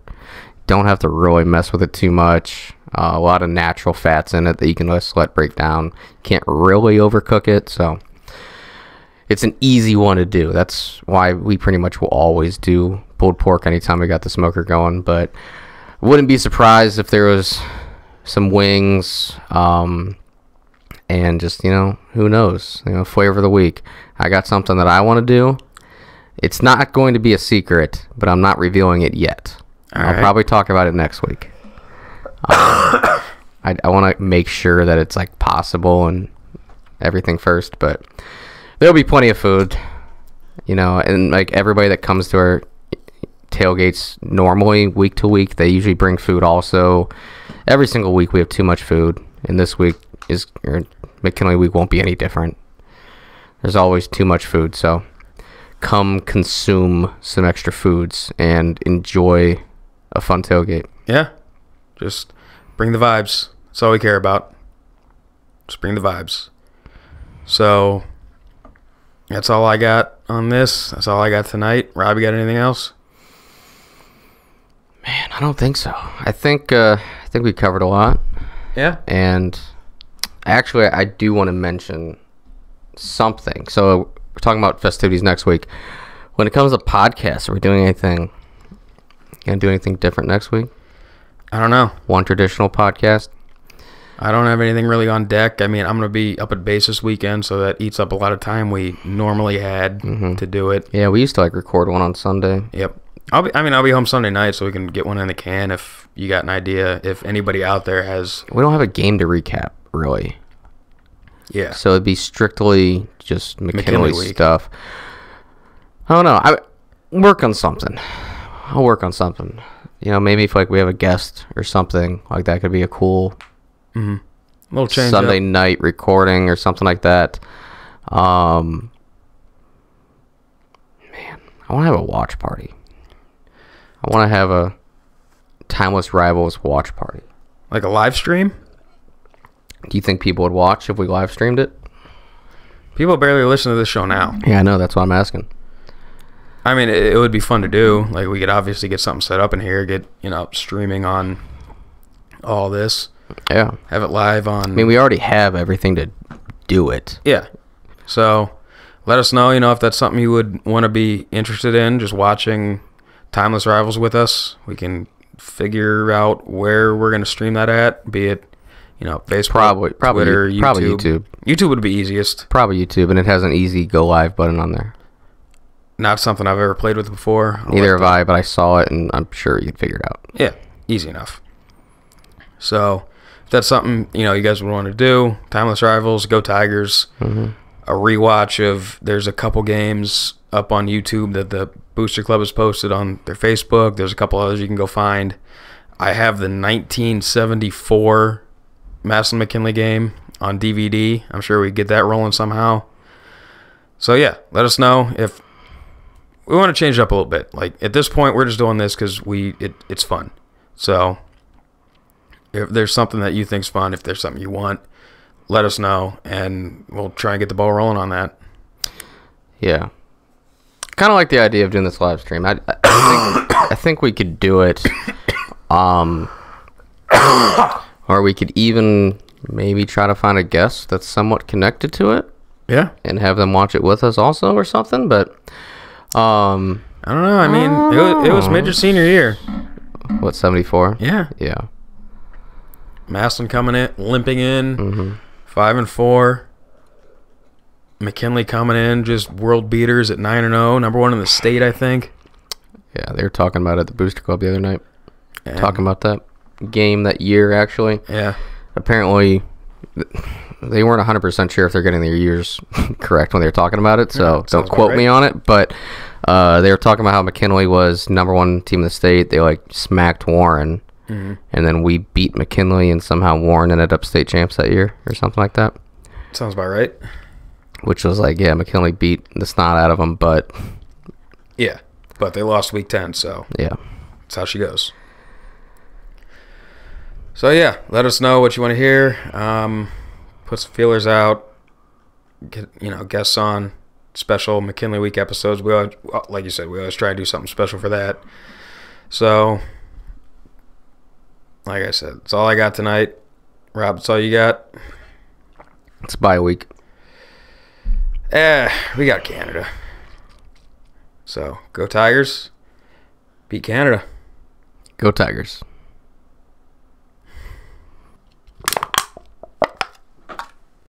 Don't have to really mess with it too much. A lot of natural fats in it that you can just let break down. Can't really overcook it, so it's an easy one to do. That's why we pretty much will always do pulled pork anytime we got the smoker going. But wouldn't be surprised if there was some wings, and just, who knows, flavor of the week. I got something that I want to do. It's not going to be a secret, but I'm not revealing it yet. I'll probably talk about it next week. I want to make sure that it's like possible and everything first, but there'll be plenty of food, and like everybody that comes to our tailgates normally week to week, they usually bring food also. Every single week we have too much food, and this week McKinley week won't be any different. There's always too much food, so come consume some extra foods and enjoy a fun tailgate. Yeah. Just bring the vibes. That's all we care about. Just bring the vibes. So that's all I got on this. That's all I got tonight. Rob, you got anything else? Man, I don't think so. I think we covered a lot. Yeah. And actually, I do want to mention something. So we're talking about festivities next week. When it comes to podcasts, are we doing anything? Gonna do anything different next week? I don't know. One traditional podcast? I don't have anything really on deck. I mean, I'm going to be up at base this weekend, so that eats up a lot of time we normally had to do it. Yeah, we used to record one on Sunday. Yep. I'll be home Sunday night, so we can get one in the can if you got an idea. If anybody out there has... We don't have a game to recap, really. Yeah. So it'd be strictly just McKinley week stuff. I don't know. I'll work on something. Maybe if we have a guest or something like that, could be a cool little change Sunday up. night recording or something like that. Man, I want to have a watch party. I want to have a Timeless Rivals watch party. Like a live stream? Do you think people would watch if we live streamed it? People barely listen to this show now. Yeah, I know. That's what I'm asking. I mean, it would be fun to do. Like, we could obviously get something set up in here, get, streaming on all this. Yeah. Have it live on... I mean, we already have everything to do it. Yeah. So, let us know, if that's something you would want to be interested in, just watching Timeless Rivals with us. We can figure out where we're going to stream that at, be it, Facebook, probably Twitter, YouTube. Probably YouTube. YouTube would be easiest. Probably YouTube, and it has an easy go live button on there. Not something I've ever played with before. Neither have I, but I saw it, and I'm sure you can figure it out. Yeah, easy enough. So, if that's something, you guys would want to do, Timeless Rivals, Go Tigers, a rewatch of, there's a couple games up on YouTube that the Booster Club has posted on their Facebook. There's a couple others you can go find. I have the 1974 Massillon McKinley game on DVD. I'm sure we can get that rolling somehow. So, yeah, let us know if we want to change it up a little bit. Like, at this point, we're just doing this because it's fun. So, if there's something that you think's fun, if there's something you want, let us know, and we'll try and get the ball rolling on that. Yeah. Kind of like the idea of doing this live stream. I think we could do it. Or we could even maybe try to find a guest that's somewhat connected to it. Yeah. And have them watch it with us also or something, but... I don't know. I mean, it was Midge's senior year. What, 74? Yeah. Yeah. Massillon coming in, limping in, Mm-hmm. 5-4. McKinley coming in, just world beaters at 9-0, number one in the state, I think. Yeah, they were talking about it at the Booster Club the other night. And, Talking about that game that year, actually. Yeah. Apparently, they weren't 100% sure if they're getting their years correct when they were talking about it, so don't quote me on it. But they were talking about how McKinley was number one team in the state. They, like, smacked Warren. Mm-hmm. And then we beat McKinley, and somehow Warren ended up state champs that year or something like that. Sounds about right. Which was like, yeah, McKinley beat the snot out of them, but... Yeah, but they lost week 10, so... Yeah. That's how she goes. So, yeah, let us know what you want to hear. Put some feelers out. Get, guests on. Special McKinley Week episodes. We always, like you said, we always try to do something special for that. So... Like I said, that's all I got tonight. Rob, that's all you got? It's bye week. We got Canada. So, go Tigers. Beat Canada. Go Tigers.